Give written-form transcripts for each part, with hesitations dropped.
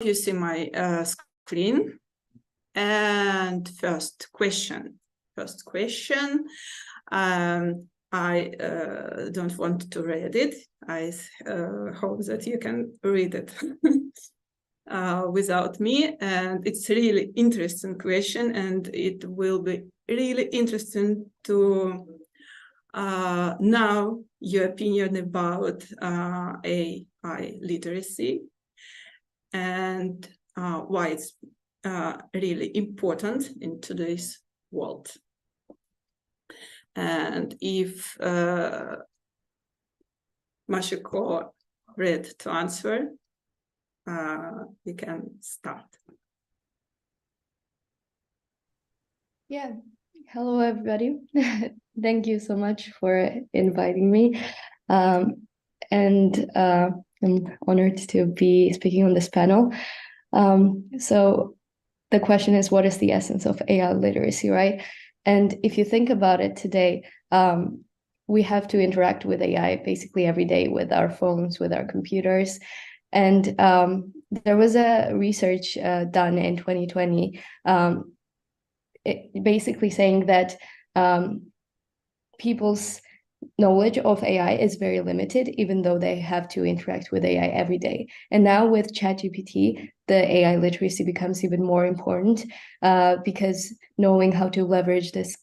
you see my screen. And first question. I don't want to read it. I hope that you can read it without me. And it's a really interesting question, and it will be really interesting to know your opinion about AI literacy and why it's really important in today's world. And if Mashiko ready to answer, we can start. Yeah, hello everybody. Thank you so much for inviting me. I'm honored to be speaking on this panel. So the question is, what is the essence of AI literacy, right? And if you think about it today, we have to interact with AI basically every day with our phones, with our computers. And there was a research done in 2020 basically saying that people's knowledge of AI is very limited, even though they have to interact with AI every day. And now with ChatGPT, the AI literacy becomes even more important because knowing how to leverage these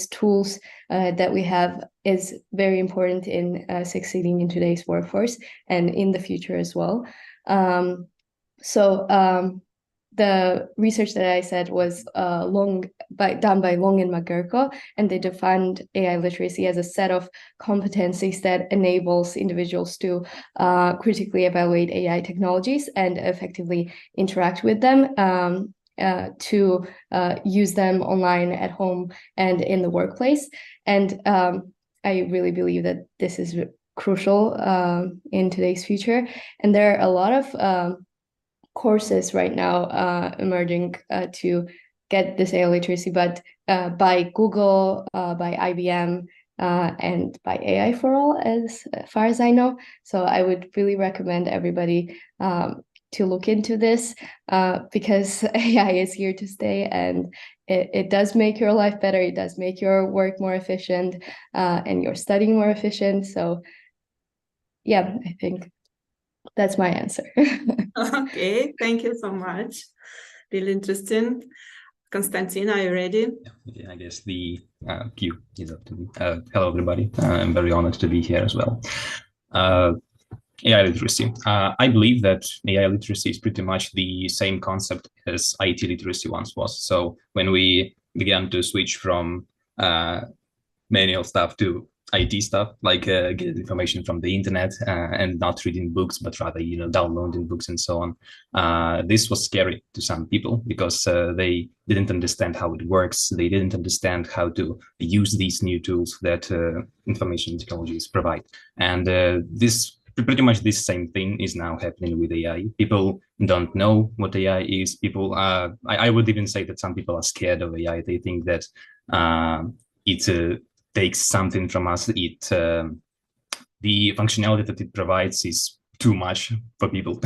tools that we have is very important in succeeding in today's workforce and in the future as well. The research that I said was done by Long and McGurko, and they defined AI literacy as a set of competencies that enables individuals to critically evaluate AI technologies and effectively interact with them, to use them online, at home, and in the workplace. And I really believe that this is crucial in today's future. And there are a lot of courses right now emerging to get this AI literacy, but by Google, by IBM, and by AI for All, as far as I know. So I would really recommend everybody to look into this because AI is here to stay, and it does make your life better. It does make your work more efficient and your studying more efficient. So yeah, I think that's my answer. Okay, thank you so much. Really interesting. Konstantin, are you ready? Yeah, I guess the cue is up to me. Hello, everybody. I'm very honored to be here as well. AI literacy. I believe that AI literacy is pretty much the same concept as IT literacy once was. So when we began to switch from manual stuff to IT stuff, like get information from the internet and not reading books, but rather, downloading books and so on. This was scary to some people because they didn't understand how it works. They didn't understand how to use these new tools that information technologies provide. And pretty much this same thing is now happening with AI. People don't know what AI is. People, I would even say that some people are scared of AI. They think that it takes something from us. The functionality that it provides is too much for people.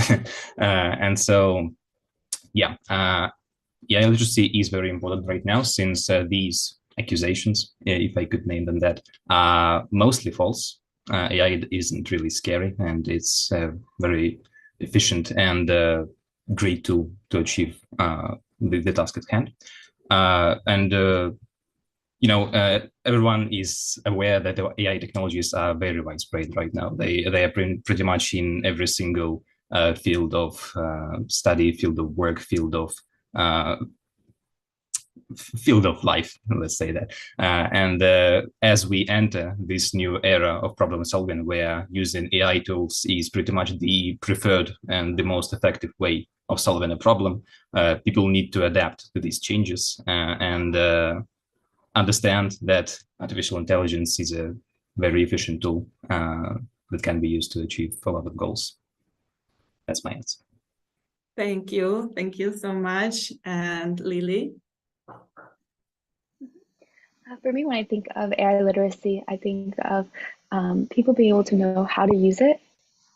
And so, yeah, AI literacy is very important right now, since these accusations, if I could name them that, are mostly false. AI isn't really scary, and it's very efficient and great tool to achieve the task at hand. Everyone is aware that the AI technologies are very widespread right now. They are pretty much in every single field of study, field of work, field of life, let's say that. As we enter this new era of problem solving, where using AI tools is pretty much the preferred and the most effective way of solving a problem, people need to adapt to these changes and understand that artificial intelligence is a very efficient tool that can be used to achieve a lot of goals. That's my answer. Thank you. Thank you so much. And Lily? For me, when I think of AI literacy, I think of people being able to know how to use it,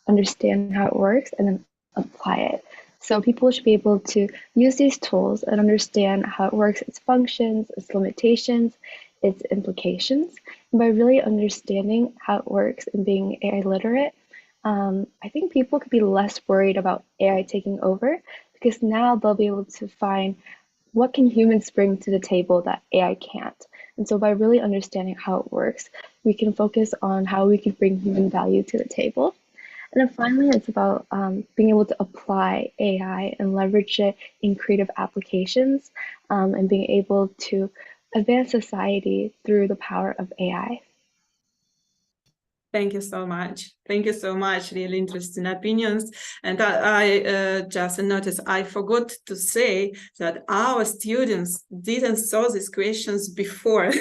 understand how it works, and then apply it. So people should be able to use these tools and understand how it works, its functions, its limitations, its implications. And by really understanding how it works and being AI literate, I think people could be less worried about AI taking over, because now they'll be able to find what can humans bring to the table that AI can't. And so by really understanding how it works, we can focus on how we can bring human value to the table. And then finally, it's about being able to apply AI and leverage it in creative applications, and being able to advance society through the power of AI. Thank you so much. Thank you so much. Really interesting opinions. And I just noticed, I forgot to say that our students didn't solve these questions before.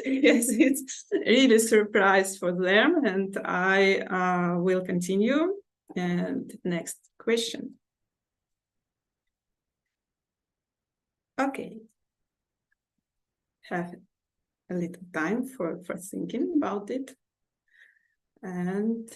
Yes, it's really a surprise for them. And I will continue. And next question. Okay. Have a little time for thinking about it. And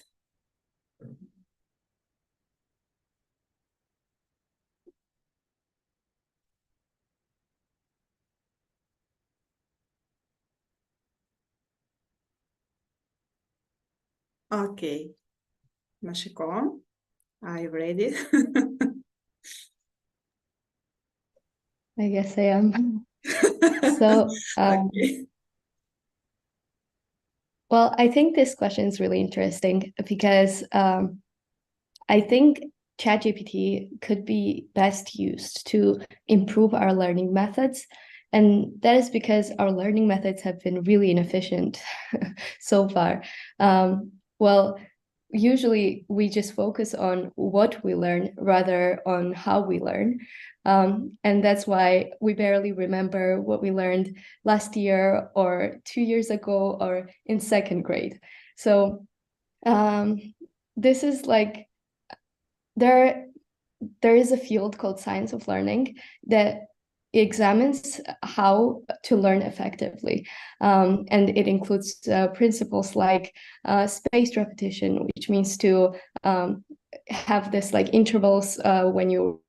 okay, Mashiko, are you ready? I guess I am. So, Okay. well, I think this question is really interesting because I think ChatGPT could be best used to improve our learning methods. And that is because our learning methods have been really inefficient so far. Well, usually we just focus on what we learn rather on how we learn. And that's why we barely remember what we learned last year or 2 years ago or in second grade. So this is like, there is a field called science of learning that examines how to learn effectively. And it includes principles like spaced repetition, which means to have this like intervals when you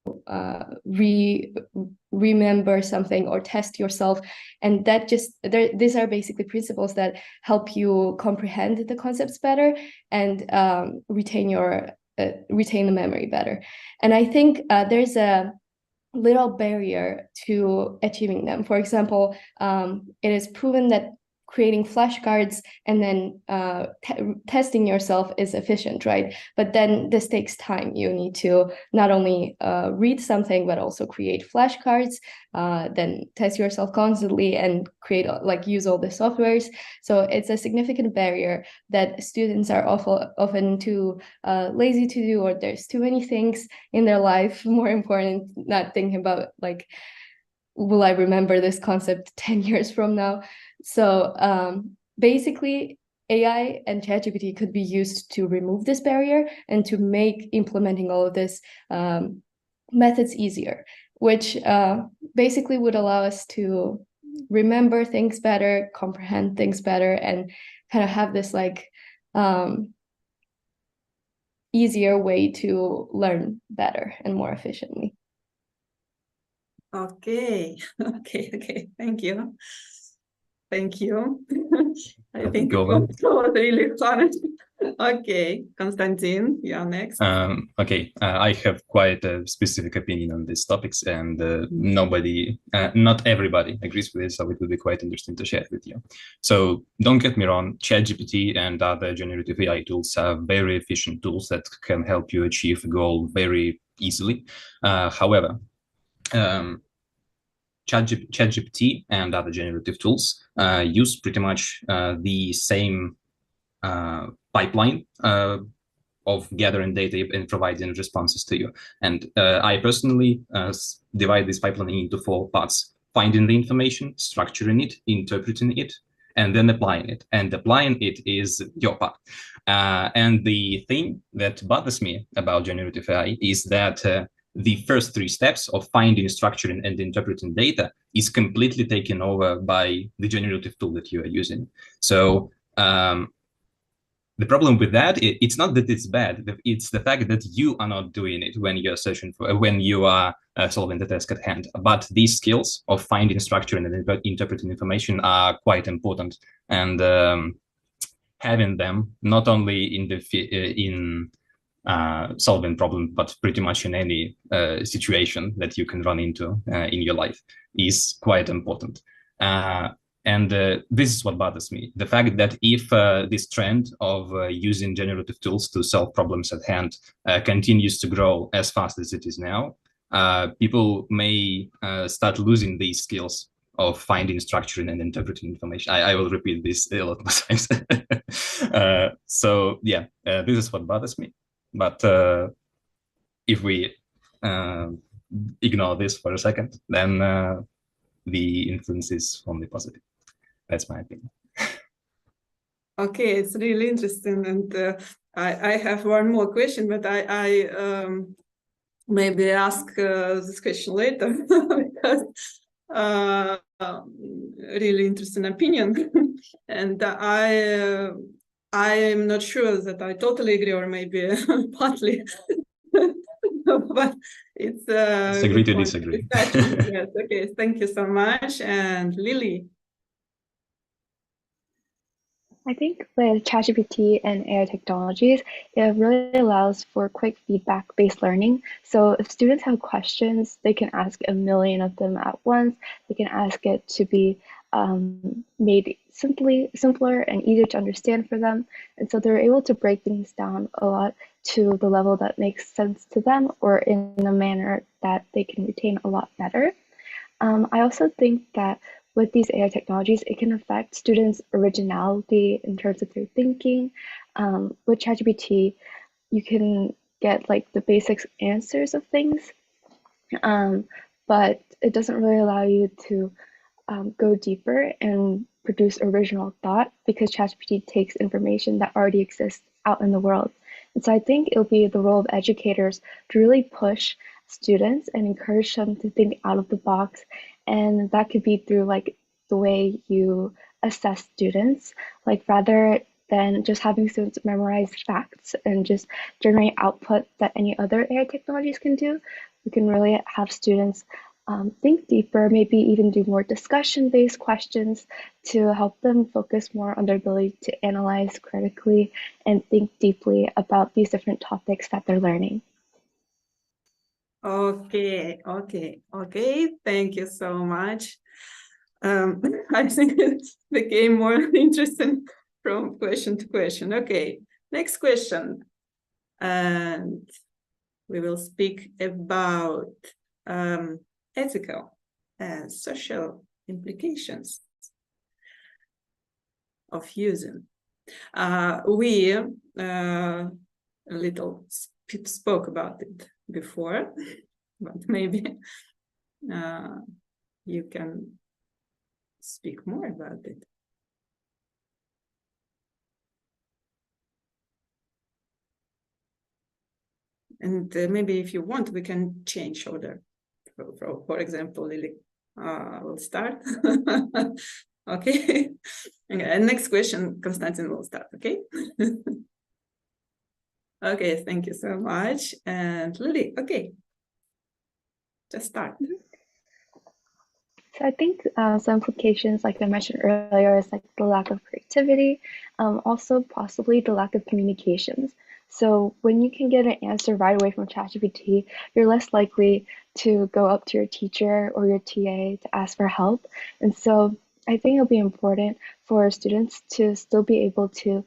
remember something or test yourself. And that just, these are basically principles that help you comprehend the concepts better and retain the memory better. And I think there's a little barrier to achieving them. For example, it is proven that creating flashcards and then testing yourself is efficient, right? But then this takes time. You need to not only read something, but also create flashcards, then test yourself constantly and create, like, use all the softwares. So it's a significant barrier that students are often too lazy to do, or there's too many things in their life more important, not thinking about like, will I remember this concept 10 years from now? So basically, AI and ChatGPT could be used to remove this barrier and to make implementing all of this methods easier, which basically would allow us to remember things better, comprehend things better, and kind of have this like easier way to learn better and more efficiently. Okay. Okay. Thank you. Thank you. I think it was really fun. Okay, Konstantin, you're next. Okay, I have quite a specific opinion on these topics, and not everybody agrees with it, so it will be quite interesting to share with you. So don't get me wrong, ChatGPT and other generative AI tools are very efficient tools that can help you achieve a goal very easily. However, ChatGPT and other generative tools use pretty much the same pipeline of gathering data and providing responses to you. And I personally divide this pipeline into 4 parts: finding the information, structuring it, interpreting it, and then applying it. And applying it is your part. And the thing that bothers me about generative AI is that the first 3 steps of finding, structuring, and interpreting data is completely taken over by the generative tool that you are using. So the problem with that, it's not that it's bad. It's the fact that you are not doing it when you're searching for, when you are solving the task at hand. But these skills of finding structure and interpreting information are quite important, and having them not only in the solving problem, but pretty much in any situation that you can run into in your life is quite important. And this is what bothers me. The fact that if this trend of using generative tools to solve problems at hand continues to grow as fast as it is now, people may start losing these skills of finding structure and interpreting information. I will repeat this a lot more times. So yeah, this is what bothers me. But if we ignore this for a second, then the influence is only positive. That's my opinion. Okay, it's really interesting, and I have one more question, but I maybe ask this question later because really interesting opinion, and I am not sure that I totally agree, or maybe partly. But it's agree to disagree. Yes, okay, thank you so much. And Lily. I think with ChatGPT and AI technologies, it really allows for quick feedback-based learning. So if students have questions, they can ask a million of them at once. They can ask it to be made simpler and easier to understand for them. And so they're able to break things down a lot to the level that makes sense to them, or in a manner that they can retain a lot better. I also think that with these AI technologies, it can affect students' originality in terms of their thinking. With ChatGPT, you can get like the basic answers of things, but it doesn't really allow you to go deeper and produce original thought, because ChatGPT takes information that already exists out in the world. And so I think it'll be the role of educators to really push students and encourage them to think out of the box. And that could be through like the way you assess students, like rather than just having students memorize facts and just generate output that any other AI technologies can do. We can really have students think deeper, maybe even do more discussion-based questions to help them focus more on their ability to analyze critically and think deeply about these different topics that they're learning. Okay. Thank you so much. I think it became more interesting from question to question. Okay, next question. And we will speak about ethical and social implications of using. We a little spoke about it before, but maybe you can speak more about it. And maybe if you want, we can change order. For example, Lily will start. Okay. And next question, Konstantin will start. Okay. Okay, thank you so much. And Lily, okay, just start. So I think some implications, like I mentioned earlier, is like the lack of creativity, also possibly the lack of communications. So when you can get an answer right away from ChatGPT, you're less likely to go up to your teacher or your TA to ask for help. And so I think it'll be important for students to still be able to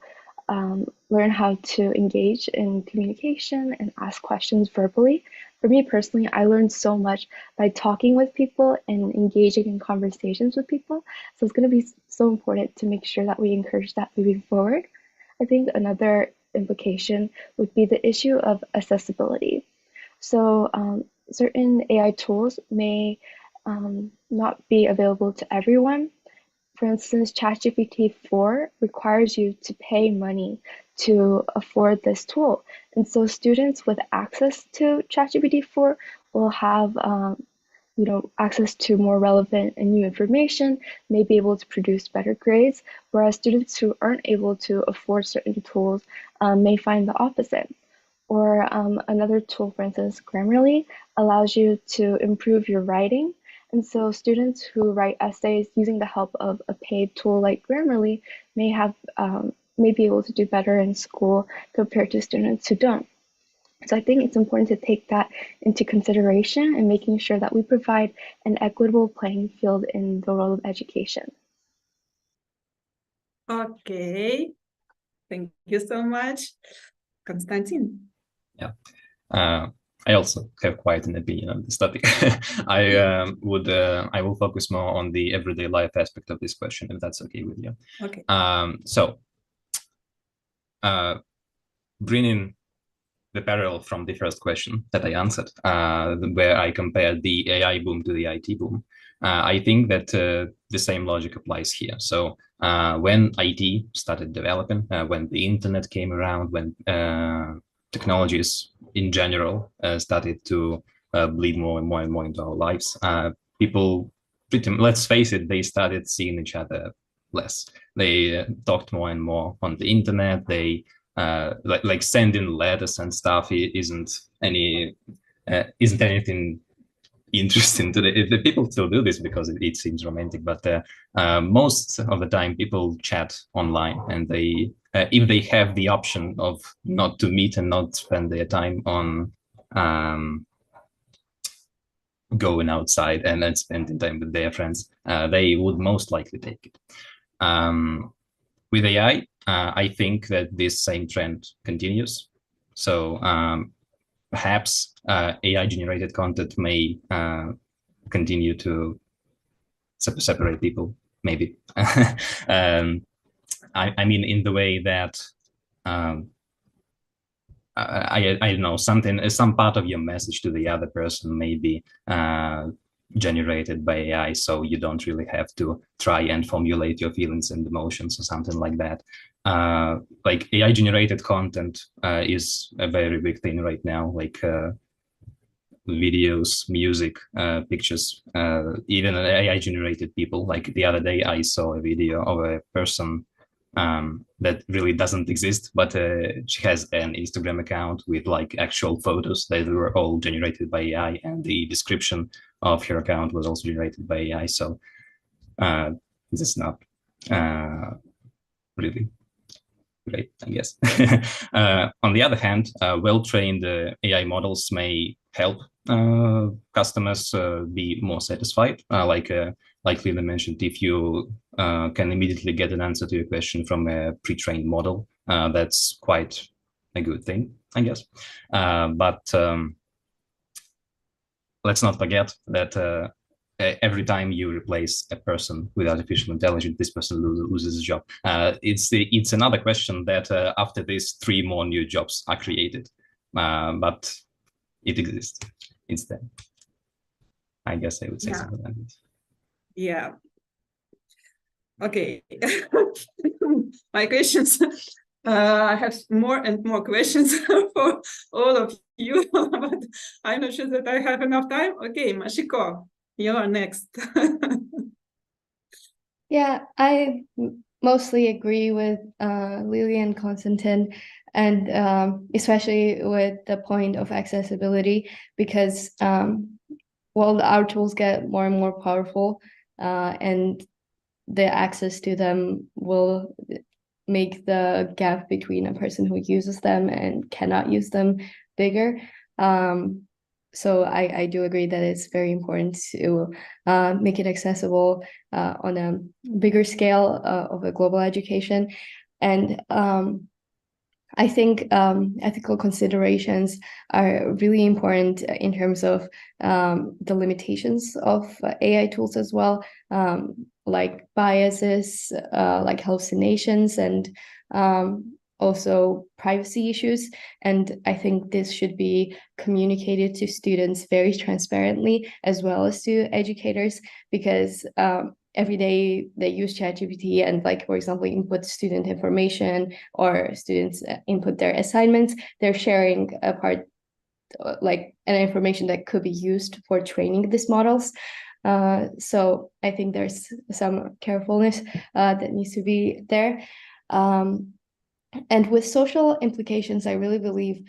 learn how to engage in communication and ask questions verbally. For me personally, I learned so much by talking with people and engaging in conversations with people. So it's going to be so important to make sure that we encourage that moving forward. I think another implication would be the issue of accessibility. So certain AI tools may not be available to everyone. For instance, ChatGPT 4 requires you to pay money to afford this tool. And so students with access to ChatGPT 4 will have access to more relevant and new information, may be able to produce better grades, whereas students who aren't able to afford certain tools may find the opposite. Or another tool, for instance, Grammarly, allows you to improve your writing. And so students who write essays using the help of a paid tool like Grammarly may be able to do better in school compared to students who don't. So I think it's important to take that into consideration and making sure that we provide an equitable playing field in the world of education. Okay, thank you so much, Konstantin. Yeah, I also have quite an opinion on this topic. I will focus more on the everyday life aspect of this question, if that's okay with you. Okay. Bringing the parallel from the first question that I answered, where I compared the AI boom to the IT boom, I think that the same logic applies here. So when IT started developing, when the internet came around, when technologies in general started to bleed more and more and more into our lives, people, let's face it, they started seeing each other less. They talked more and more on the internet. They like sending letters and stuff isn't anything interesting to the people still do this because it seems romantic, but most of the time people chat online, and they if they have the option of not to meet and not spend their time on going outside and then spending time with their friends, they would most likely take it. With AI, I think that this same trend continues. So perhaps AI-generated content may continue to separate people, maybe. I mean, in the way that I don't know, some part of your message to the other person may be generated by AI, so you don't really have to try and formulate your feelings and emotions or something like that. Like AI generated content is a very big thing right now, like videos, music, pictures, even AI generated people. Like the other day I saw a video of a person that really doesn't exist, but she has an Instagram account with like actual photos that were all generated by AI, and the description of her account was also generated by AI. So this is not really great, I guess. On the other hand, well-trained AI models may help customers be more satisfied. Like Lina mentioned, if you can immediately get an answer to your question from a pre-trained model, that's quite a good thing, I guess. But let's not forget that every time you replace a person with artificial intelligence, this person loses a job. It's another question that after this, 3 more new jobs are created, but it exists. It's there. I guess I would say something like that. Yeah. Okay. My questions. I have more and more questions for all of you, but I'm not sure that I have enough time. Okay, Mashiko, you're next. Yeah, I mostly agree with Lily and Konstantin, and especially with the point of accessibility, because well, our tools get more and more powerful, and the access to them will make the gap between a person who uses them and cannot use them bigger. So I do agree that it's very important to make it accessible on a bigger scale of a global education. And I think ethical considerations are really important in terms of the limitations of AI tools as well, like biases, like hallucinations, and also privacy issues. And I think this should be communicated to students very transparently, as well as to educators, because every day they use ChatGPT and, like, for example, input student information, or students input their assignments, they're sharing a part like an information that could be used for training these models. So I think there's some carefulness that needs to be there. And with social implications, I really believe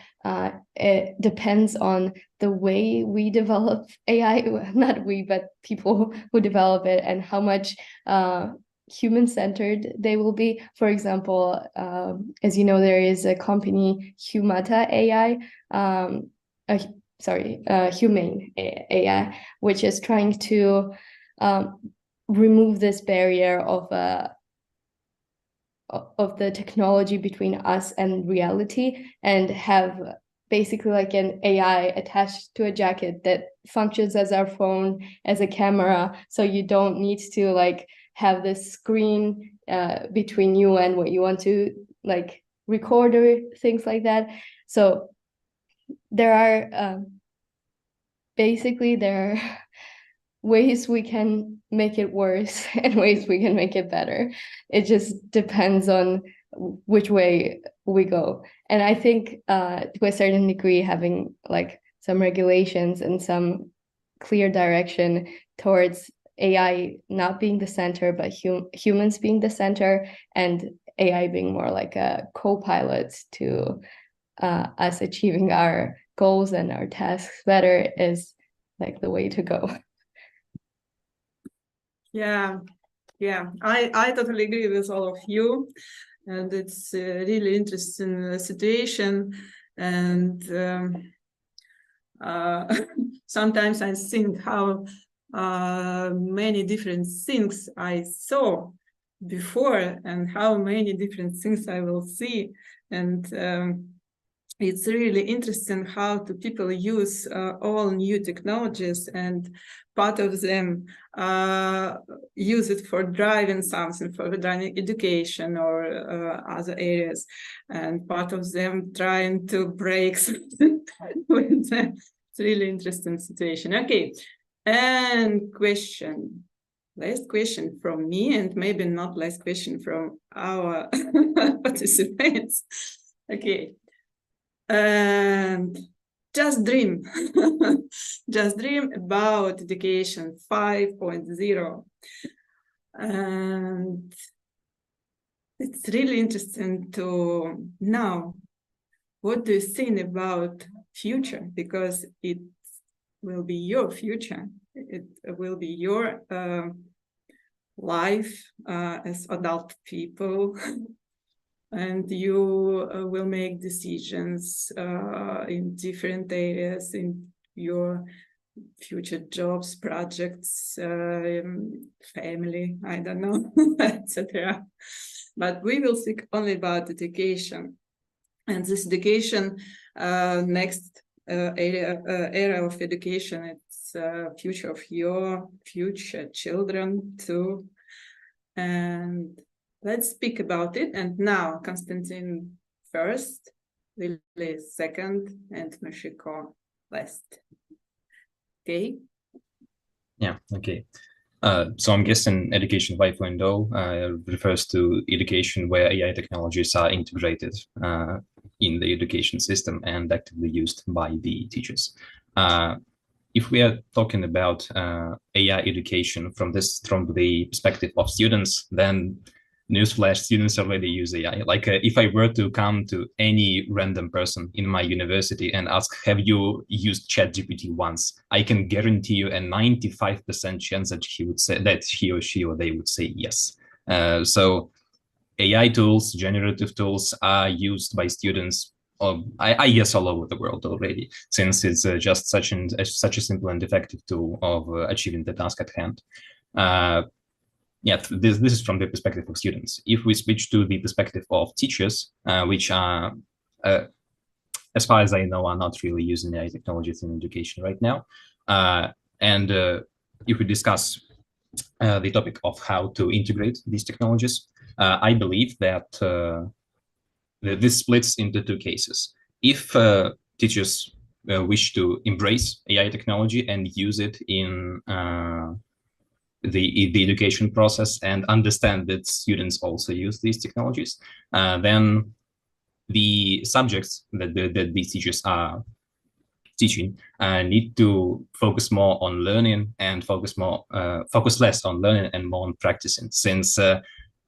it depends on the way we develop AI, not we, but people who develop it, and how much human-centered they will be. For example, as you know, there is a company, Humata AI, Humane AI, which is trying to remove this barrier of the technology between us and reality, and have basically like an AI attached to a jacket that functions as our phone, as a camera. So you don't need to like have this screen between you and what you want to like record or things like that. So there are there are ways we can make it worse and ways we can make it better. It just depends on which way we go. And I think to a certain degree, having like some regulations and some clear direction towards AI not being the center, but humans being the center, and AI being more like a co-pilot to us achieving our goals and our tasks better is like the way to go. Yeah, I totally agree with all of you, and it's a really interesting situation. And sometimes I think how many different things I saw before and how many different things I will see. And it's really interesting how do people use all new technologies, and part of them use it for driving something, for driving education or other areas, and part of them trying to break something with them. It's really interesting situation. Okay, and last question from me, and maybe not last question from our participants. Okay. And just dream, just dream about education 5.0. And it's really interesting to know what do you think about future, because it will be your future. It will be your life as adult people. And you will make decisions in different areas in your future jobs, projects, family, I don't know, etc. But we will speak only about education. And this education, next era of education, it's future of your future children too. And let's speak about it. And now, Konstantin first, Lily second, and Mashiko last. Okay? Yeah, okay. So I'm guessing education 5.0 refers to education where AI technologies are integrated in the education system and actively used by the teachers. If we are talking about AI education from the perspective of students, then newsflash, students already use AI. Like if I were to come to any random person in my university and ask, have you used ChatGPT once? I can guarantee you a 95% chance that he or she or they would say yes. So AI tools, generative tools are used by students, I guess, all over the world already, since it's just such a simple and effective tool of achieving the task at hand. Yeah, this is from the perspective of students. If we switch to the perspective of teachers, which are, as far as I know, are not really using AI technologies in education right now, and if we discuss the topic of how to integrate these technologies, I believe that this splits into two cases. If teachers wish to embrace AI technology and use it in the education process and understand that students also use these technologies, then the subjects that these teachers are teaching need to focus more on learning and focus less on learning and more on practicing. Since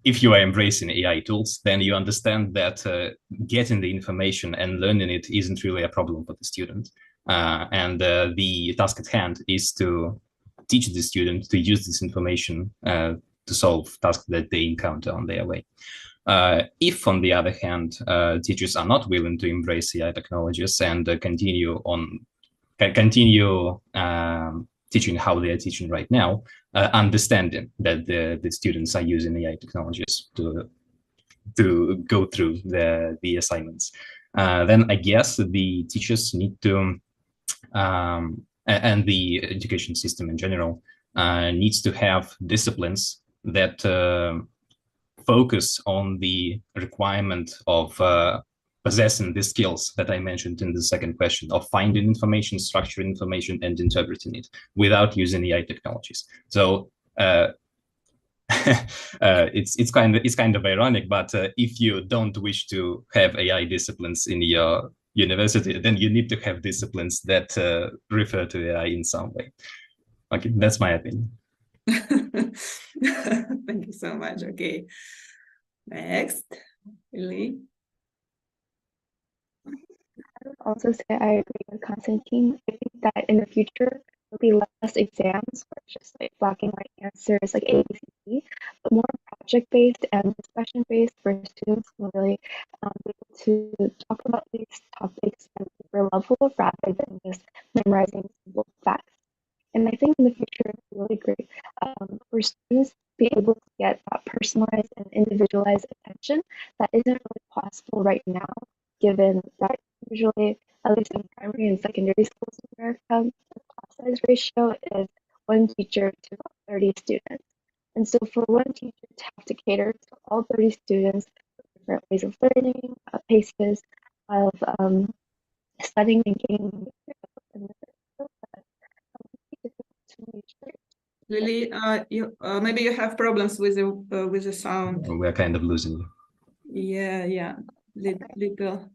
if you are embracing AI tools, then you understand that getting the information and learning it isn't really a problem for the student. And the task at hand is to teach the student to use this information to solve tasks that they encounter on their way. If, on the other hand, teachers are not willing to embrace AI technologies and continue teaching how they are teaching right now, understanding that the students are using AI technologies to go through the assignments, then I guess the teachers need to, and the education system in general, needs to have disciplines that focus on the requirement of possessing the skills that I mentioned in the second question of finding information, structuring information, and interpreting it without using AI technologies. So it's kind of ironic, but if you don't wish to have AI disciplines in your university, then you need to have disciplines that refer to AI in some way. Okay, that's my opinion. Thank you so much. Okay, next, Lily. I would also say I agree with Konstantin. I think that in the future there'll be less exams where it's just like black and white answers like A, B, C, D, but more project-based and discussion-based where students can really be able to talk about these topics at a deeper level rather than just memorizing simple facts. And I think in the future it's really great for students to be able to get that personalized and individualized attention that isn't really possible right now, given that usually, at least in primary and secondary schools in America, the class size ratio is one teacher to about 30 students. And so for one teacher to have to cater to all 30 students, different ways of learning, paces of studying and gaining Lily, you maybe you have problems with the sound. We're kind of losing you. Yeah, little.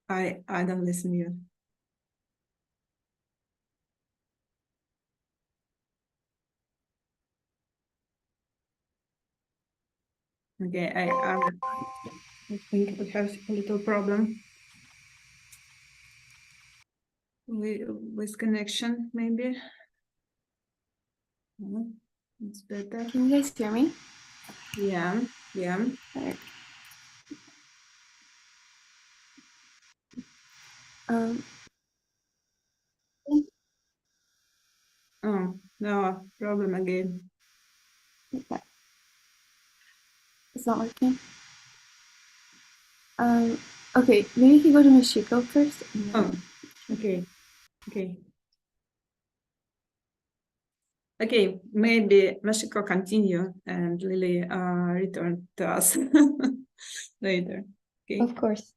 I don't listen to you. Okay, I think we have a little problem with connection, maybe. It's better. Can you guys hear me? Yeah. Oh, no, problem again. Okay. It's not working. Okay, maybe you can go to Mashiko first. Oh, okay, maybe Mashiko continue and Lily return to us later. Okay. Of course.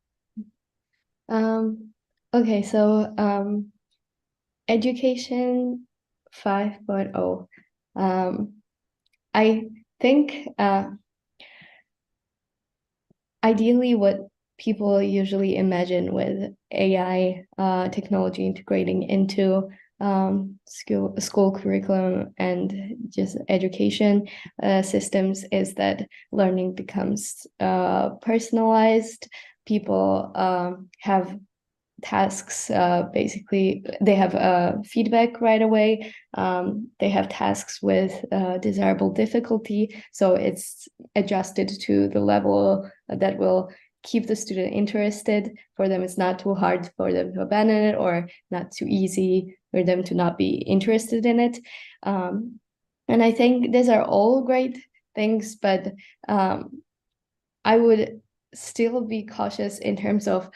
Okay, so education 5.0. I think ideally what people usually imagine with AI technology integrating into school curriculum and just education systems is that learning becomes personalized. People have tasks, basically they have feedback right away. They have tasks with desirable difficulty, so it's adjusted to the level that will keep the student interested. For them, it's not too hard for them to abandon it, or not too easy for them to not be interested in it. And I think these are all great things, but I would still be cautious in terms of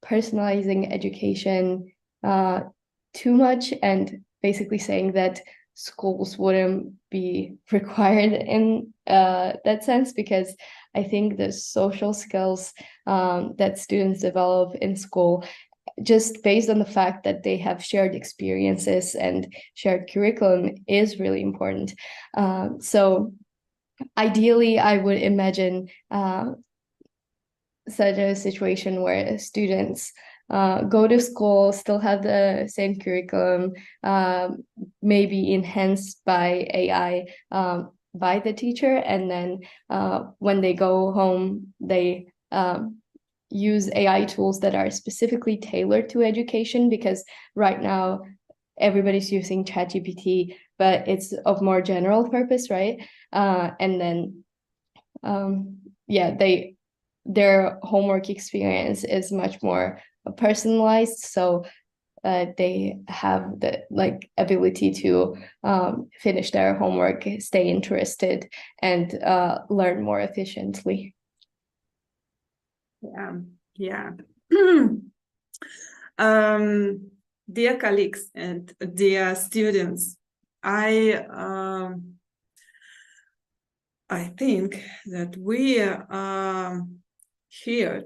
personalizing education too much and basically saying that schools wouldn't be required in that sense, because I think the social skills that students develop in school, just based on the fact that they have shared experiences and shared curriculum, is really important. So ideally, I would imagine such a situation where students go to school, still have the same curriculum, maybe enhanced by AI by the teacher, and then when they go home, they use AI tools that are specifically tailored to education, because right now everybody's using ChatGPT, but it's of more general purpose, right? And then yeah, their homework experience is much more personalized, so they have the ability to finish their homework, stay interested, and learn more efficiently. Yeah. Dear colleagues and dear students, I think that we heard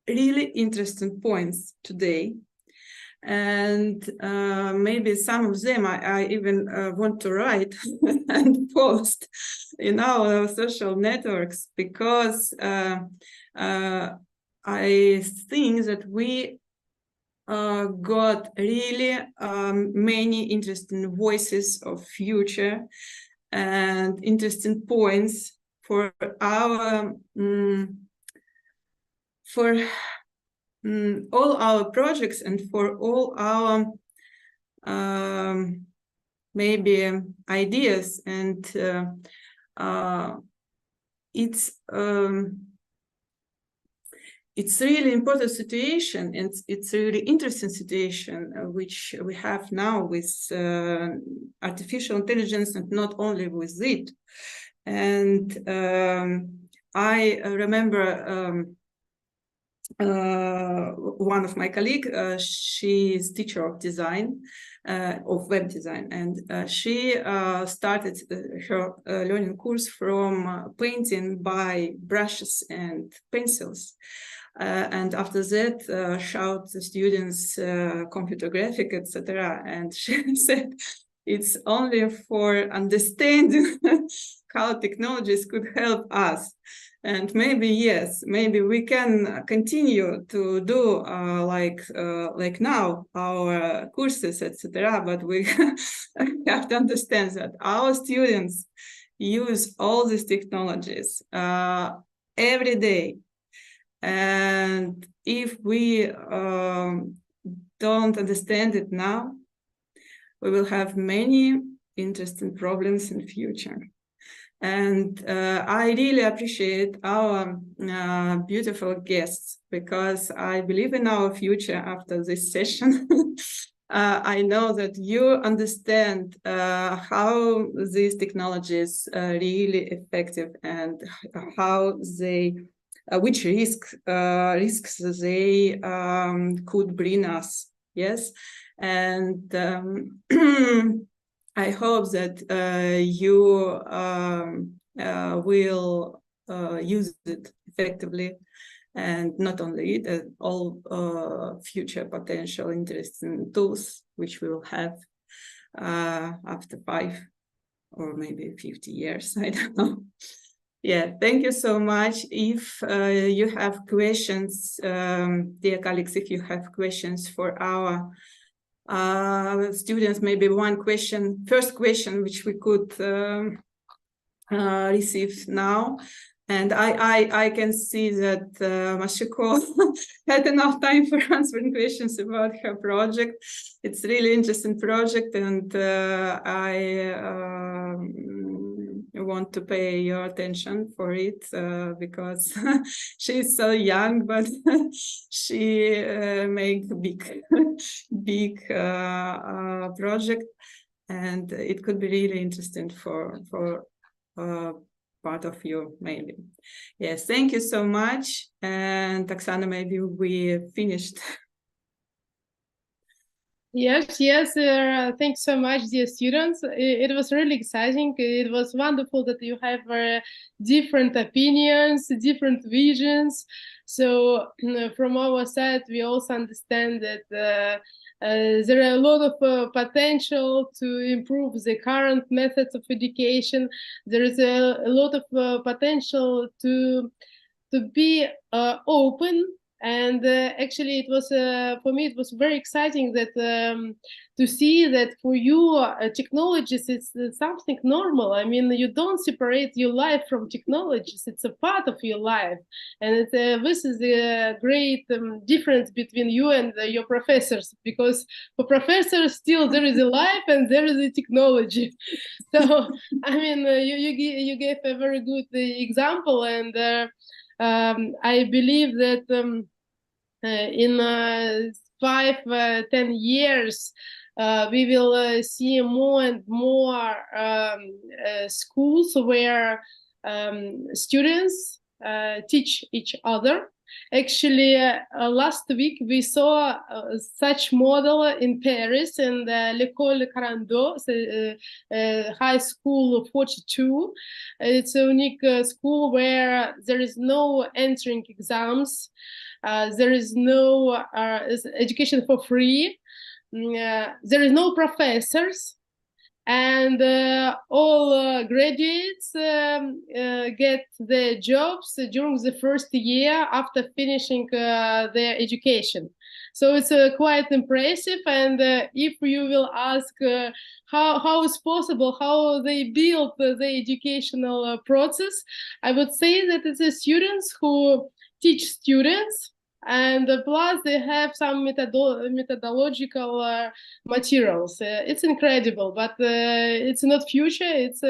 really interesting points today, and maybe some of them I even want to write and post in our social networks, because I think that we got really many interesting voices of future and interesting points for our all our projects and for all our maybe ideas, and it's really important situation, and it's a really interesting situation which we have now with artificial intelligence, and not only with it. And I remember one of my colleagues, she is teacher of design, of web design, and she started her learning course from painting by brushes and pencils. And after that, showed the students computer graphic, etc. And she said it's only for understanding how technologies could help us. And maybe, yes, maybe we can continue to do like now our courses, etc. But we have to understand that our students use all these technologies every day. And if we don't understand it now, we will have many interesting problems in the future. And I really appreciate our beautiful guests, because I believe in our future after this session. I know that you understand how these technologies are really effective, and how they which risks they could bring us. Yes, and I hope that you will use it effectively, and not only it, all future potential interesting tools which we will have after 5 or maybe 50 years. I don't know. Yeah, thank you so much. If you have questions, dear colleagues, if you have questions for our students, maybe first question, which we could receive now. And I can see that Mashiko had enough time for answering questions about her project. It's really interesting project, and I want to pay your attention for it, because she's so young, but she make big project, and it could be really interesting for part of you, maybe. Yes, thank you so much. And Oksana, maybe we finished. Yes, thanks so much, dear students. It was really exciting. It was wonderful that you have different opinions, different visions. So from our side, we also understand that There are a lot of potential to improve the current methods of education. There is a lot of potential to be open. And actually, it was for me, it was very exciting that to see that for you, technologies, it's something normal. I mean, you don't separate your life from technologies; it's a part of your life, and this is the great difference between you and your professors. Because for professors, still there is a life and there is a technology. So, I mean, you gave a very good example, and I believe that in 5-10 years, we will see more and more schools where students teach each other. Actually, last week we saw such model in Paris in the L'École 42, High School 42. It's a unique school where there is no entering exams. There is no education for free. There is no professors. And all graduates get their jobs during the first year after finishing their education. So it's quite impressive. And if you will ask how is possible, how they build the educational process, I would say that it's the students who teach students, and plus they have some methodological materials. It's incredible, but it's not future, it's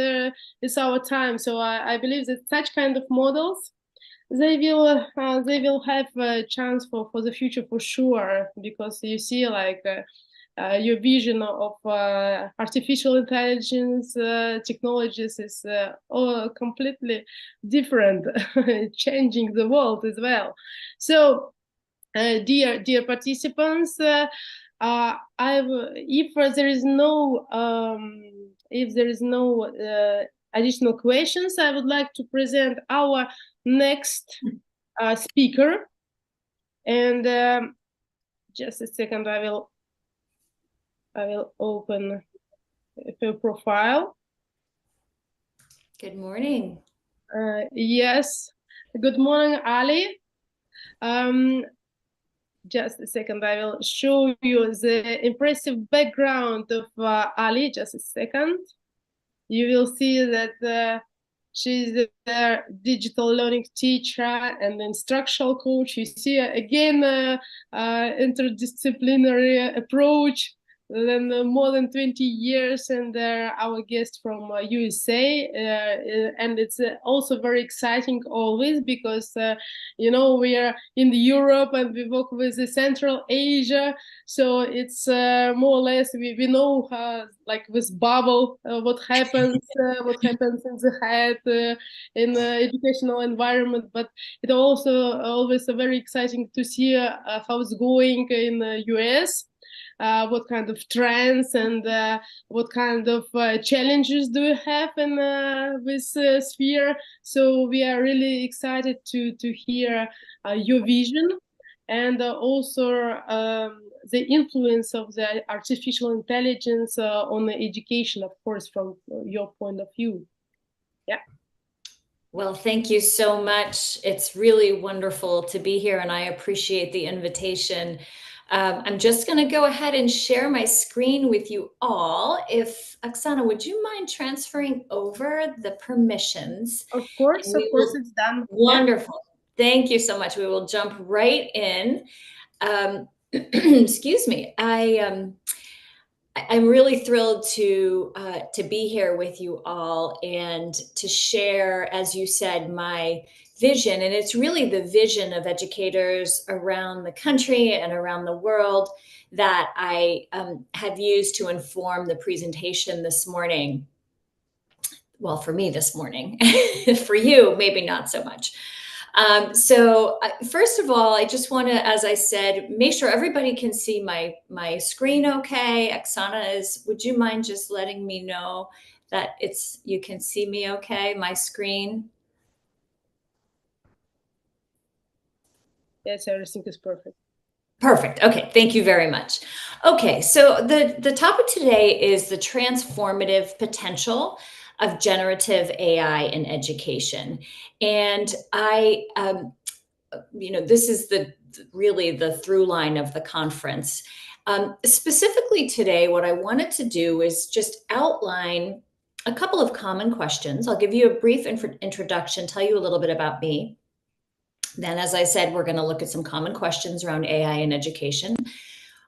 our time. So I believe that such kind of models, they will have a chance for the future for sure, because you see, like your vision of artificial intelligence technologies is all completely different, changing the world as well. So dear participants, if there is no additional questions, I would like to present our next speaker. And just a second, I will open her profile. Good morning. Yes, good morning, Ali. Just a second, I will show you the impressive background of Ali. Just a second. You will see that she's a digital learning teacher and instructional coach. You see, again, interdisciplinary approach. Then more than 20 years, and our guest from USA, and it's also very exciting always, because you know, we are in Europe and we work with Central Asia, so it's more or less we know like with bubble what happens in the head in the educational environment, but it also always very exciting to see how it's going in the US. What kind of trends and what kind of challenges do you have in this sphere? So we are really excited to hear your vision, and also the influence of the artificial intelligence on the education, of course, from your point of view. Yeah. Well, thank you so much. It's really wonderful to be here, and I appreciate the invitation. I'm just going to go ahead and share my screen with you all. If Oksana, would you mind transferring over the permissions? Of course, it's done. Wonderful. Yeah. Thank you so much. We will jump right in. Excuse me. I'm really thrilled to be here with you all and to share, as you said, my vision. And it's really the vision of educators around the country and around the world that I have used to inform the presentation this morning. Well, for me this morning, for you, maybe not so much. So first of all, I just want to, as I said, make sure everybody can see my screen okay. Oksana, would you mind just letting me know that you can see me okay, my screen? Yes, everything is perfect. Perfect. Okay, thank you very much. Okay, so the topic today is the transformative potential of generative AI in education. And this is really the through line of the conference. Specifically today, what I wanted to do is just outline a couple of common questions. I'll give you a brief introduction, tell you a little bit about me. Then, as I said, we're going to look at some common questions around AI in education.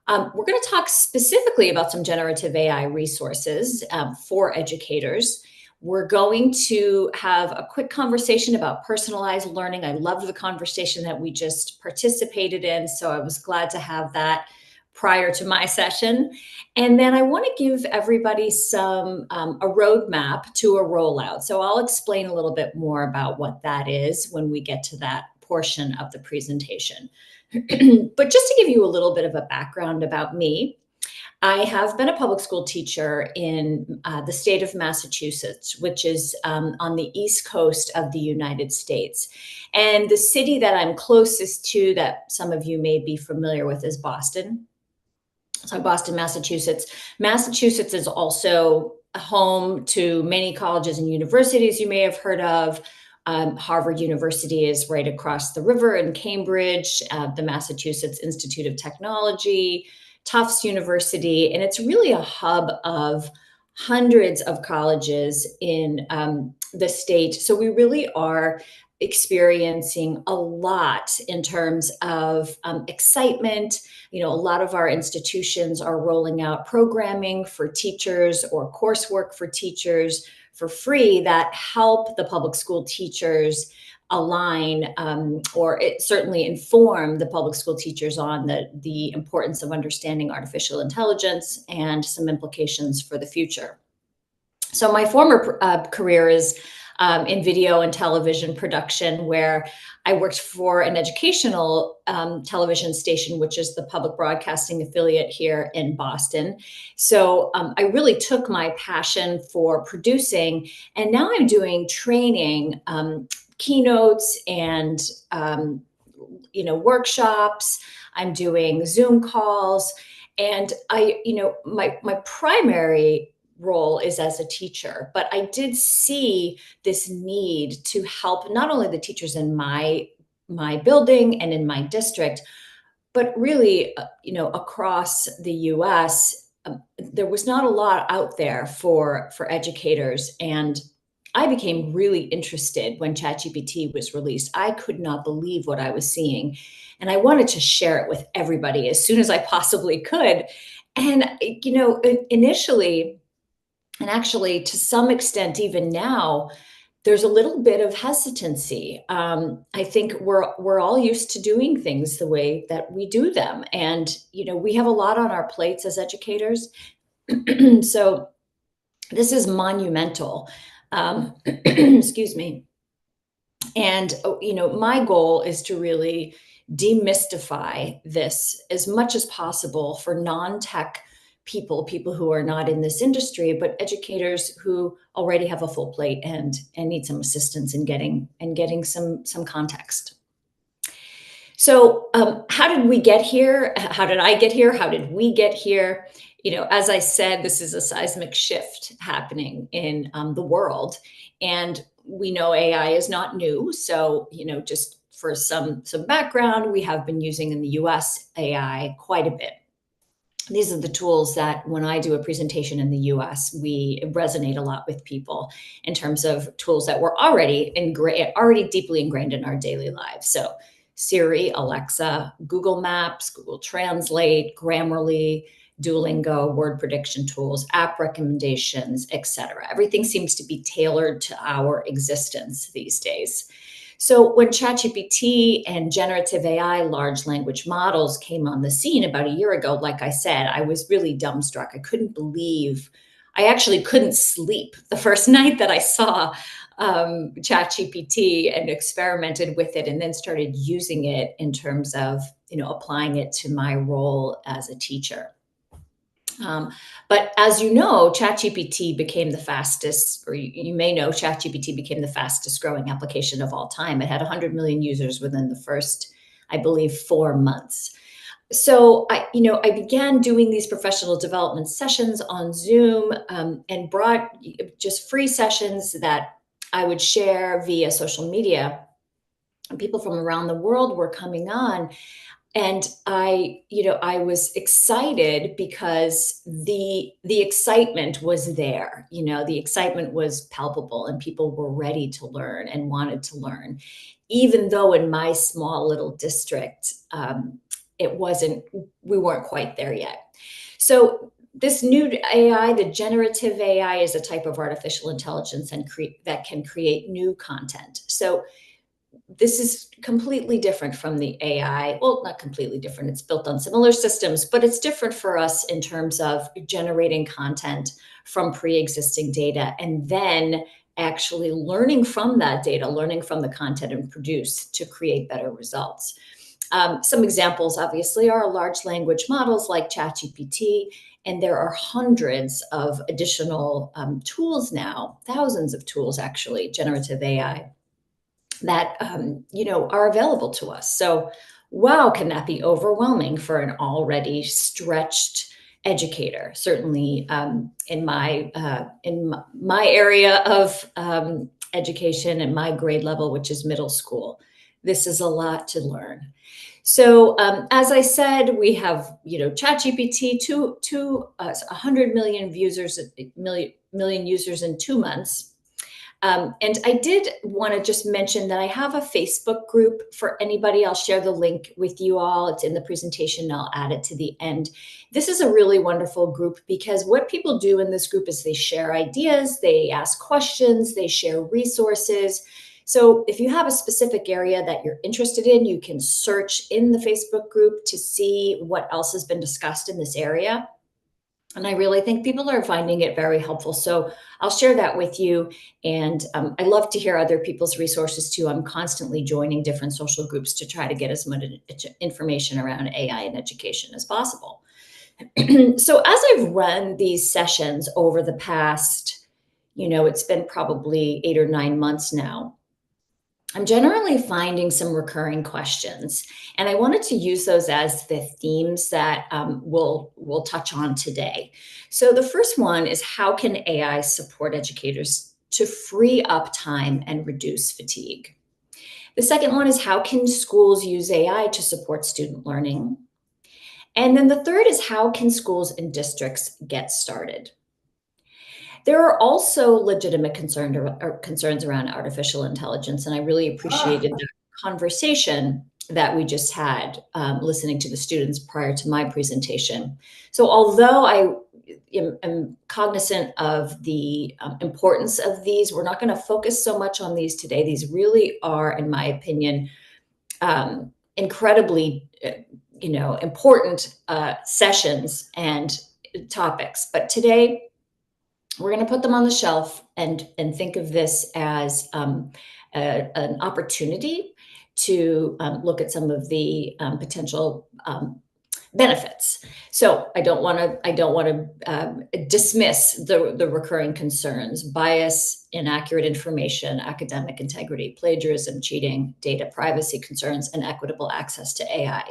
We're going to talk specifically about some generative AI resources for educators. We're going to have a quick conversation about personalized learning. I loved the conversation that we just participated in, so I was glad to have that prior to my session. And then I want to give everybody a roadmap to a rollout. So I'll explain a little bit more about what that is when we get to that portion of the presentation. But just to give you a little bit of a background about me, I have been a public school teacher in the state of Massachusetts, which is on the East Coast of the United States. And the city that I'm closest to, that some of you may be familiar with, is Boston. So Boston, Massachusetts. Massachusetts is also home to many colleges and universities you may have heard of. Harvard University is right across the river in Cambridge, the Massachusetts Institute of Technology, Tufts University, and it's really a hub of hundreds of colleges in the state. So we really are experiencing a lot in terms of excitement. A lot of our institutions are rolling out programming for teachers or coursework for teachers for free that help the public school teachers align or certainly inform the public school teachers on the importance of understanding artificial intelligence and some implications for the future. So my former career is in video and television production, where I worked for an educational television station, which is the public broadcasting affiliate here in Boston. So I really took my passion for producing, and now I'm doing training, keynotes and workshops. I'm doing Zoom calls, and my primary role is as a teacher, but I did see this need to help not only the teachers in my building and in my district, but really, across the US. There was not a lot out there for educators, and I became really interested when ChatGPT was released. I could not believe what I was seeing, and I wanted to share it with everybody as soon as I possibly could. And initially, and actually, to some extent, even now, there's a little bit of hesitancy. I think we're all used to doing things the way that we do them. And, we have a lot on our plates as educators. So this is monumental. Excuse me. And, my goal is to really demystify this as much as possible for non-tech people who are not in this industry, but educators who already have a full plate and need some assistance in getting some context. So how did we get here? How did I get here? How did we get here? As I said, this is a seismic shift happening in the world, and we know AI is not new. So, just for some background, we have been using in the US AI quite a bit. These are the tools that when I do a presentation in the US, we resonate a lot with people in terms of tools that were already deeply ingrained in our daily lives. So Siri, Alexa, Google Maps, Google Translate, Grammarly, Duolingo, word prediction tools, app recommendations, etc. Everything seems to be tailored to our existence these days. So when ChatGPT and generative AI large language models came on the scene about a year ago, like I said, I was really dumbstruck. I actually couldn't sleep the first night that I saw ChatGPT and experimented with it, and then started using it in terms of, applying it to my role as a teacher. But as you know, ChatGPT became the fastest, or you may know, ChatGPT became the fastest growing application of all time. It had 100 million users within the first, I believe, 4 months. so I began doing these professional development sessions on Zoom, and brought just free sessions that I would share via social media. And people from around the world were coming on. And I was excited because the excitement was there. The excitement was palpable, and people were ready to learn and wanted to learn, even though in my small little district, we weren't quite there yet. So this new AI, the generative AI, is a type of artificial intelligence that can create new content. So this is completely different from the AI. Well, not completely different. It's built on similar systems, but it's different for us in terms of generating content from pre-existing data and then actually learning from that data, learning from the content and produce to create better results. Some examples, obviously, are large language models like ChatGPT, and there are hundreds of additional tools now, thousands of tools actually, generative AI, that are available to us. So, wow, can that be overwhelming for an already stretched educator? Certainly, in my area of education and my grade level, which is middle school, this is a lot to learn. So, as I said, we have ChatGPT to 100 million users in 2 months. And I did want to just mention that I have a Facebook group for anybody. I'll share the link with you all. It's in the presentation, and I'll add it to the end. This is a really wonderful group because what people do in this group is they share ideas, they ask questions, they share resources. So if you have a specific area that you're interested in, you can search in the Facebook group to see what else has been discussed in this area. And I really think people are finding it very helpful. So I'll share that with you. And I love to hear other people's resources too. I'm constantly joining different social groups to try to get as much information around AI in education as possible. So as I've run these sessions over the past, it's been probably 8 or 9 months now, I'm generally finding some recurring questions, and I wanted to use those as the themes that we'll touch on today. So the first one is, how can AI support educators to free up time and reduce fatigue? The second one is, how can schools use AI to support student learning? And then the third is, how can schools and districts get started? There are also legitimate concerns around artificial intelligence, and I really appreciated the conversation that we just had listening to the students prior to my presentation. So although I am cognizant of the importance of these, we're not going to focus so much on these today. These really are, in my opinion, incredibly important sessions and topics. But today, we're going to put them on the shelf and think of this as an opportunity to look at some of the potential benefits. So I don't want to dismiss the recurring concerns: bias, inaccurate information, academic integrity, plagiarism, cheating, data privacy concerns, and equitable access to AI.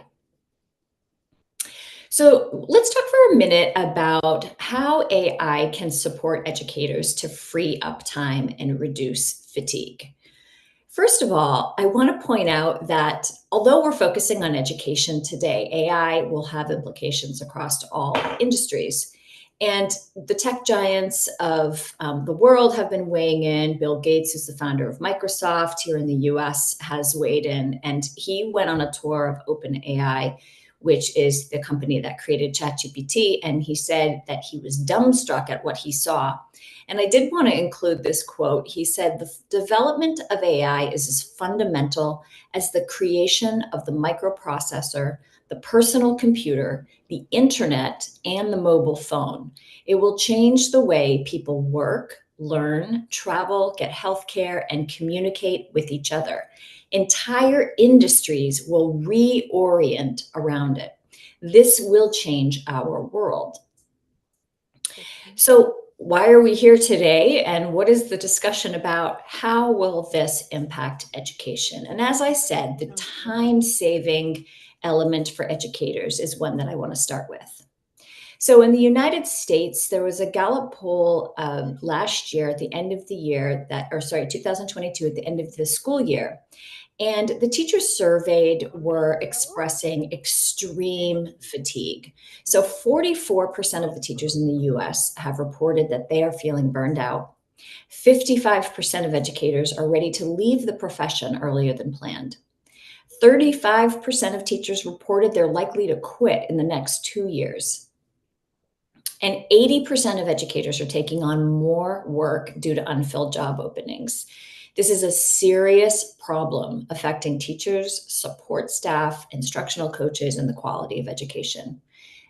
So let's talk for a minute about how AI can support educators to free up time and reduce fatigue. First of all, I want to point out that although we're focusing on education today, AI will have implications across all industries. And the tech giants of the world have been weighing in. Bill Gates, who's the founder of Microsoft here in the US, has weighed in, and he went on a tour of OpenAI, which is the company that created ChatGPT. And he said that he was dumbstruck at what he saw. And I did want to include this quote. He said, "The development of AI is as fundamental as the creation of the microprocessor, the personal computer, the internet, and the mobile phone. It will change the way people work, learn, travel, get healthcare, and communicate with each other. Entire industries will reorient around it. This will change our world." So why are we here today? And what is the discussion about? How will this impact education? And as I said, the time-saving element for educators is one that I want to start with. So in the United States, there was a Gallup poll last year at the end of the year 2022 at the end of the school year. And the teachers surveyed were expressing extreme fatigue. So 44% of the teachers in the US have reported that they are feeling burned out. 55% of educators are ready to leave the profession earlier than planned. 35% of teachers reported they're likely to quit in the next 2 years. And 80% of educators are taking on more work due to unfilled job openings. This is a serious problem affecting teachers, support staff, instructional coaches, and the quality of education.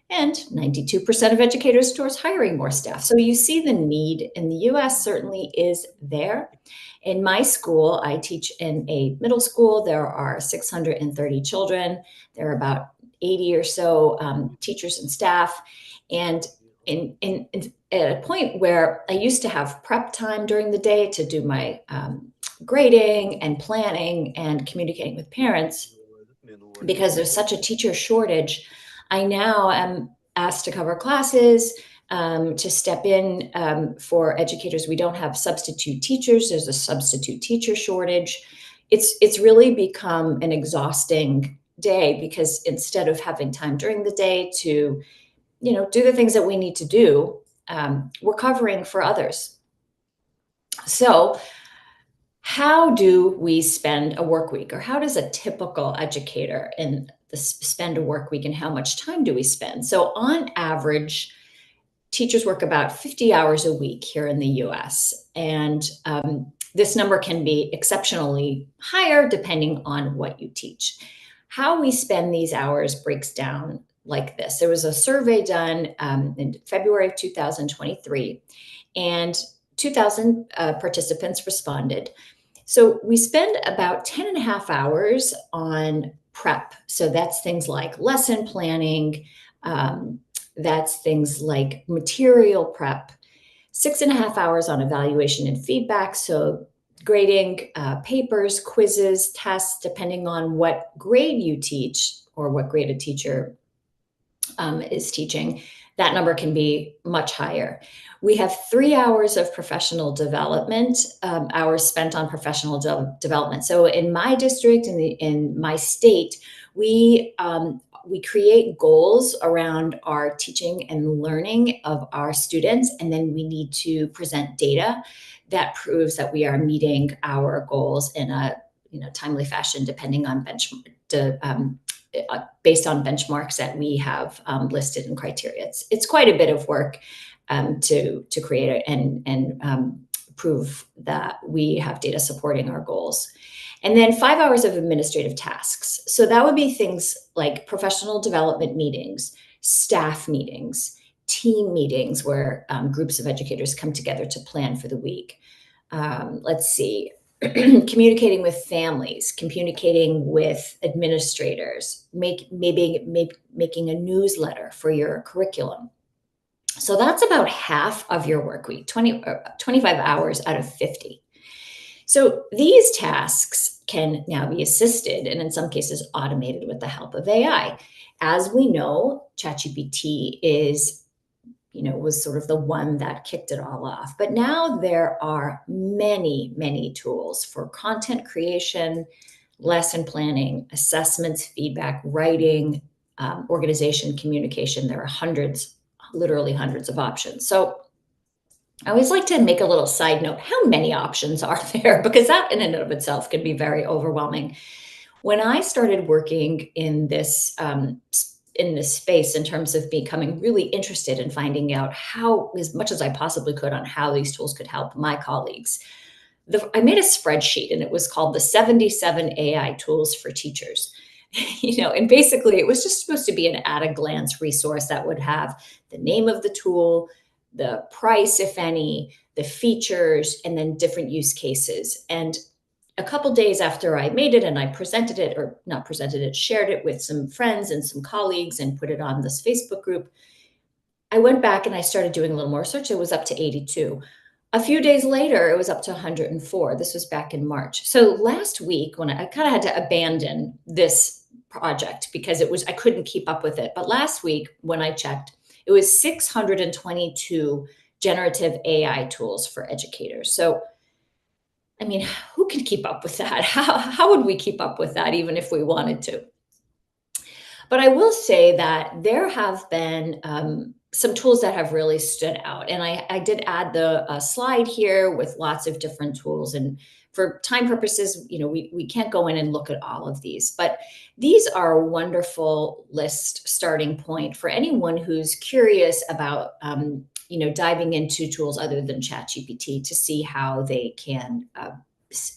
And 92% of educators towards hiring more staff. So you see the need in the US certainly is there. In my school, I teach in a middle school. There are 630 children. There are about 80 or so teachers and staff. And at a point where I used to have prep time during the day to do my grading and planning and communicating with parents, because there's such a teacher shortage, I now am asked to cover classes, to step in for educators. We don't have substitute teachers. There's a substitute teacher shortage. It's really become an exhausting day, because instead of having time during the day to do the things that we need to do, we're covering for others. So how do we spend a work week, or how does a typical educator spend a work week, and how much time do we spend? So on average, teachers work about 50 hours a week here in the US. And this number can be exceptionally higher depending on what you teach. How we spend these hours breaks down like this. There was a survey done in February of 2023, and 2,000 participants responded. So we spend about 10 and a half hours on prep. So that's things like lesson planning, that's things like material prep, 6.5 hours on evaluation and feedback. So grading papers, quizzes, tests, depending on what grade you teach or what grade a teacher is teaching, that number can be much higher. We have 3 hours of professional development, hours spent on professional development. So in my district, in my state, we create goals around our teaching and learning of our students, and then we need to present data that proves that we are meeting our goals in a timely fashion, depending on based on benchmarks that we have listed in criteria. It's quite a bit of work to create it and prove that we have data supporting our goals. And then 5 hours of administrative tasks. So that would be things like professional development meetings, staff meetings, team meetings where groups of educators come together to plan for the week. Let's see, communicating with families, communicating with administrators, maybe making a newsletter for your curriculum. So that's about half of your work week, 25 hours out of 50. So these tasks can now be assisted and in some cases automated with the help of AI. As we know, ChatGPT was sort of the one that kicked it all off. But now there are many, many tools for content creation, lesson planning, assessments, feedback, writing, organization, communication. There are hundreds, literally hundreds of options. So I always like to make a little side note, how many options are there? Because that in and of itself can be very overwhelming. When I started working in this space in terms of becoming really interested in finding out how, as much as I possibly could, on how these tools could help my colleagues, I made a spreadsheet, and it was called the 77 AI tools for teachers. And basically it was just supposed to be an at-a-glance resource that would have the name of the tool, the price, if any, the features, and then different use cases. And a couple days after I made it and I presented it, or not presented it, shared it with some friends and some colleagues and put it on this Facebook group, I went back and I started doing a little more research. It was up to 82. A few days later, it was up to 104. This was back in March. So last week, when I kind of had to abandon this project because I couldn't keep up with it. But last week when I checked, it was 622 generative AI tools for educators. So, I mean, who can keep up with that? How would we keep up with that even if we wanted to? But I will say that there have been some tools that have really stood out. And I did add the slide here with lots of different tools. And for time purposes, we can't go in and look at all of these, but these are a wonderful list starting point for anyone who's curious about, diving into tools other than ChatGPT to see how they can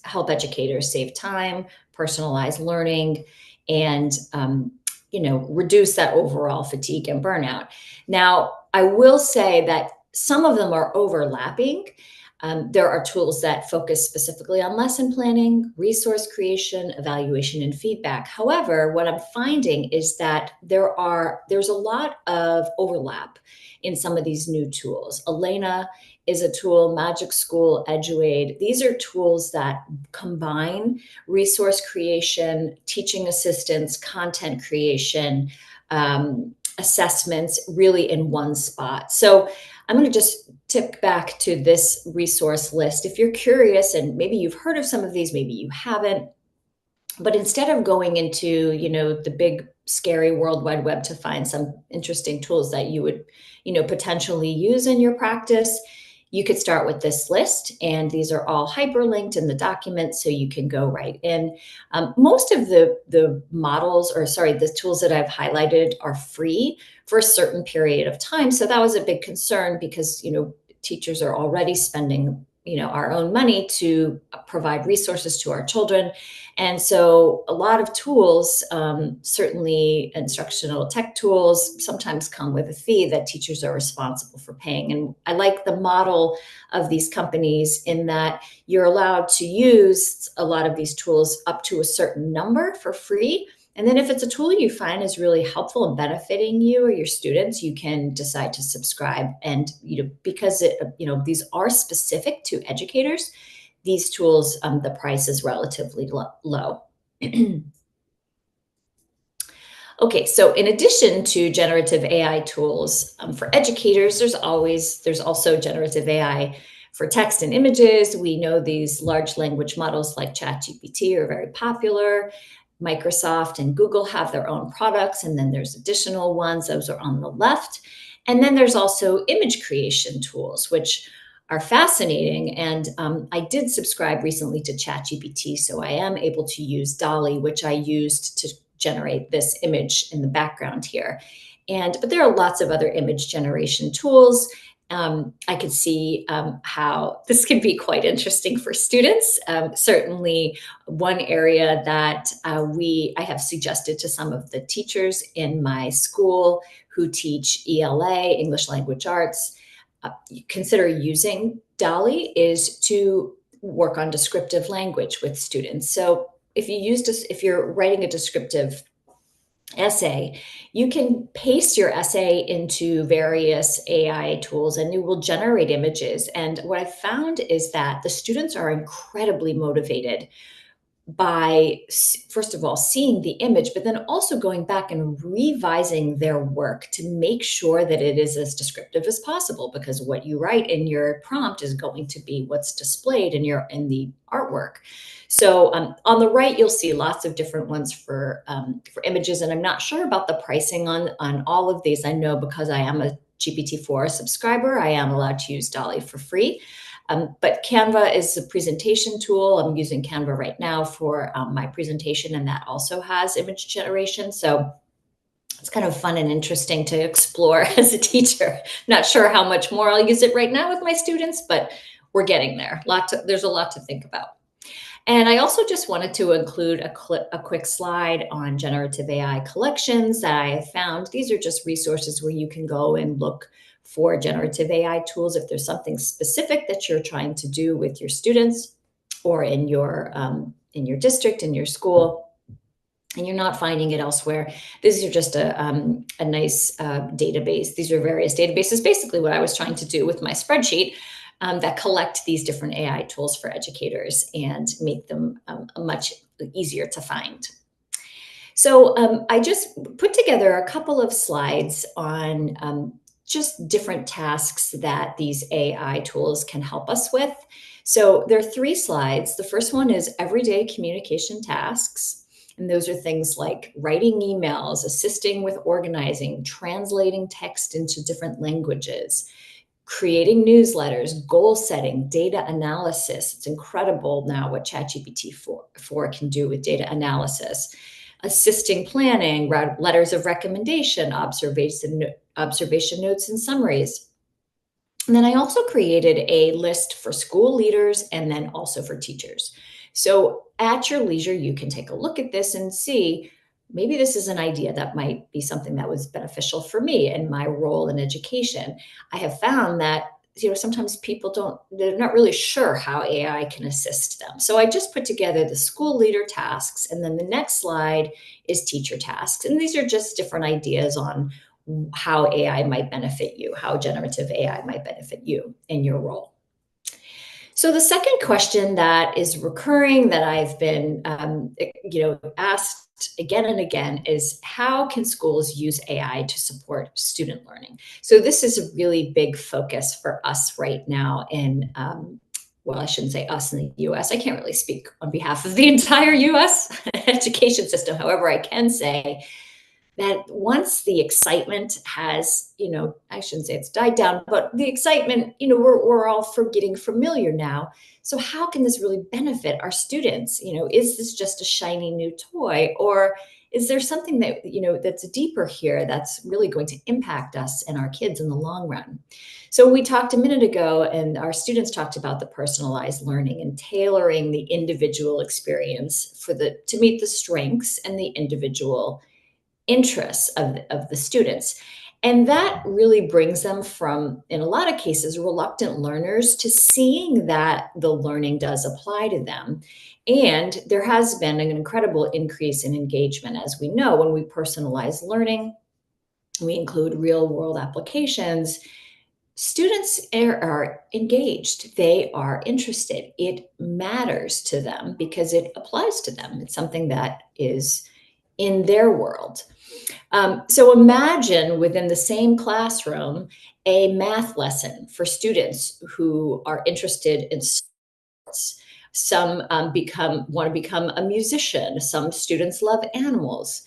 help educators save time, personalize learning, and reduce that overall fatigue and burnout. Now, I will say that some of them are overlapping. There are tools that focus specifically on lesson planning, resource creation, evaluation, and feedback. However, what I'm finding is that there's a lot of overlap in some of these new tools. Elena is a tool, Magic School, Eduaid. These are tools that combine resource creation, teaching assistance, content creation, assessments really in one spot. So I'm going to just tip back to this resource list. If you're curious, and maybe you've heard of some of these, maybe you haven't, but instead of going into, the big scary World Wide Web to find some interesting tools that you would, potentially use in your practice, you could start with this list, and these are all hyperlinked in the document, so you can go right in. Most of the models, the tools that I've highlighted are free for a certain period of time. So that was a big concern because, teachers are already spending, our own money to provide resources to our children. And so a lot of tools, certainly instructional tech tools, sometimes come with a fee that teachers are responsible for paying. And I like the model of these companies in that you're allowed to use a lot of these tools up to a certain number for free. And then if it's a tool you find is really helpful and benefiting you or your students, you can decide to subscribe. And, because these are specific to educators, these tools, the price is relatively low. Okay, so in addition to generative AI tools for educators, there's also generative AI for text and images. We know these large language models like ChatGPT are very popular. Microsoft and Google have their own products, and then there's additional ones. Those are on the left. And then there's also image creation tools, which are fascinating. And I did subscribe recently to ChatGPT, so I am able to use DALL-E, which I used to generate this image in the background here. But there are lots of other image generation tools. I could see how this could be quite interesting for students. Certainly one area that I have suggested to some of the teachers in my school who teach ELA, English Language Arts, consider using DALL-E is to work on descriptive language with students. So if you're writing a descriptive essay, you can paste your essay into various AI tools and it will generate images. And what I found is that the students are incredibly motivated by, first of all, seeing the image, but then also going back and revising their work to make sure that it is as descriptive as possible, because what you write in your prompt is going to be what's displayed in the artwork. So on the right, you'll see lots of different ones for images, and I'm not sure about the pricing on all of these. I know because I am a GPT-4 subscriber, I am allowed to use DALL-E for free. But Canva is a presentation tool. I'm using Canva right now for my presentation, and that also has image generation. So it's kind of fun and interesting to explore as a teacher. Not sure how much more I'll use it right now with my students, but we're getting there. There's a lot to think about. And I also just wanted to include a quick slide on generative AI collections that I have found. These are just resources where you can go and look for generative AI tools if there's something specific that you're trying to do with your students or in your district, in your school, and you're not finding it elsewhere. These are just a nice database. These are various databases, basically what I was trying to do with my spreadsheet, that collect these different AI tools for educators and make them much easier to find. So I just put together a couple of slides on just different tasks that these AI tools can help us with. So there are 3 slides. The first one is everyday communication tasks. And those are things like writing emails, assisting with organizing, translating text into different languages, creating newsletters, goal setting, data analysis. It's incredible now what ChatGPT 4 can do with data analysis, assisting planning, letters of recommendation, observation notes and summaries. And then I also created a list for school leaders and then also for teachers. So at your leisure, you can take a look at this and see, maybe this is an idea that might be something that was beneficial for me and my role in education. I have found that sometimes they're not really sure how AI can assist them. So I just put together the school leader tasks, and then the next slide is teacher tasks. And these are just different ideas on how AI might benefit you, how generative AI might benefit you in your role. So the second question that is recurring that I've been, asked again and again is, how can schools use AI to support student learning? So this is a really big focus for us right now in, well, I shouldn't say us in the US. I can't really speak on behalf of the entire US education system. However, I can say that once the excitement has, I shouldn't say it's died down, but the excitement, we're all getting familiar now. So how can this really benefit our students? Is this just a shiny new toy, or is there something that, that's deeper here that's really going to impact us and our kids in the long run? So we talked a minute ago, and our students talked about the personalized learning and tailoring the individual experience to meet the strengths and the individual interests of the students. And that really brings them from, in a lot of cases, reluctant learners to seeing that the learning does apply to them. And there has been an incredible increase in engagement. As we know, when we personalize learning, we include real world applications. Students are engaged. They are interested. It matters to them because it applies to them. It's something that is in their world. So imagine within the same classroom, a math lesson for students who are interested in sports. Some want to become a musician. Some students love animals.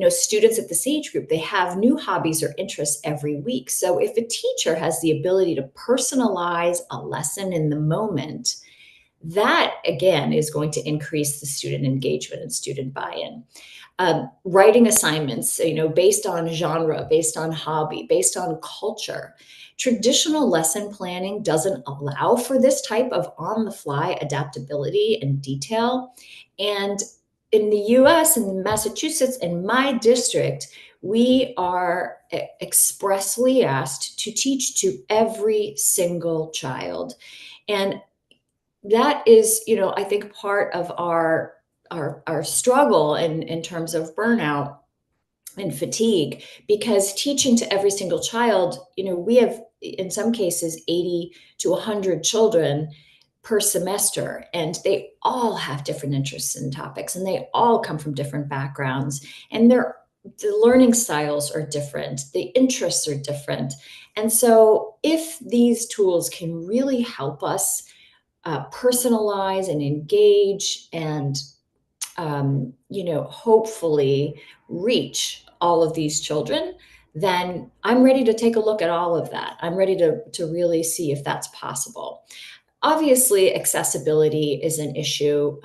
Students at this age group, they have new hobbies or interests every week. So if a teacher has the ability to personalize a lesson in the moment, that again is going to increase the student engagement and student buy-in. Writing assignments, based on genre, based on hobby, based on culture. Traditional lesson planning doesn't allow for this type of on-the-fly adaptability and detail. And in the US and Massachusetts, in my district, we are expressly asked to teach to every single child. And that is, I think part of our struggle in terms of burnout and fatigue, because teaching to every single child, we have in some cases 80 to 100 children per semester, and they all have different interests and topics, and they all come from different backgrounds, and the learning styles are different, the interests are different. And so if these tools can really help us personalize and engage and hopefully reach all of these children, then I'm ready to take a look at all of that. I'm ready to really see if that's possible. Obviously, accessibility is an issue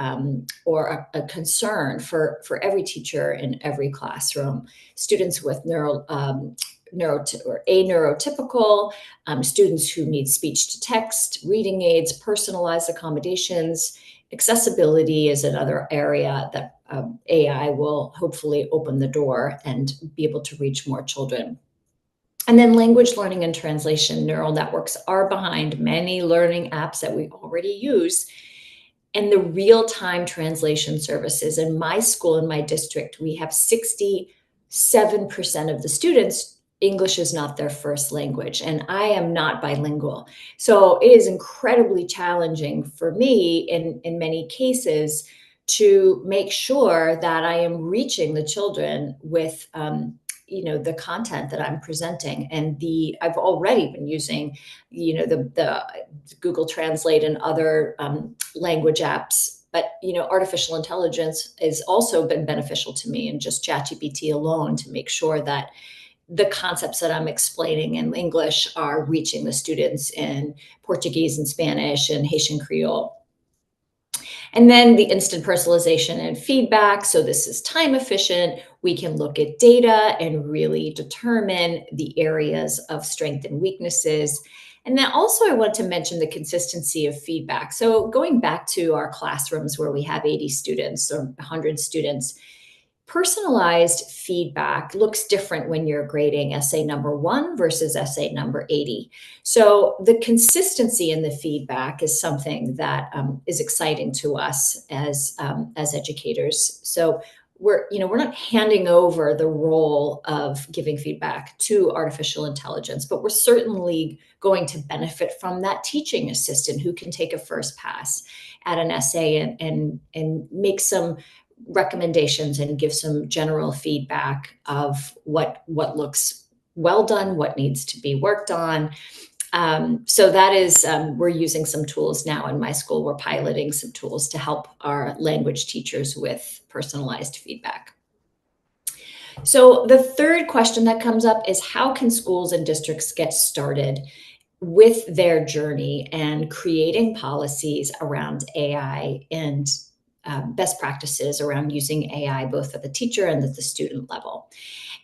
or a concern for every teacher in every classroom. Students with neurotypical, students who need speech to text, reading aids, personalized accommodations. Accessibility is another area that AI will hopefully open the door and be able to reach more children. And then language learning and translation. Neural networks are behind many learning apps that we already use. And the real-time translation services. In my school, in my district, we have 67% of the students, English is not their first language, and I am not bilingual. So it is incredibly challenging for me in many cases to make sure that I am reaching the children with the content that I'm presenting. And I've already been using, the Google Translate and other language apps, but, artificial intelligence has also been beneficial to me, and just ChatGPT alone, to make sure that the concepts that I'm explaining in English are reaching the students in Portuguese and Spanish and Haitian Creole. And then the instant personalization and feedback. So this is time efficient. We can look at data and really determine the areas of strength and weaknesses. And then also I want to mention the consistency of feedback. So going back to our classrooms where we have 80 students or 100 students, personalized feedback looks different when you're grading essay number 1 versus essay number 80. So the consistency in the feedback is something that is exciting to us as educators. So we're not handing over the role of giving feedback to artificial intelligence, but we're certainly going to benefit from that teaching assistant who can take a first pass at an essay and make some recommendations and give some general feedback of what looks well done, what needs to be worked on. So that is, we're using some tools now in my school. We're piloting some tools to help our language teachers with personalized feedback. So the third question that comes up is, how can schools and districts get started with their journey and creating policies around AI and best practices around using AI, both at the teacher and at the student level?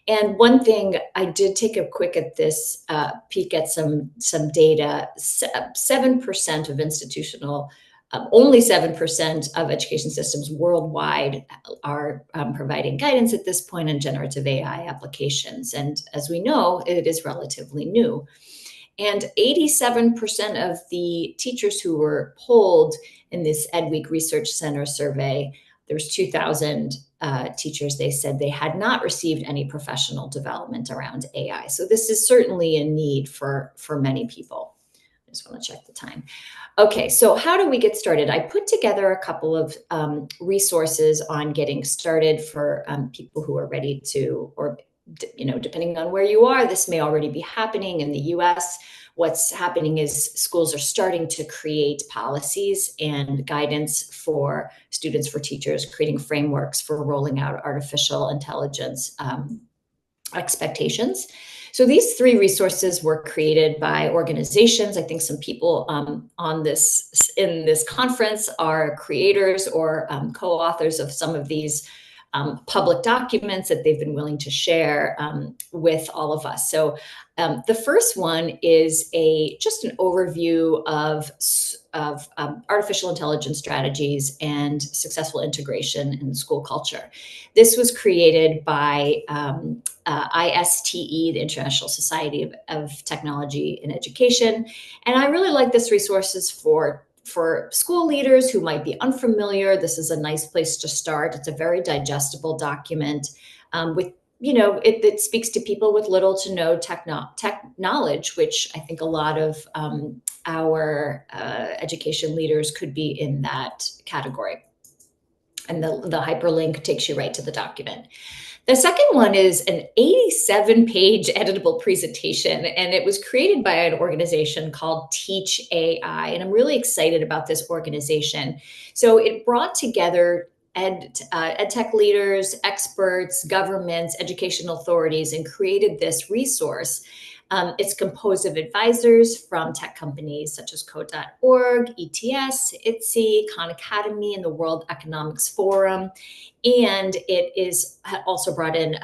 And one thing, I did take a quick at this peek at some data. 7% of institutional, only 7% of education systems worldwide are providing guidance at this point in generative AI applications. And as we know, it is relatively new. And 87% of the teachers who were polled in this EdWeek Research Center survey, there's 2,000 teachers, they said they had not received any professional development around AI. So this is certainly a need for many people. I just want to check the time. Okay, so how do we get started? I put together a couple of resources on getting started for people who are ready to, or depending on where you are, this may already be happening in the US. What's happening is schools are starting to create policies and guidance for students, for teachers, creating frameworks for rolling out artificial intelligence expectations. So these 3 resources were created by organizations. I think some people in this conference are creators or co-authors of some of these public documents that they've been willing to share with all of us. So the first one is just an overview of artificial intelligence strategies and successful integration in school culture. This was created by ISTE, the International Society of Technology in Education. And I really like this resources for school leaders who might be unfamiliar. This is a nice place to start. It's a very digestible document with, it speaks to people with little to no tech knowledge, which I think a lot of our education leaders could be in that category. And the hyperlink takes you right to the document. The second one is an 87-page editable presentation, and it was created by an organization called Teach AI, and I'm really excited about this organization. So it brought together ed tech leaders, experts, governments, educational authorities, and created this resource. It's composed of advisors from tech companies such as Code.org, ETS, ITSE, Khan Academy, and the World Economics Forum. And it is also brought in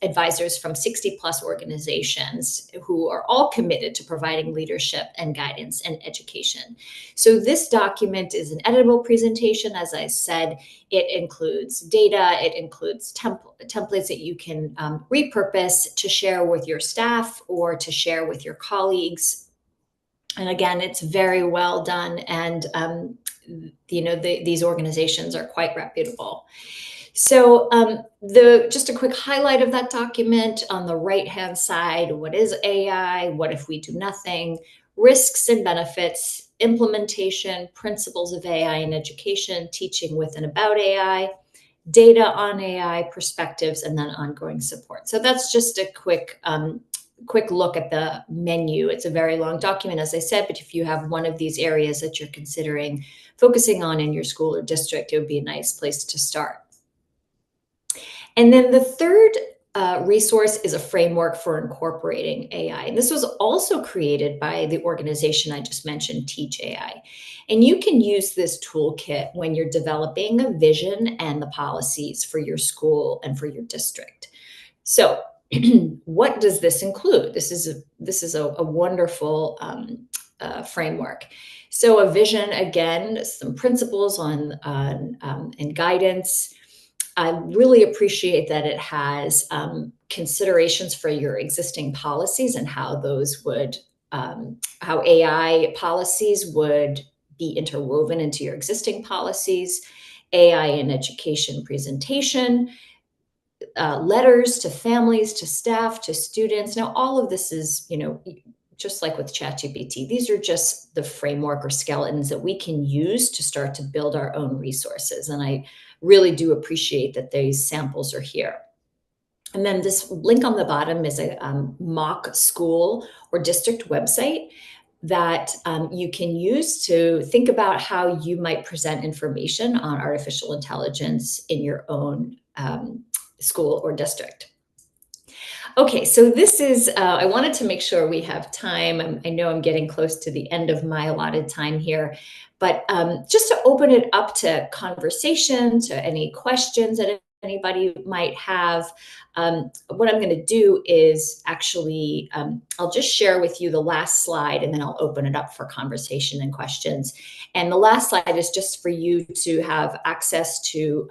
advisors from 60 plus organizations who are all committed to providing leadership and guidance and education. So this document is an editable presentation. As I said, it includes data, it includes templates that you can repurpose to share with your staff or to share with your colleagues. And again, it's very well done. And these organizations are quite reputable. So just a quick highlight of that document on the right-hand side: what is AI? What if we do nothing? risks and benefits, implementation, principles of AI in education, teaching with and about AI, data on AI, perspectives, and then ongoing support. So that's just a quick look at the menu. It's a very long document, as I said, but if you have one of these areas that you're considering focusing on in your school or district, it would be a nice place to start. And then the third resource is a framework for incorporating AI. And this was also created by the organization I just mentioned, Teach AI. And you can use this toolkit when you're developing a vision and the policies for your school and for your district. So what does this include? This is a wonderful framework. So a vision, again, some principles on and guidance. I really appreciate that it has considerations for your existing policies and how those would, how AI policies would be interwoven into your existing policies, AI in education presentation, letters to families, to staff, to students. Now, all of this is, just like with ChatGPT, these are just the framework or skeletons that we can use to start to build our own resources. And I really do appreciate that these samples are here. And then this link on the bottom is a mock school or district website that you can use to think about how you might present information on artificial intelligence in your own school or district. Okay, so this is, I wanted to make sure we have time. I know I'm getting close to the end of my allotted time here, but just to open it up to conversation, to any questions that anybody might have, what I'm going to do is actually, I'll just share with you the last slide and then I'll open it up for conversation and questions. And the last slide is just for you to have access to,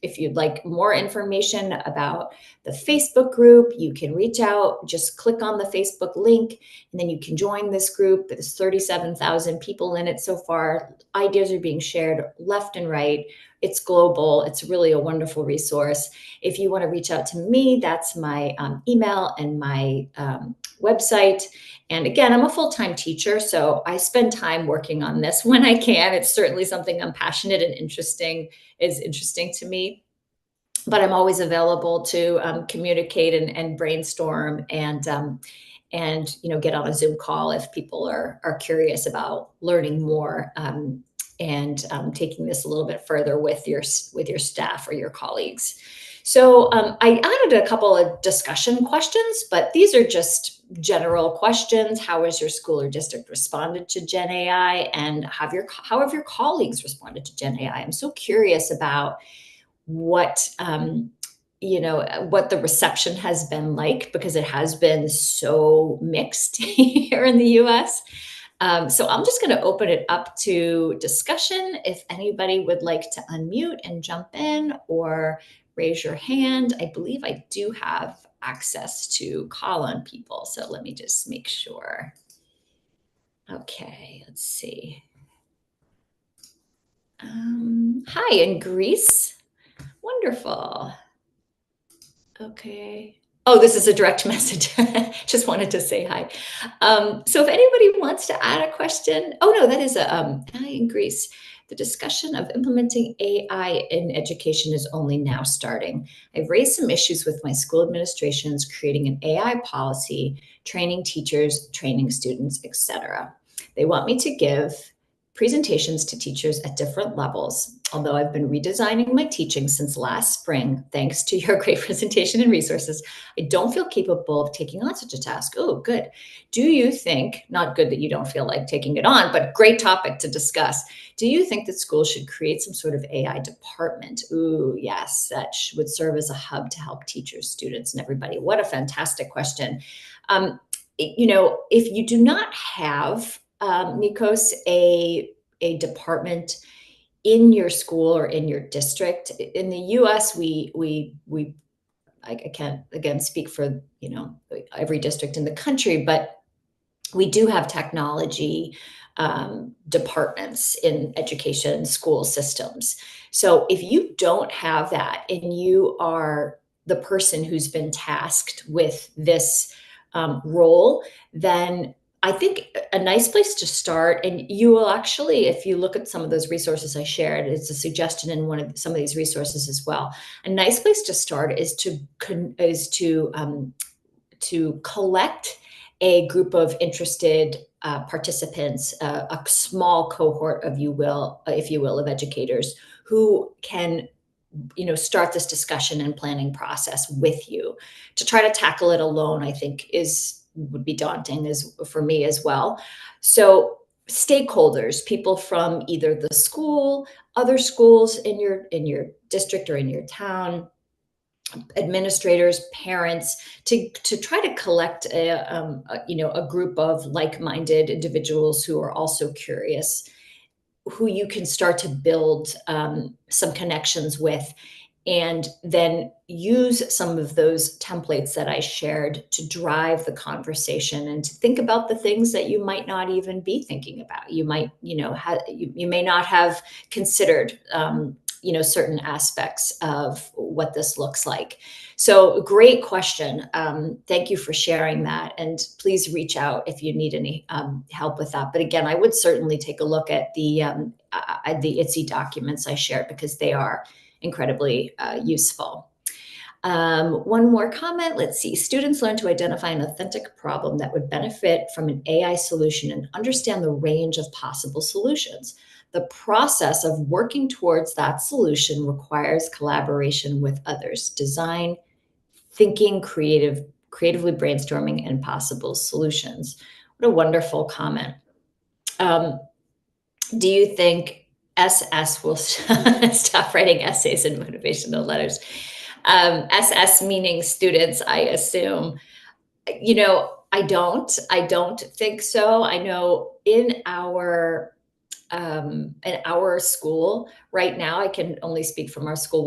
if you'd like more information about the Facebook group, you can reach out, just click on the Facebook link, and then you can join this group. There's 37,000 people in it so far. Ideas are being shared left and right. It's global. It's really a wonderful resource. If you want to reach out to me, that's my email and my website. And again, I'm a full-time teacher, so I spend time working on this when I can. It's certainly something I'm passionate and interesting to me. But I'm always available to communicate and brainstorm and get on a Zoom call if people are curious about learning more and taking this a little bit further with your staff or your colleagues. So I added a couple of discussion questions, but these are just general questions. How has your school or district responded to Gen AI, and how have your colleagues responded to Gen AI? I'm so curious about what what the reception has been like, because it has been so mixed here in the US. So I'm just going to open it up to discussion. If anybody would like to unmute and jump in or raise your hand. I believe I do have access to call on people. So let me just make sure. Okay, let's see. Hi, in Greece. Wonderful. Okay. Oh, this is a direct message. Just wanted to say hi. So if anybody wants to add a question. Oh, no, that is hi in Greece. The discussion of implementing AI in education is only now starting. I've raised some issues with my school administrations creating an AI policy, training teachers, training students, etc. They want me to give presentations to teachers at different levels. Although I've been redesigning my teaching since last spring, thanks to your great presentation and resources, I don't feel capable of taking on such a task. Oh, good. Do you think, not good that you don't feel like taking it on, but great topic to discuss. Do you think that schools should create some sort of AI department? Ooh, yes, that would serve as a hub to help teachers, students, and everybody. What a fantastic question. If you do not have Nikos, a department in your school or in your district. In the US, I can't again speak for every district in the country, but we do have technology departments in education school systems. So if you don't have that and you are the person who's been tasked with this role, then I think a nice place to start, and you will actually, if you look at some of those resources I shared, it's a suggestion in one of some of these resources as well. A nice place to start is to collect a group of interested participants, a small cohort of if you will, of educators who can start this discussion and planning process with you. To try to tackle it alone, I think would be daunting for me as well. So stakeholders, people from either the school, other schools in your district or in your town, administrators, parents, to try to collect a group of like-minded individuals who are also curious, who you can start to build some connections with, and then use some of those templates that I shared to drive the conversation and to think about the things that you might not even be thinking about. You might, you may not have considered, certain aspects of what this looks like. So great question. Thank you for sharing that. And please reach out if you need any help with that. But again, I would certainly take a look at the ITSE documents I shared, because they are incredibly useful. One more comment. Let's see. Students learn to identify an authentic problem that would benefit from an AI solution and understand the range of possible solutions. The process of working towards that solution requires collaboration with others, design, thinking, creatively brainstorming, and possible solutions. What a wonderful comment. Do you think SS will stop writing essays and motivational letters? SS meaning students, I assume. I don't think so. I know in our school right now, I can only speak from our school.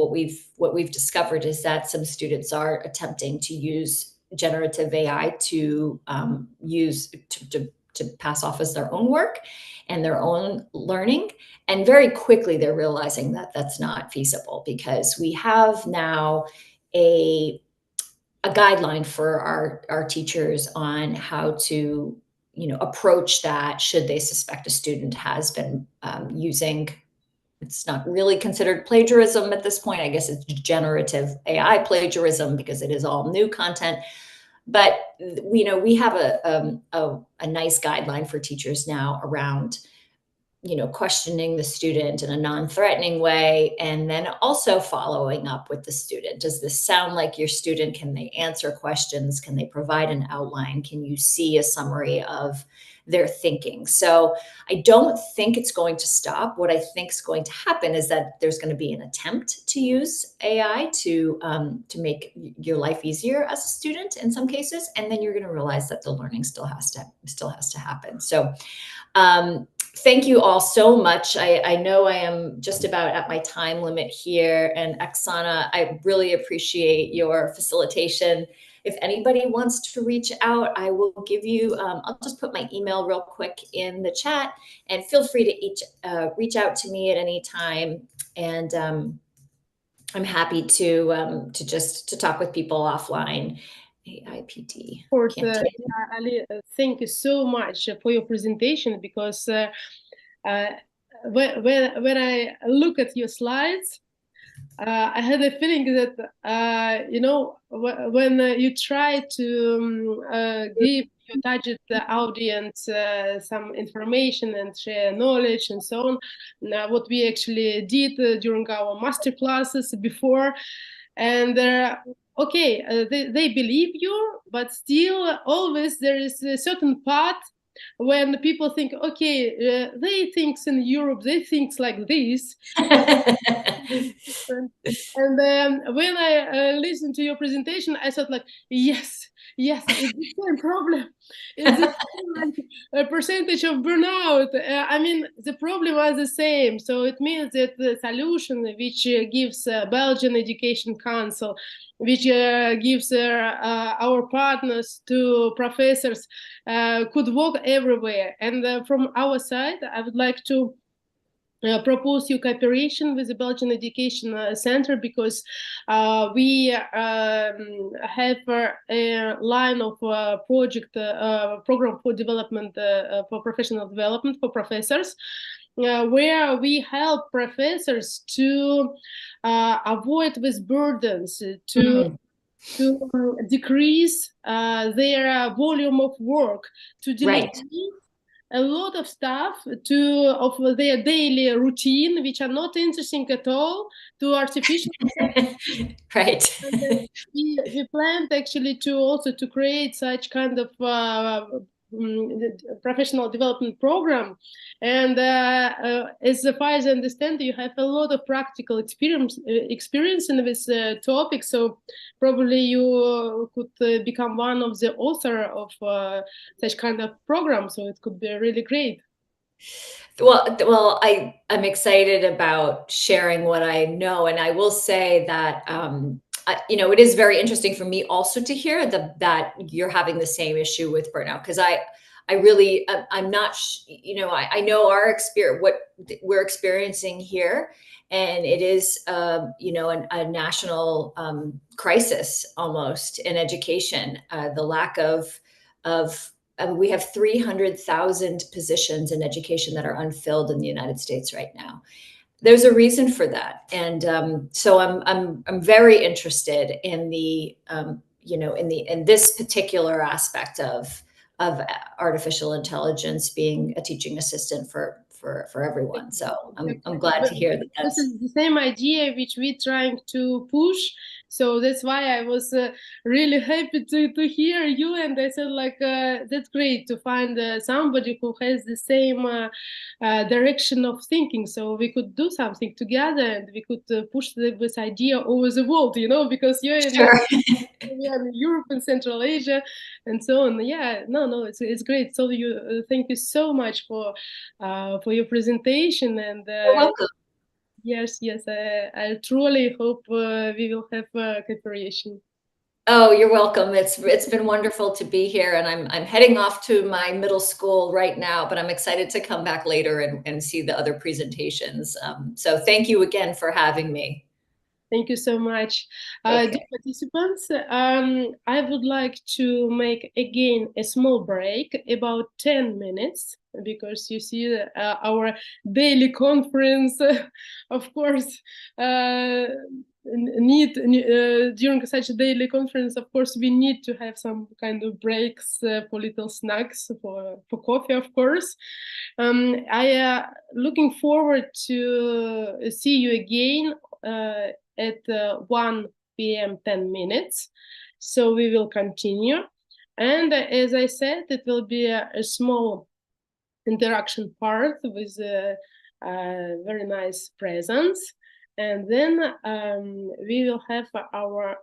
What we've discovered is that some students are attempting to use generative AI to pass off as their own work and their own learning. And very quickly, they're realizing that that's not feasible, because we have now a guideline for our teachers on how to approach that should they suspect a student has been using, it's not really considered plagiarism at this point. I guess it's generative AI plagiarism, because it is all new content. But we have a nice guideline for teachers now around questioning the student in a non-threatening way, and then also following up with the student. Does this sound like your student? Can they answer questions? Can they provide an outline? Can you see a summary of their thinking? So I don't think it's going to stop. What I think is going to happen is that there's going to be an attempt to use AI to make your life easier as a student in some cases, and then you're going to realize that the learning still has to happen. So thank you all so much. I know I am just about at my time limit here. And Oksana, I really appreciate your facilitation. If anybody wants to reach out, I will give you, I'll just put my email real quick in the chat, and feel free to reach out to me at any time. And I'm happy to talk with people offline. AIPT. Of course, Ali, thank you so much for your presentation, because when I look at your slides, I had a feeling that when you try to give your target audience some information and share knowledge and so on, what we actually did during our master classes before, and they believe you, but still always there is a certain part when people think, they think in Europe, they think like this. And when I listened to your presentation, I thought like, yes, it's the same problem. It's the same, like, a percentage of burnout. I mean, the problem are the same. So it means that the solution which gives Belgian Education Council, which gives our partners to professors, could work everywhere. And from our side, I would like to propose you cooperation with the Belgian Education Center, because we have a line of program for development, for professional development for professors, where we help professors to avoid these burdens, to decrease their volume of work, to delegate a lot of stuff of their daily routine, which are not interesting at all, to artificial right. we planned actually to also to create such kind of professional development program, and as far as I understand, you have a lot of practical experience in this topic, so probably you could become one of the author of such kind of program, so it could be really great. Well, I'm excited about sharing what I know, and I will say that it is very interesting for me also to hear that you're having the same issue with burnout, because I really I'm not I know our experience, what we're experiencing here, and it is a national crisis almost in education, the lack of we have 300,000 positions in education that are unfilled in the United States right now. There's a reason for that, and so I'm very interested in the in this particular aspect of artificial intelligence being a teaching assistant for everyone. So I'm glad to hear that. This is the same idea which we're trying to push. So that's why I was really happy to hear you, and I said like that's great to find somebody who has the same direction of thinking, so we could do something together and we could push this idea over the world, because you're in Europe and Central Asia and so on. Yeah, no, it's great. So thank you so much for your presentation, and you're welcome. Yes, I truly hope we will have cooperation. Oh, you're welcome. It's been wonderful to be here, and I'm heading off to my middle school right now, but I'm excited to come back later and see the other presentations. So thank you again for having me. Thank you so much. Okay. Dear participants, I would like to make again a small break, about 10 minutes, because you see our daily conference, of course, during such a daily conference, of course, we need to have some kind of breaks for little snacks, for coffee, of course. I looking forward to see you again at 1 p.m. 10 minutes. So we will continue. And as I said, it will be a small interaction part with a very nice presence. And then we will have our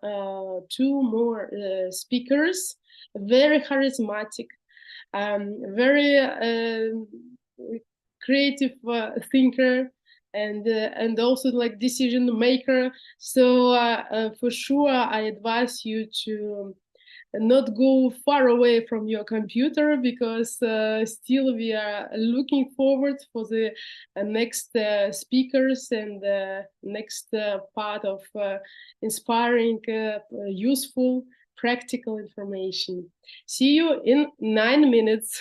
2 more speakers, very charismatic, very creative thinker, and also like decision maker. So for sure, I advise you to not go far away from your computer, because still we are looking forward for the next speakers and next part of inspiring, useful, practical information. See you in 9 minutes.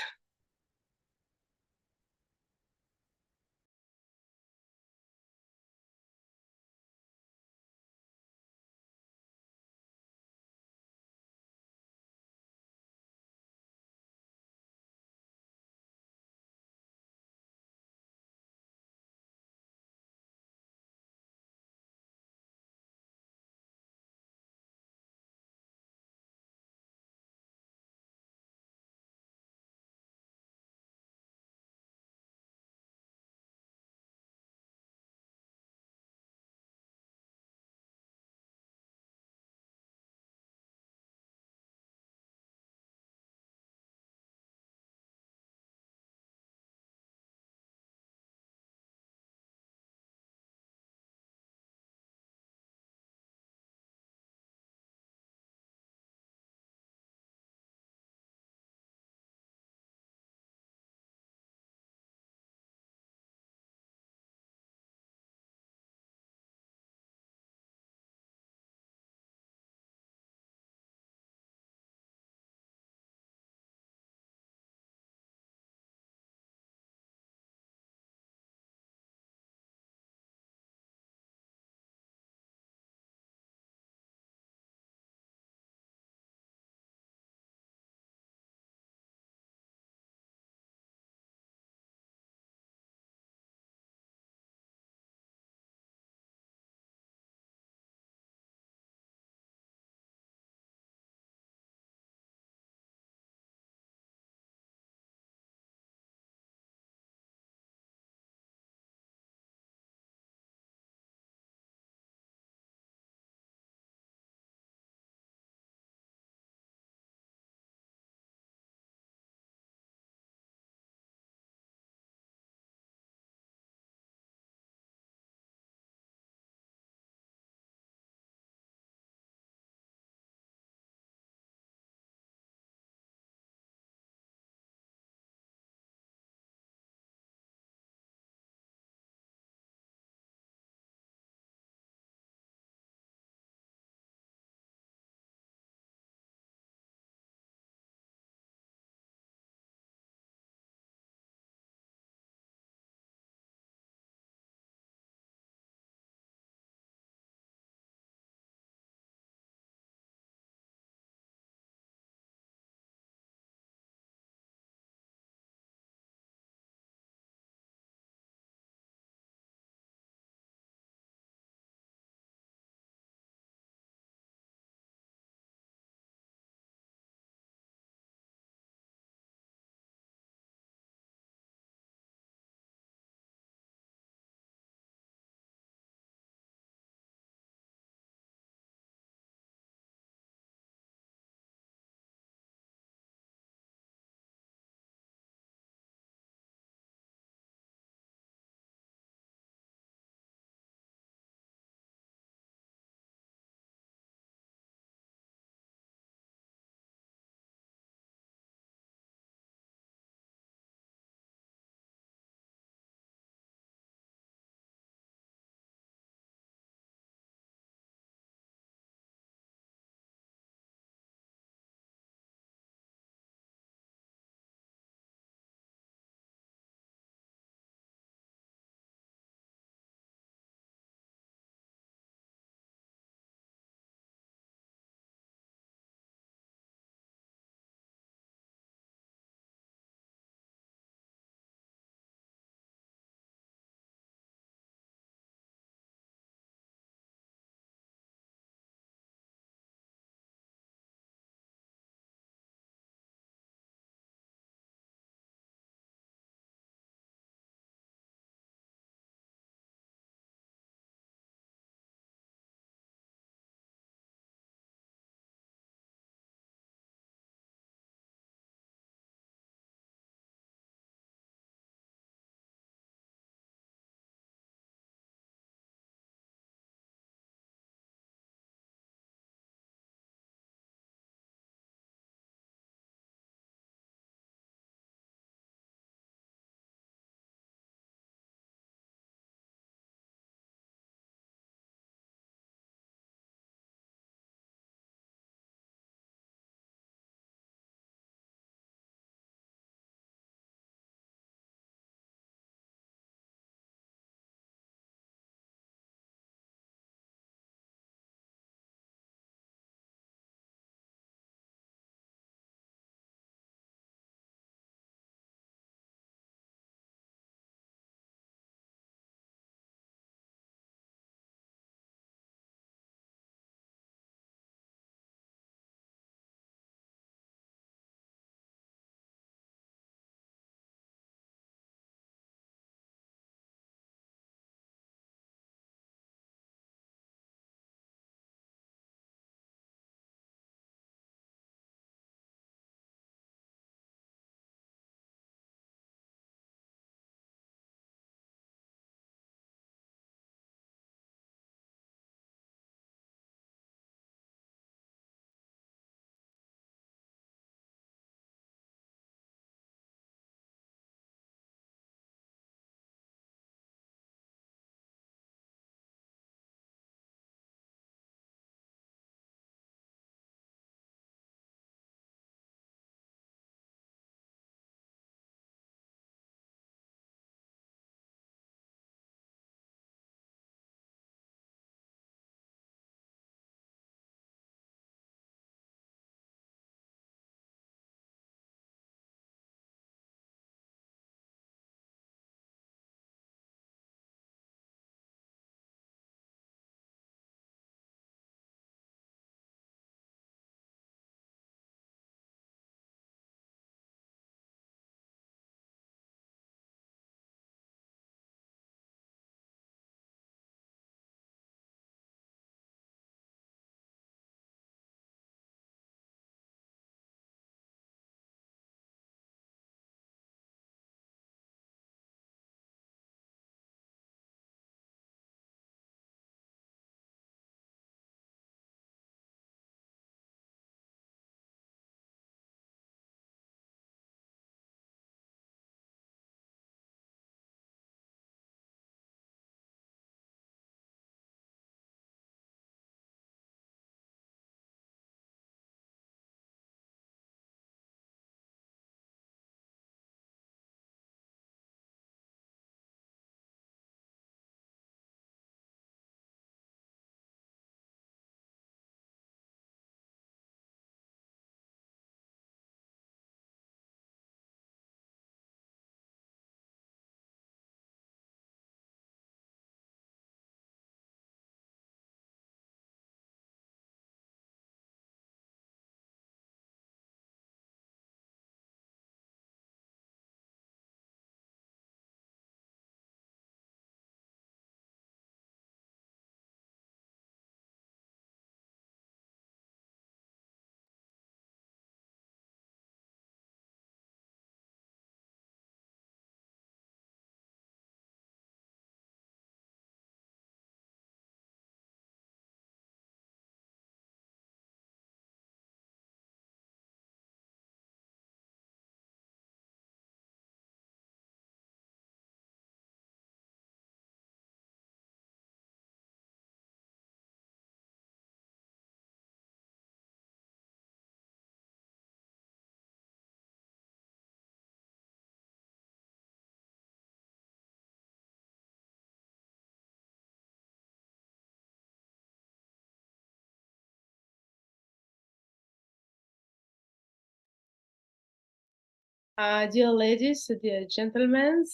Dear ladies, dear gentlemen,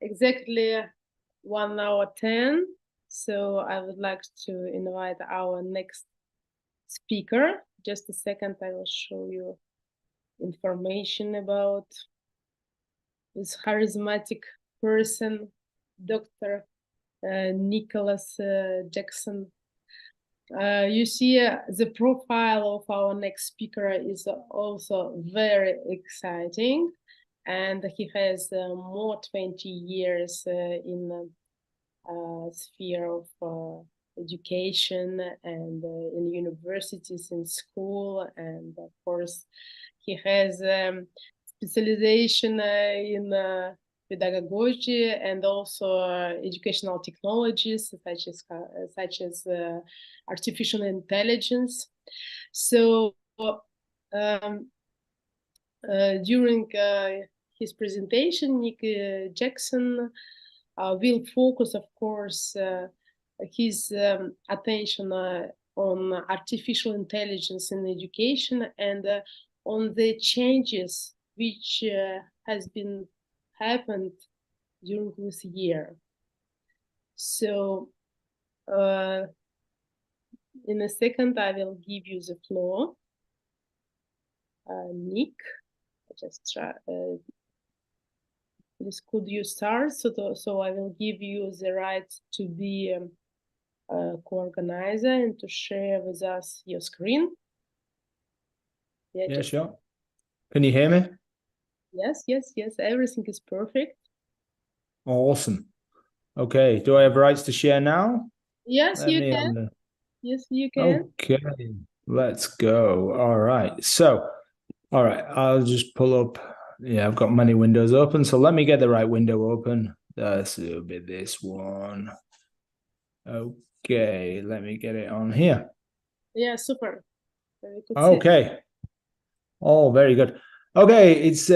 exactly 1 hour 10. So I would like to invite our next speaker. Just a second, I will show you information about this charismatic person, Dr. Nicholas Jackson. You see the profile of our next speaker is also very exciting, and he has more 20 years in the sphere of education and in universities, in school, and of course he has specialization in pedagogy and also educational technologies such as artificial intelligence. So during his presentation, Nick Jackson will focus, of course, his attention on artificial intelligence in education and on the changes which has been happened during this year. So in a second, I will give you the floor. Nick, just try. Please, could you start? So I will give you the right to be co-organizer and to share with us your screen. Yeah, sure. Can you hear me? Yes, yes, yes. Everything is perfect. Awesome. Okay. Do I have rights to share now? Yes, you can. Yes, you can. Okay. Let's go. All right. So, all right. I'll just pull up. Yeah, I've got many windows open. So let me get the right window open. This will be this one. Okay. Let me get it on here. Yeah, super. Okay. Oh, very good. Okay, it's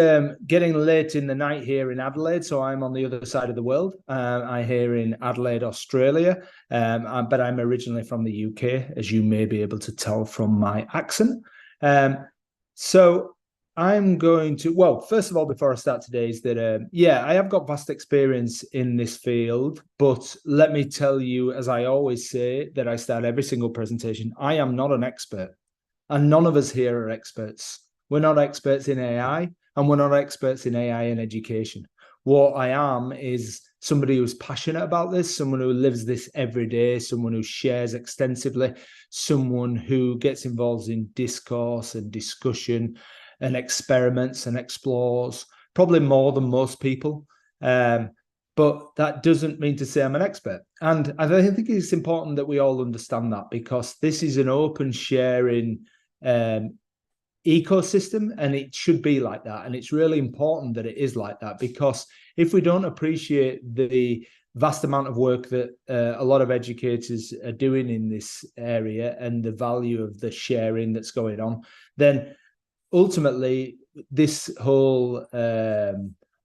getting late in the night here in Adelaide, so I'm on the other side of the world. I'm here in Adelaide, Australia, but I'm originally from the UK, as you may be able to tell from my accent. So I'm going to, well, first of all, before I start today, is that, yeah, I have got vast experience in this field, but let me tell you, as I always say, that I start every single presentation, I am not an expert, and none of us here are experts. We're not experts in AI, and we're not experts in AI in education. What I am is somebody who's passionate about this, someone who lives this every day, someone who shares extensively, someone who gets involved in discourse and discussion and experiments and explores, probably more than most people. But that doesn't mean to say I'm an expert. And I think it's important that we all understand that, because this is an open sharing ecosystem, and it should be like that. And it's really important that it is like that, because if we don't appreciate the vast amount of work that a lot of educators are doing in this area and the value of the sharing that's going on, then ultimately this whole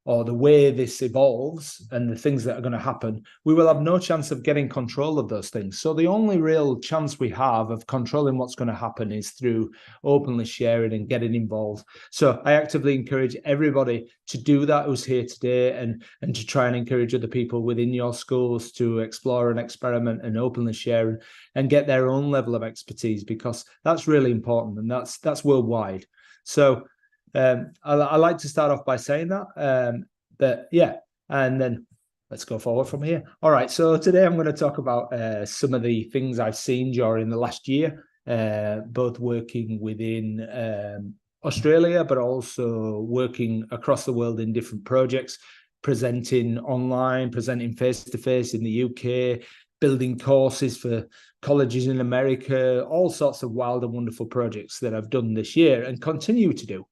or the way this evolves and the things that are going to happen, we will have no chance of getting control of those things. So the only real chance we have of controlling what's going to happen is through openly sharing and getting involved. So I actively encourage everybody to do that who's here today, and to try and encourage other people within your schools to explore and experiment and openly share and get their own level of expertise, because that's really important, and that's worldwide. So I like to start off by saying that, but yeah, and then let's go forward from here. All right, so today I'm going to talk about some of the things I've seen during the last year, both working within Australia, but also working across the world in different projects, presenting online, presenting face-to-face in the UK, building courses for colleges in America, all sorts of wild and wonderful projects that I've done this year and continue to do.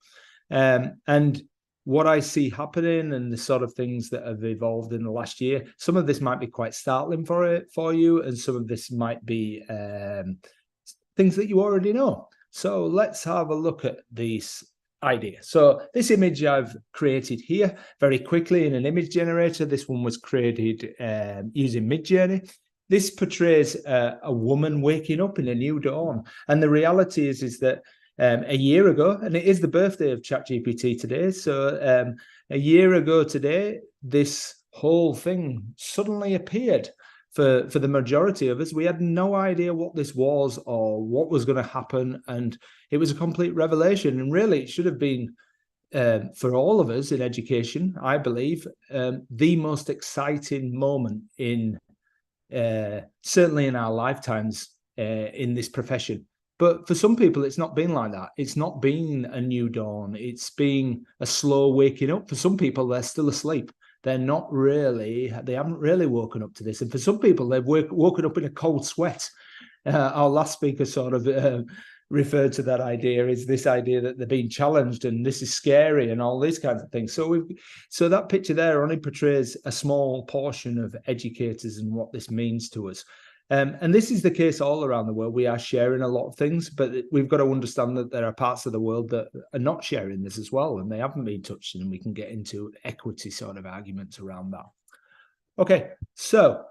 And what I see happening and the sort of things that have evolved in the last year, some of this might be quite startling for you, and some of this might be things that you already know. So let's have a look at these ideas. So this image I've created here very quickly in an image generator. This one was created using Midjourney. This portrays a woman waking up in a new dawn. And the reality is that a year ago, and it is the birthday of ChatGPT today. So a year ago today, this whole thing suddenly appeared. For the majority of us, we had no idea what this was or what was going to happen, and it was a complete revelation. And really, it should have been, for all of us in education, I believe, the most exciting moment in certainly in our lifetimes in this profession. But for some people, it's not been like that. It's not been a new dawn. It's been a slow waking up. For some people, they're still asleep. They haven't really woken up to this. And for some people, they've woken up in a cold sweat. Our last speaker sort of referred to that idea, is this idea that they're being challenged and this is scary and all these kinds of things. So that picture there only portrays a small portion of educators and what this means to us. And this is the case all around the world. We are sharing a lot of things, but we've got to understand that there are parts of the world that are not sharing this as well, and they haven't been touched, and we can get into equity sort of arguments around that. Okay, so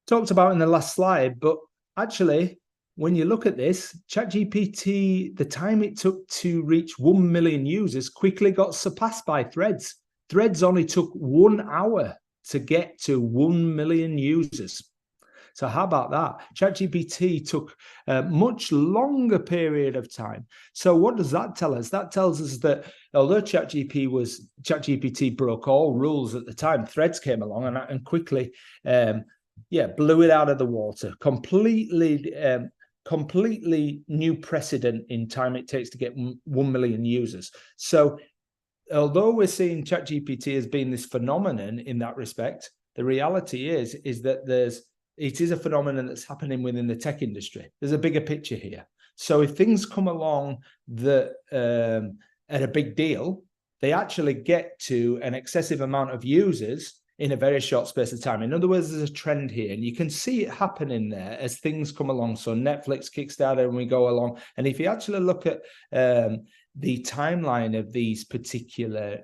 talked about in the last slide, but actually, when you look at this, ChatGPT, the time it took to reach 1 million users quickly got surpassed by Threads. Threads only took 1 hour to get to 1 million users. So how about that? ChatGPT took a much longer period of time. So what does that tell us? That tells us that although ChatGPT broke all rules at the time, Threads came along and quickly, blew it out of the water. Completely new precedent in time it takes to get 1 million users. So although we're seeing ChatGPT as being this phenomenon in that respect, the reality is that it is a phenomenon that's happening within the tech industry. There's a bigger picture here. So if things come along that at a big deal, they actually get to an excessive amount of users in a very short space of time. In other words, there's a trend here, and you can see it happening there as things come along. So Netflix, Kickstarter, and we go along. And if you actually look at the timeline of these particular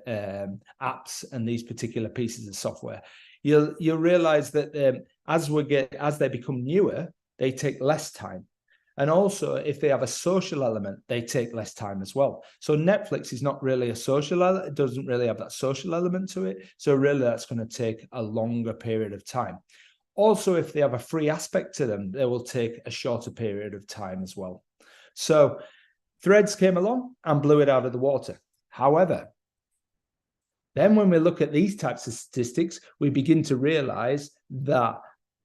apps and these particular pieces of software, you'll realize that as they become newer, they take less time. And also, if they have a social element, they take less time as well. So Netflix is not really a social element. It doesn't really have that social element to it. So really, that's going to take a longer period of time. Also, if they have a free aspect to them, they will take a shorter period of time as well. So Threads came along and blew it out of the water. However, then when we look at these types of statistics, we begin to realize that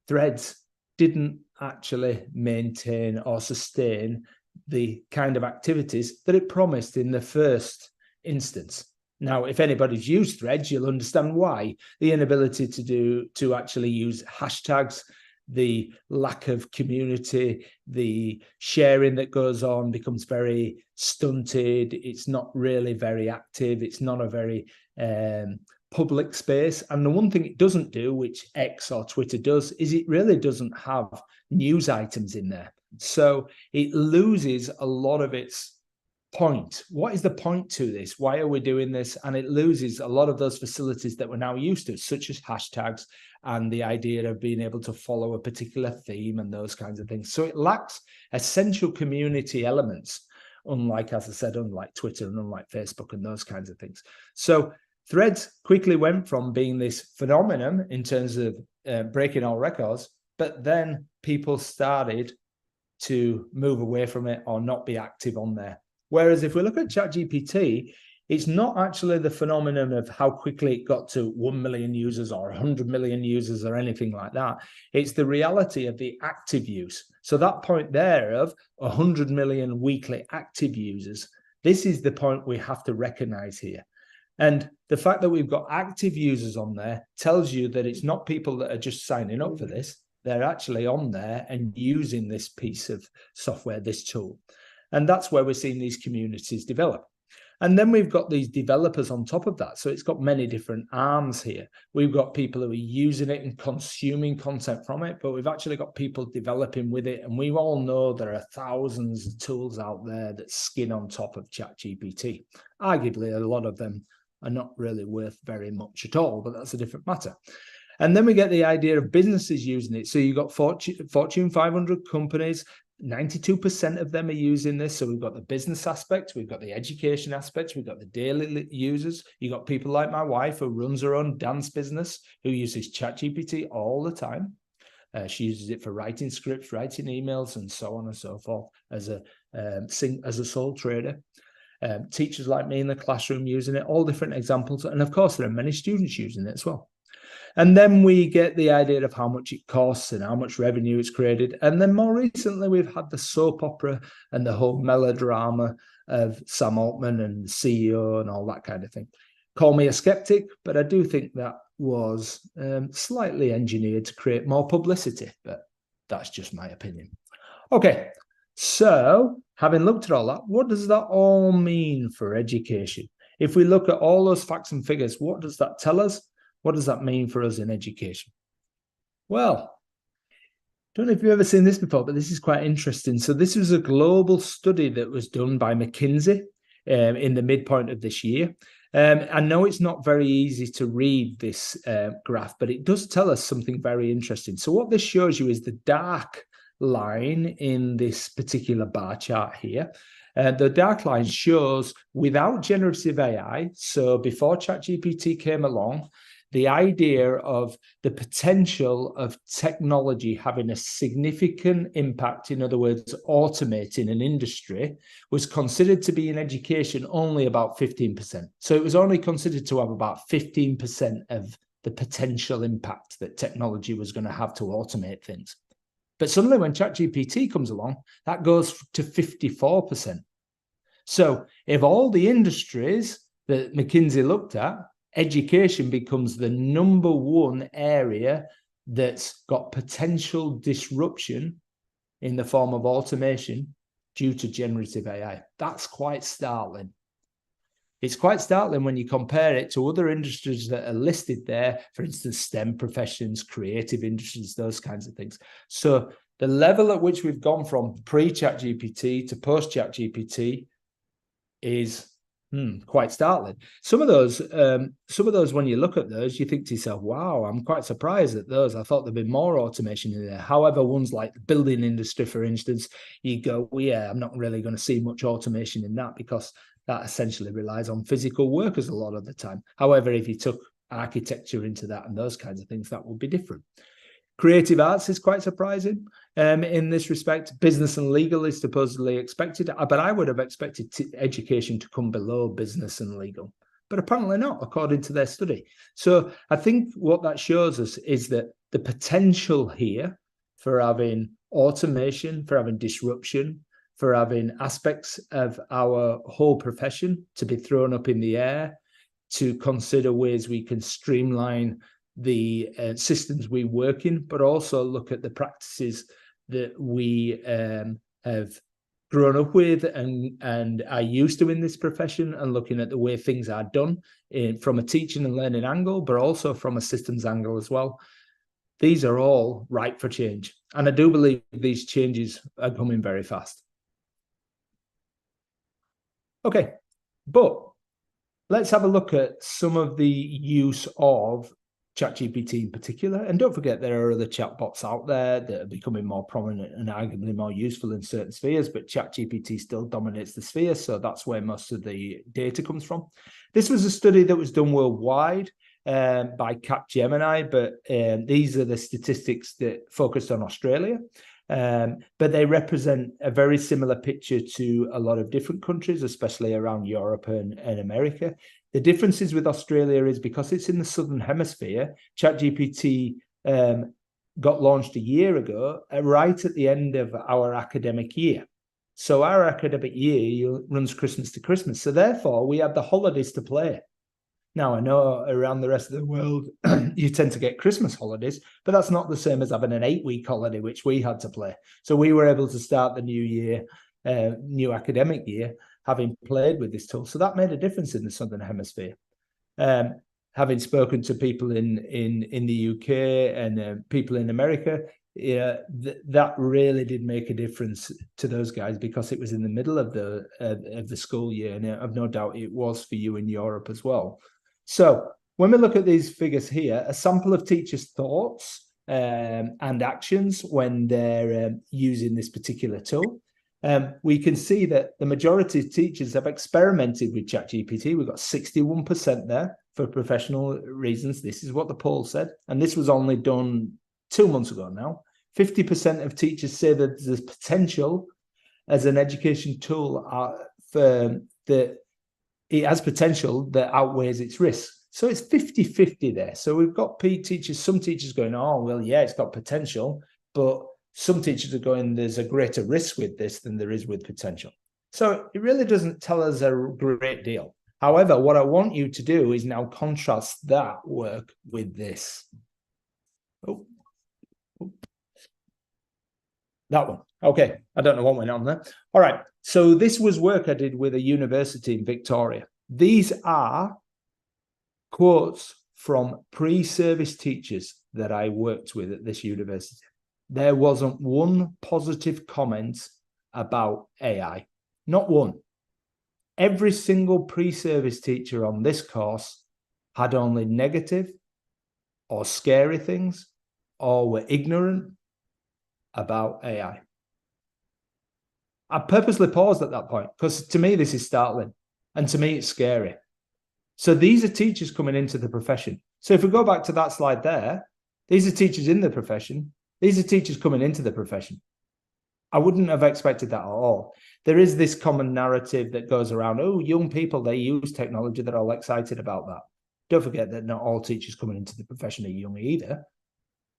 Threads didn't actually maintain or sustain the kind of activities that it promised in the first instance. Now, if anybody's used Threads, you'll understand why. The inability to actually use hashtags, the lack of community, the sharing that goes on becomes very stunted. It's not really very active. It's not a very public space. And the one thing it doesn't do, which X or Twitter does, is it really doesn't have news items in there. So it loses a lot of its point. What is the point to this? Why are we doing this? And it loses a lot of those facilities that we're now used to, such as hashtags and the idea of being able to follow a particular theme and those kinds of things. So it lacks essential community elements, unlike, as I said, unlike Twitter and unlike Facebook and those kinds of things. So Threads quickly went from being this phenomenon in terms of breaking all records, but then people started to move away from it or not be active on there. Whereas if we look at ChatGPT, it's not actually the phenomenon of how quickly it got to 1 million users or 100 million users or anything like that. It's the reality of the active use. So that point there of 100 million weekly active users, this is the point we have to recognize here. And the fact that we've got active users on there tells you that it's not people that are just signing up for this. They're actually on there and using this piece of software, this tool. And that's where we're seeing these communities develop. And then we've got these developers on top of that. So it's got many different arms here. We've got people who are using it and consuming content from it, but we've actually got people developing with it. And we all know there are thousands of tools out there that skin on top of ChatGPT. Arguably, a lot of them are not really worth very much at all, but that's a different matter. And then we get the idea of businesses using it. So you've got Fortune 500 companies, 92% of them are using this. So we've got the business aspect, we've got the education aspect, we've got the daily users. You've got people like my wife who runs her own dance business, who uses ChatGPT all the time. She uses it for writing scripts, writing emails, and so on and so forth as a sole trader. Teachers like me in the classroom using it, all different examples. And of course, there are many students using it as well. And then we get the idea of how much it costs and how much revenue it's created. And then more recently, we've had the soap opera and the whole melodrama of Sam Altman and the CEO and all that kind of thing. Call me a skeptic, but I do think that was slightly engineered to create more publicity, but that's just my opinion. Okay, so having looked at all that, what does that all mean for education? If we look at all those facts and figures, what does that tell us? What does that mean for us in education? Well, don't know if you've ever seen this before, but this is quite interesting. So this was a global study that was done by McKinsey in the midpoint of this year. I know it's not very easy to read this graph, but it does tell us something very interesting. So what this shows you is the dark line in this particular bar chart here. The dark line shows without generative AI, so before ChatGPT came along, the idea of the potential of technology having a significant impact, in other words, automating an industry, was considered to be in education only about 15%. So it was only considered to have about 15% of the potential impact that technology was going to have to automate things. But suddenly when ChatGPT comes along, that goes to 54%. So if all the industries that McKinsey looked at, education becomes the number one area that's got potential disruption in the form of automation due to generative AI. That's quite startling. It's quite startling when you compare it to other industries that are listed there, for instance, STEM professions, creative industries, those kinds of things. So the level at which we've gone from pre-ChatGPT to post-ChatGPT is quite startling. Some of those, when you look at those, you think to yourself, wow, I'm quite surprised at those. I thought there'd be more automation in there. However, ones like the building industry, for instance, you go, well, yeah, I'm not really going to see much automation in that because that essentially relies on physical workers a lot of the time. However, if you took architecture into that and those kinds of things, that would be different. Creative arts is quite surprising in this respect. Business and legal is supposedly expected, but I would have expected education to come below business and legal, but apparently not, according to their study. So I think what that shows us is that the potential here for having automation, for having disruption, for having aspects of our whole profession to be thrown up in the air, to consider ways we can streamline the systems we work in, but also look at the practices that we have grown up with and are used to in this profession, and looking at the way things are done from a teaching and learning angle, but also from a systems angle as well. These are all ripe for change. And I do believe these changes are coming very fast. Okay, but let's have a look at some of the use of ChatGPT in particular. And don't forget, there are other chatbots out there that are becoming more prominent and arguably more useful in certain spheres, but ChatGPT still dominates the sphere, so that's where most of the data comes from. This was a study that was done worldwide by Capgemini, but these are the statistics that focused on Australia. But they represent a very similar picture to a lot of different countries, especially around Europe and America. The differences with Australia is because it's in the Southern Hemisphere, ChatGPT got launched a year ago, right at the end of our academic year. So our academic year runs Christmas to Christmas. So therefore, we have the holidays to play. Now, I know around the rest of the world, you tend to get Christmas holidays, but that's not the same as having an 8-week holiday, which we had to play. So we were able to start the new year, new academic year, having played with this tool. So that made a difference in the Southern Hemisphere. Having spoken to people in the UK and people in America, that really did make a difference to those guys because it was in the middle of the school year, and I've no doubt it was for you in Europe as well. So when we look at these figures here, a sample of teachers' thoughts and actions when they're using this particular tool, we can see that the majority of teachers have experimented with ChatGPT. We've got 61% there for professional reasons. This is what the poll said. And this was only done 2 months ago now. 50% of teachers say that there's potential as an education tool that it has potential that outweighs its risk. So it's 50-50 there. So we've got teachers, some teachers going, oh, well, yeah, it's got potential, but some teachers are going, there's a greater risk with this than there is with potential. So it really doesn't tell us a great deal. However, what I want you to do is now contrast that work with this. That one. Okay, I don't know what went on there. All right, so this was work I did with a university in Victoria. These are quotes from pre-service teachers that I worked with at this university. There wasn't one positive comment about AI, not one. Every single pre-service teacher on this course had only negative or scary things or were ignorant about AI. I purposely paused at that point because to me, this is startling and to me, it's scary. So these are teachers coming into the profession. So if we go back to that slide there, these are teachers in the profession. These are teachers coming into the profession. I wouldn't have expected that at all. There is this common narrative that goes around, oh, young people, they use technology, they're all excited about that. Don't forget that not all teachers coming into the profession are young either.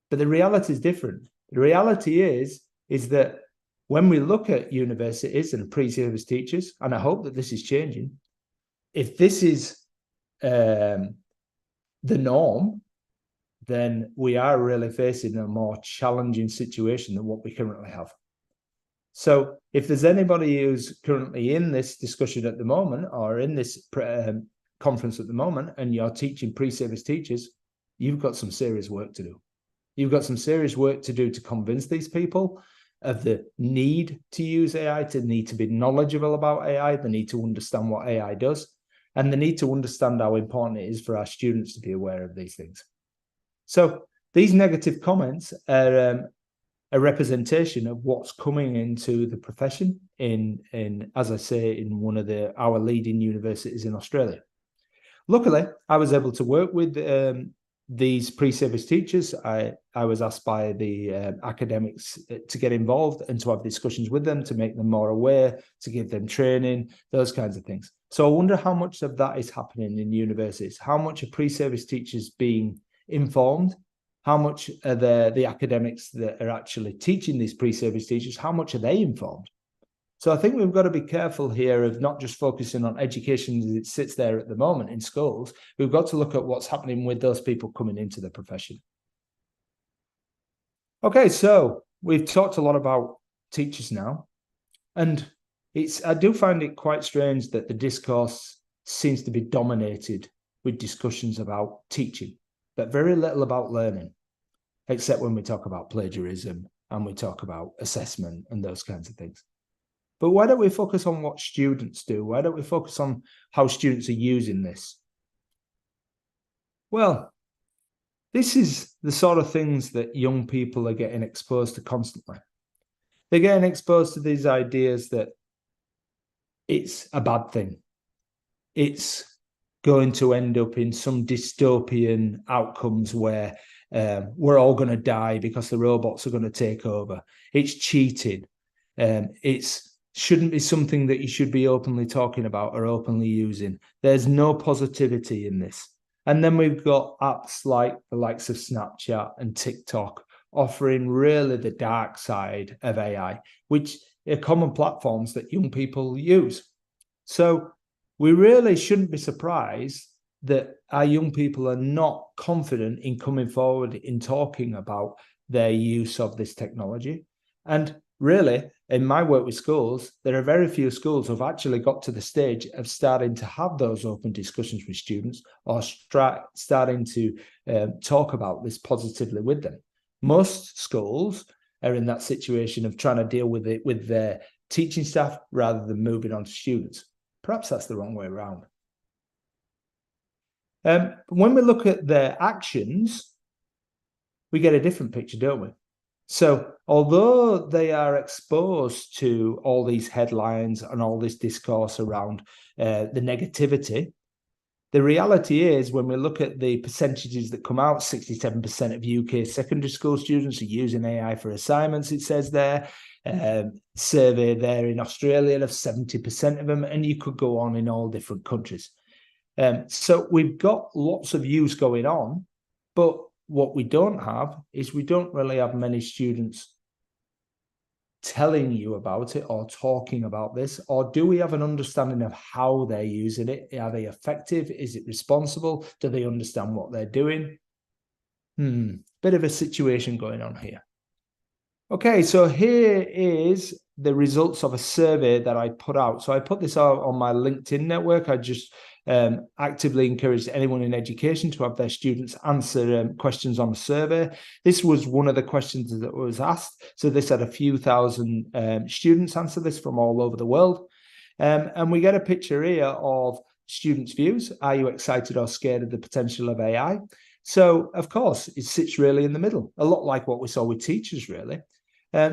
But the reality is different. The reality is that when we look at universities and pre-service teachers, and I hope that this is changing, if this is the norm, then we are really facing a more challenging situation than what we currently have. So if there's anybody who's currently in this discussion at the moment or in this conference at the moment and you're teaching pre-service teachers, you've got some serious work to do. You've got some serious work to do to convince these people of the need to use AI, to need to be knowledgeable about AI, the need to understand what AI does, and the need to understand how important it is for our students to be aware of these things. So these negative comments are a representation of what's coming into the profession in as I say, in one of our leading universities in Australia. Luckily, I was able to work with these pre-service teachers. I was asked by the academics to get involved and to have discussions with them to make them more aware, to give them training, those kinds of things. So I wonder how much of that is happening in universities. How much are pre-service teachers being informed? How much are the academics that are actually teaching these pre-service teachers, how much are they informed? So I think we've got to be careful here of not just focusing on education as it sits there at the moment in schools. We've got to look at what's happening with those people coming into the profession. Okay, so we've talked a lot about teachers now, and I do find it quite strange that the discourse seems to be dominated with discussions about teaching, but very little about learning, except when we talk about plagiarism and we talk about assessment and those kinds of things. But why don't we focus on what students do? Why don't we focus on how students are using this? Well, this is the sort of things that young people are getting exposed to constantly. They're getting exposed to these ideas that it's a bad thing. It's going to end up in some dystopian outcomes where we're all going to die because the robots are going to take over. It's cheating. It's shouldn't be something that you should be openly talking about or openly using. There's no positivity in this. And then we've got apps like the likes of Snapchat and TikTok offering really the dark side of AI, which are common platforms that young people use. So we really shouldn't be surprised that our young people are not confident in coming forward in talking about their use of this technology. And really, in my work with schools, there are very few schools who have actually got to the stage of starting to have those open discussions with students or starting to talk about this positively with them. Most schools are in that situation of trying to deal with it with their teaching staff rather than moving on to students. Perhaps that's the wrong way around. When we look at their actions, we get a different picture, don't we? So although they are exposed to all these headlines and all this discourse around the negativity, the reality is, when we look at the percentages that come out, 67% of UK secondary school students are using AI for assignments, it says there. Survey there in Australia of 70% of them, and you could go on in all different countries. So we've got lots of use going on, but what we don't have is we don't really have many students telling you about it or talking about this, or do we have an understanding of how they're using it? Are they effective? Is it responsible? Do they understand what they're doing? Bit of a situation going on here. Okay, so here is the results of a survey that I put out. So I put this out on my LinkedIn network. I just actively encourage anyone in education to have their students answer questions on the survey. This was one of the questions that was asked. So this had a few thousand students answer this from all over the world. And we get a picture here of students' views. Are you excited or scared of the potential of AI? So, of course, it sits really in the middle, a lot like what we saw with teachers, really.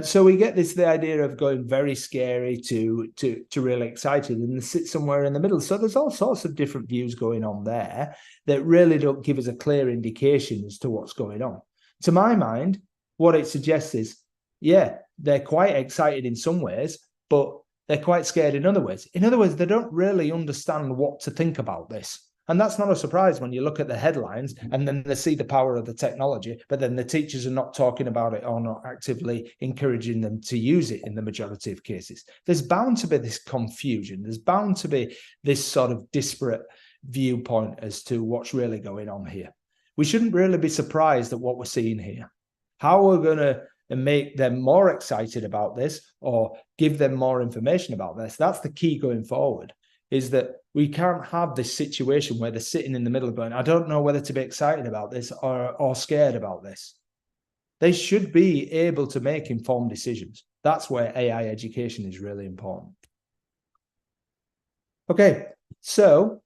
So we get the idea of going very scary to really excited, and they sit somewhere in the middle. So there's all sorts of different views going on there that really don't give us a clear indication as to what's going on. To my mind, what it suggests is, yeah, they're quite excited in some ways, but they're quite scared in other ways. In other words, they don't really understand what to think about this. And that's not a surprise when you look at the headlines and then they see the power of the technology, but then the teachers are not talking about it or not actively encouraging them to use it in the majority of cases. There's bound to be this confusion. There's bound to be this sort of disparate viewpoint as to what's really going on here. We shouldn't really be surprised at what we're seeing here. How we're going to make them more excited about this or give them more information about this, that's the key going forward. Is that we can't have this situation where they're sitting in the middle going, I don't know whether to be excited about this or scared about this. They should be able to make informed decisions. That's where AI education is really important. Okay, so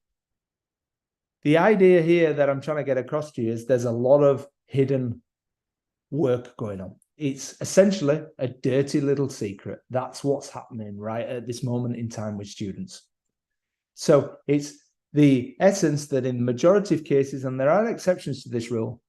the idea here that I'm trying to get across to you is there's a lot of hidden work going on. It's essentially a dirty little secret. That's what's happening right at this moment in time with students. So it's the essence that in the majority of cases, and there are exceptions to this rule,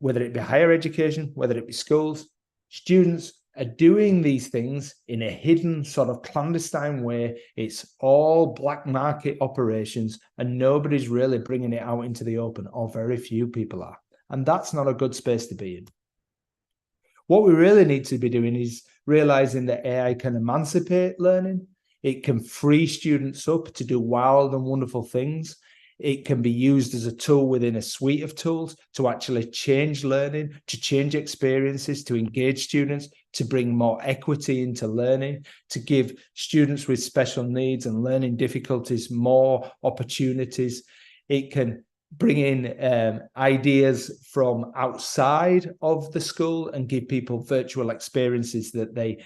whether it be higher education, whether it be schools, students are doing these things in a hidden sort of clandestine way. It's all black market operations and nobody's really bringing it out into the open, or very few people are. And that's not a good space to be in. What we really need to be doing is realizing that AI can emancipate learning. It can free students up to do wild and wonderful things. It can be used as a tool within a suite of tools to actually change learning, to change experiences, to engage students, to bring more equity into learning, to give students with special needs and learning difficulties more opportunities. It can bring in ideas from outside of the school and give people virtual experiences that they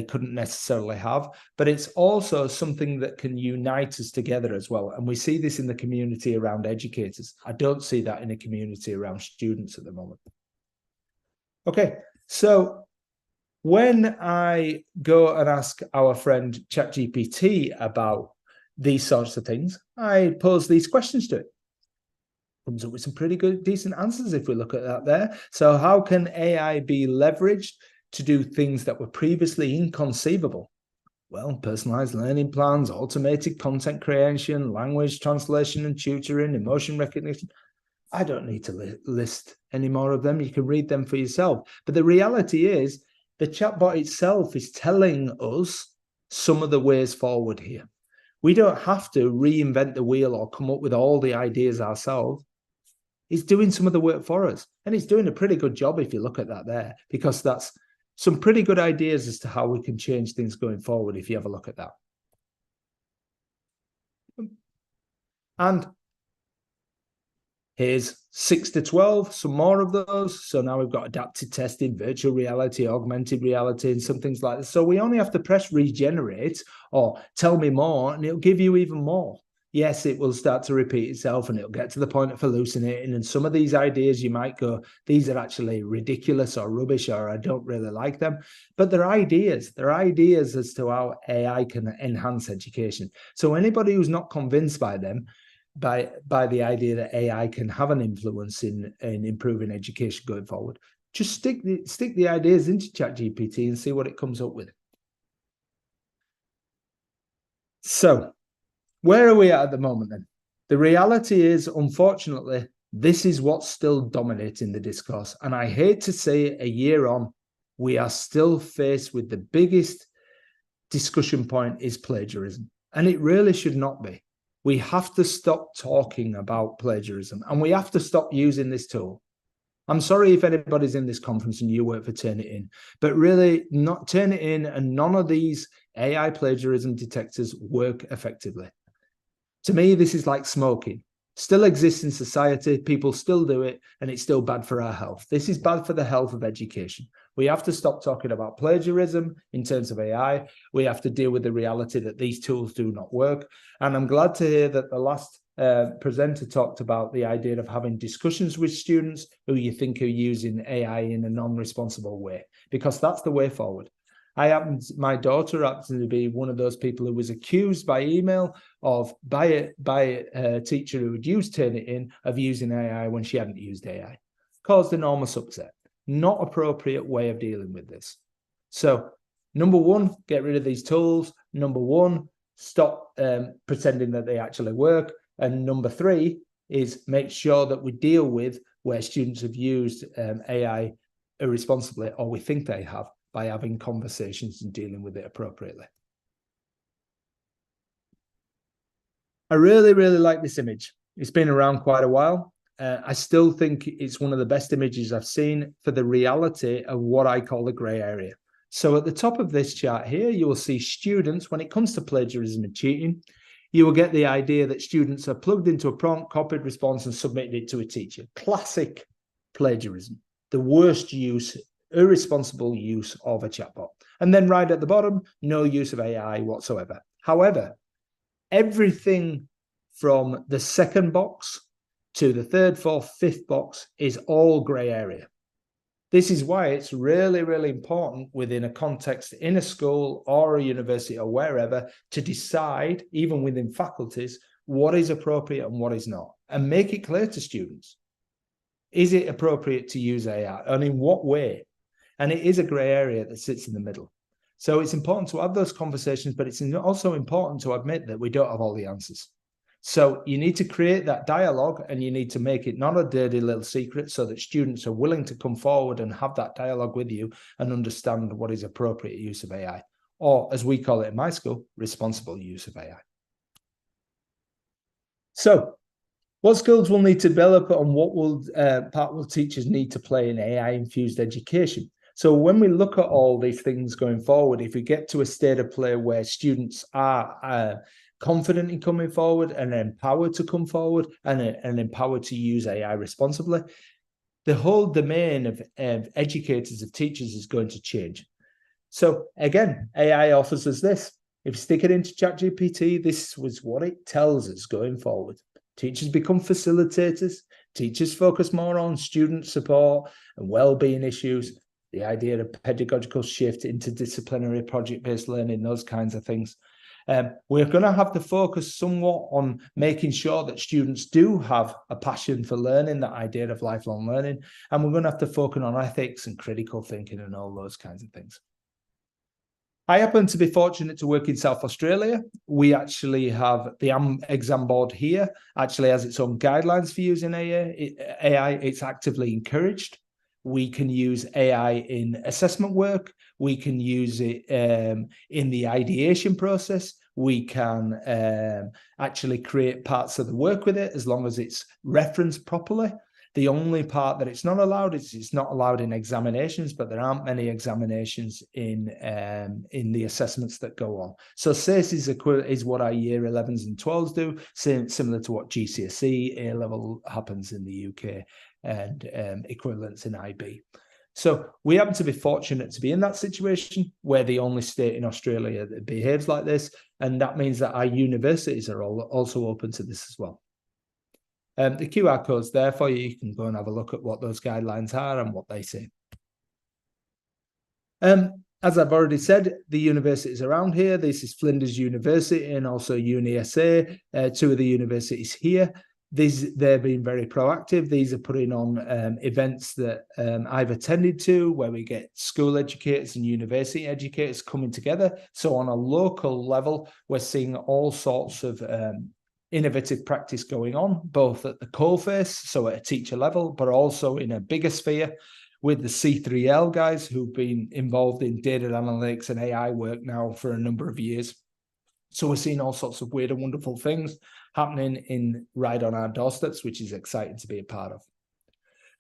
couldn't necessarily have. But it's also something that can unite us together as well. And we see this in the community around educators. I don't see that in a community around students at the moment. Okay, so when I go and ask our friend ChatGPT about these sorts of things, I pose these questions to it. Comes up with some pretty good, decent answers if we look at that there. So how can AI be leveraged to do things that were previously inconceivable? Well, personalized learning plans, automated content creation, language translation and tutoring, emotion recognition. I don't need to list any more of them. You can read them for yourself. But the reality is the chatbot itself is telling us some of the ways forward here. We don't have to reinvent the wheel or come up with all the ideas ourselves. It's doing some of the work for us. And it's doing a pretty good job if you look at that there, because that's some pretty good ideas as to how we can change things going forward if you have a look at that. And here's 6 to 12, some more of those. So now we've got adaptive testing, virtual reality, augmented reality, and some things like this. So we only have to press regenerate or tell me more, and it'll give you even more. yes, it will start to repeat itself and it'll get to the point of hallucinating. And some of these ideas you might go, these are actually ridiculous or rubbish, or I don't really like them. But they're ideas. They're ideas as to how AI can enhance education. So anybody who's not convinced by them, by the idea that AI can have an influence in improving education going forward, just stick the ideas into ChatGPT and see what it comes up with. So where are we at the moment then? The reality is, unfortunately, this is what's still dominating the discourse. And I hate to say it, a year on, we are still faced with the biggest discussion point is plagiarism. And it really should not be. We have to stop talking about plagiarism and we have to stop using this tool. I'm sorry if anybody's in this conference and you work for Turnitin, but really not Turnitin and none of these AI plagiarism detectors work effectively. To me, this is like smoking. Still exists in society, people still do it, and it's still bad for our health. This is bad for the health of education. We have to stop talking about plagiarism in terms of AI. We have to deal with the reality that these tools do not work. And I'm glad to hear that the last presenter talked about the idea of having discussions with students who you think are using AI in a non-responsible way, because that's the way forward. My daughter happened to be one of those people who was accused by email by a teacher who had used Turnitin of using AI when she hadn't used AI. Caused enormous upset. Not appropriate way of dealing with this. So, number one, get rid of these tools. Number one, stop pretending that they actually work. And number three is make sure that we deal with where students have used AI irresponsibly, or we think they have, by having conversations and dealing with it appropriately. I really, really like this image. It's been around quite a while. I still think it's one of the best images I've seen for the reality of what I call the grey area. So at the top of this chart here, you will see students, when it comes to plagiarism and cheating, you will get the idea that students are plugged into a prompt, copied response and submitted it to a teacher. Classic plagiarism. The worst use, irresponsible use of a chatbot. And then right at the bottom, no use of AI whatsoever. However, everything from the second box to the third, fourth, fifth box is all grey area. This is why it's really, really important within a context in a school or a university or wherever to decide, even within faculties, what is appropriate and what is not, and make it clear to students. Is it appropriate to use AI, and in what way? And it is a grey area that sits in the middle. So it's important to have those conversations, but it's also important to admit that we don't have all the answers. So you need to create that dialogue and you need to make it not a dirty little secret so that students are willing to come forward and have that dialogue with you and understand what is appropriate use of AI, or as we call it in my school, responsible use of AI. So what skills will need to develop and what part will teachers need to play in AI-infused education? So when we look at all these things going forward, if we get to a state of play where students are confident in coming forward and empowered to come forward and empowered to use AI responsibly, the whole domain of educators, of teachers is going to change. So again, AI offers us this. If you stick it into ChatGPT, this was what it tells us going forward. Teachers become facilitators. Teachers focus more on student support and well-being issues. The idea of pedagogical shift, interdisciplinary project-based learning, those kinds of things. We're going to have to focus somewhat on making sure that students do have a passion for learning, that idea of lifelong learning, and we're going to have to focus on ethics and critical thinking and all those kinds of things. I happen to be fortunate to work in South Australia. We actually have the exam board here, actually has its own guidelines for using AI. It's actively encouraged. We can use AI in assessment work. We can use it in the ideation process. We can actually create parts of the work with it as long as it's referenced properly. The only part that it's not allowed is it's not allowed in examinations, but there aren't many examinations in the assessments that go on. So SACE is what our year 11s and 12s do, similar to what GCSE A-level happens in the UK and equivalents in IB. So we happen to be fortunate to be in that situation. We're the only state in Australia that behaves like this. And that means that our universities are also open to this as well. The QR code's there for you. You can go and have a look at what those guidelines are and what they say. As I've already said, the universities around here, this is Flinders University and also UniSA, two of the universities here. They're being very proactive. These are putting on events that I've attended to, where we get school educators and university educators coming together. So on a local level, we're seeing all sorts of innovative practice going on, both at the coalface, so at a teacher level, but also in a bigger sphere with the C3L guys who've been involved in data analytics and AI work now for a number of years. So we're seeing all sorts of weird and wonderful things happening right on our doorsteps, which is exciting to be a part of.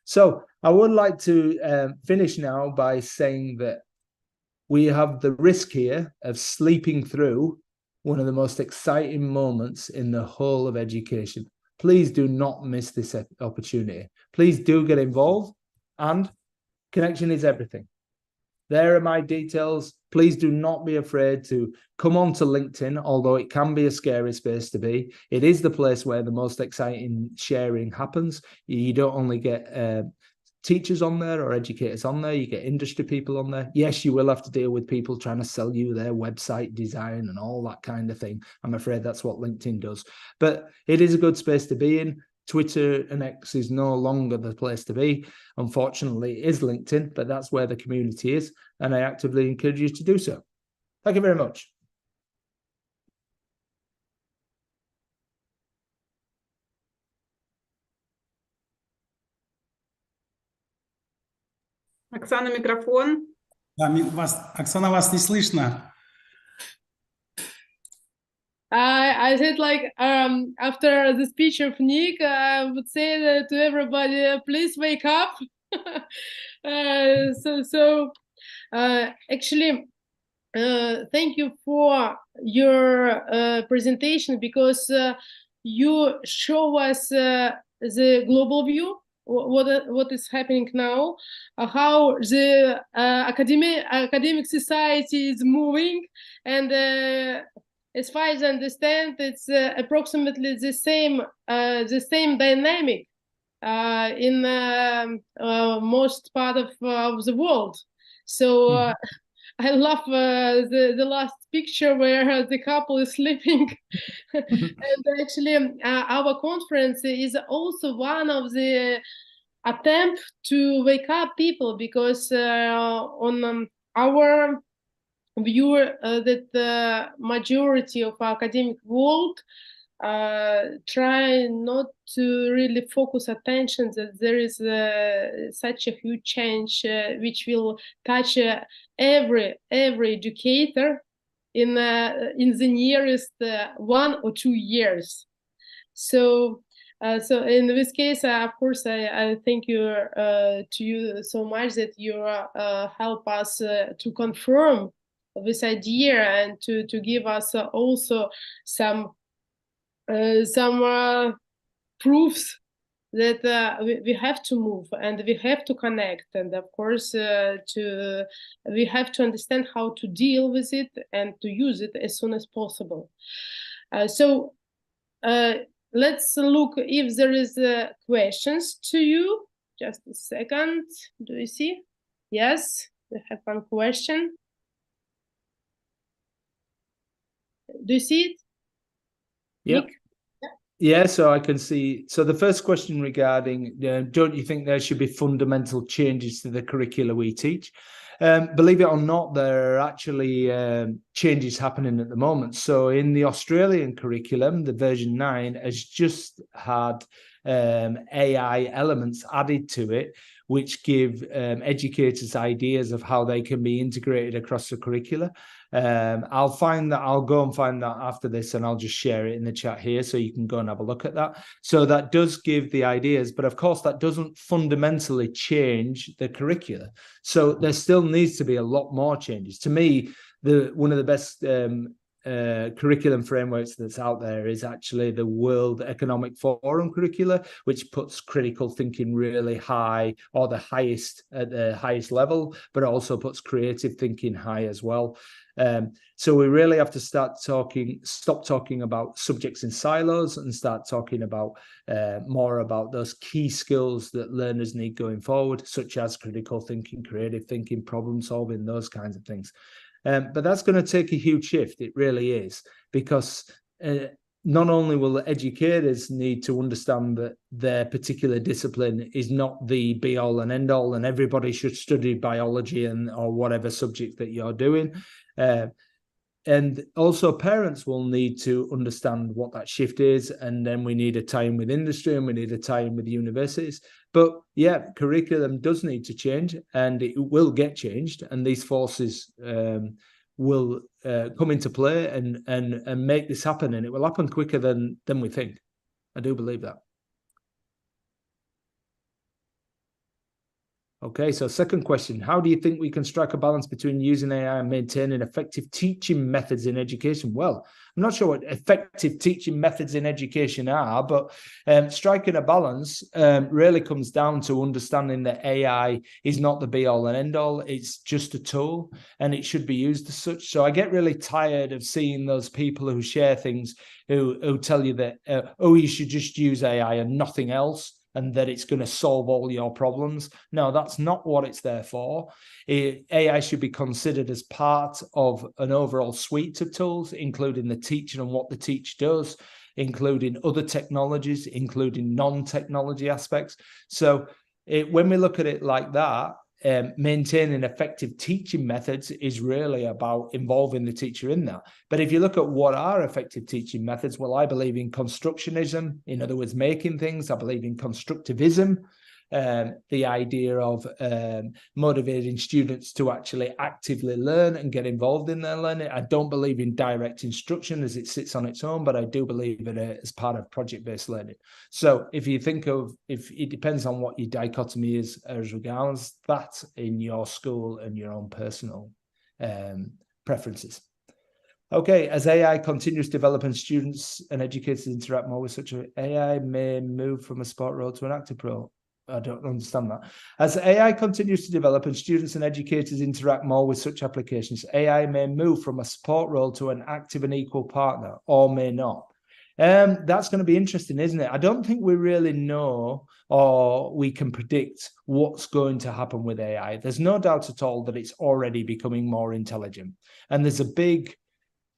So I would like to finish now by saying that we have the risk here of sleeping through one of the most exciting moments in the whole of education. Please do not miss this opportunity. Please do get involved, and connection is everything. There are my details. Please do not be afraid to come on to LinkedIn, although it can be a scary space to be. It is the place where the most exciting sharing happens. You don't only get teachers on there or educators on there, you get industry people on there. Yes, you will have to deal with people trying to sell you their website design and all that kind of thing. I'm afraid that's what LinkedIn does. But it is a good space to be in. Twitter and X is no longer the place to be. Unfortunately, it is LinkedIn, but that's where the community is, and I actively encourage you to do so. Thank you very much. Оксана, микрофон. Да, Оксана, вас не слышно. I said, like, after the speech of Nick, I would say that to everybody, please wake up. Actually, thank you for your presentation, because you show us the global view, what is happening now, how the academic society is moving, and as far as I understand, it's approximately the same dynamic in most part of the world. So I love the last picture where the couple is sleeping. And actually, our conference is also one of the attempt to wake up people, because on our view that the majority of academic world try not to really focus attention that there is such a huge change which will touch every educator in the nearest 1 or 2 years. So in this case, of course, I thank you to you so much that you help us to confirm this idea, and to give us also some proofs that we have to move and we have to connect, and of course we have to understand how to deal with it and to use it as soon as possible. So let's look if there is questions to you. Just a second. Do you see? Yes, we have one question. Do you see it? Yep. Yeah, so I can see. So the first question regarding, don't you think there should be fundamental changes to the curricula we teach? Believe it or not, there are actually changes happening at the moment. So in the Australian curriculum, the version 9 has just had AI elements added to it, which give educators ideas of how they can be integrated across the curricula. I'll go and find that after this, and I'll just share it in the chat here so you can go and have a look at that. So that does give the ideas, but of course that doesn't fundamentally change the curricula. So there still needs to be a lot more changes. To me, one of the best curriculum frameworks that's out there is actually the World Economic Forum curricula, which puts critical thinking really high, or the highest at the highest level, but also puts creative thinking high as well. So we really have to stop talking about subjects in silos and start talking about more about those key skills that learners need going forward, such as critical thinking, creative thinking, problem solving, those kinds of things. But that's going to take a huge shift. It really is, because not only will the educators need to understand that their particular discipline is not the be all and end all, and everybody should study biology or whatever subject that you're doing. And also parents will need to understand what that shift is. And then we need a tie-in with industry, and we need a tie-in with universities. But yeah, curriculum does need to change, and it will get changed. And these forces will come into play and make this happen. And it will happen quicker than we think. I do believe that. Okay, so second question, how do you think we can strike a balance between using AI and maintaining effective teaching methods in education? Well, I'm not sure what effective teaching methods in education are, but striking a balance really comes down to understanding that AI is not the be-all and end-all. It's just a tool, and it should be used as such. So I get really tired of seeing those people who share things who tell you that, oh, you should just use AI and nothing else, and that it's going to solve all your problems. No, that's not what it's there for. AI should be considered as part of an overall suite of tools, including the teacher and what the teacher does, including other technologies, including non-technology aspects. So when we look at it like that, maintaining effective teaching methods is really about involving the teacher in that. But if you look at what are effective teaching methods, well, I believe in constructionism, in other words, making things. I believe in constructivism, the idea of motivating students to actually actively learn and get involved in their learning. I don't believe in direct instruction as it sits on its own, but I do believe in it as part of project-based learning. So if you think of, if it depends on what your dichotomy is as regards that in your school and your own personal preferences. Okay, as AI continues to develop and students and educators interact more with such an AI may move from a support role to an active role. I don't understand that. As AI continues to develop and students and educators interact more with such applications, AI may move from a support role to an active and equal partner, or may not. That's going to be interesting, isn't it? I don't think we really know, or we can predict what's going to happen with AI. There's no doubt at all that it's already becoming more intelligent. And there's a big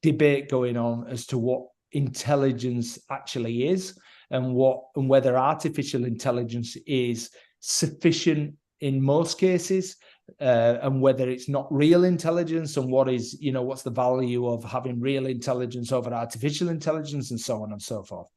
debate going on as to what intelligence actually is, and whether artificial intelligence is sufficient in most cases, and whether it's not real intelligence, and what is, what's the value of having real intelligence over artificial intelligence, and so on and so forth.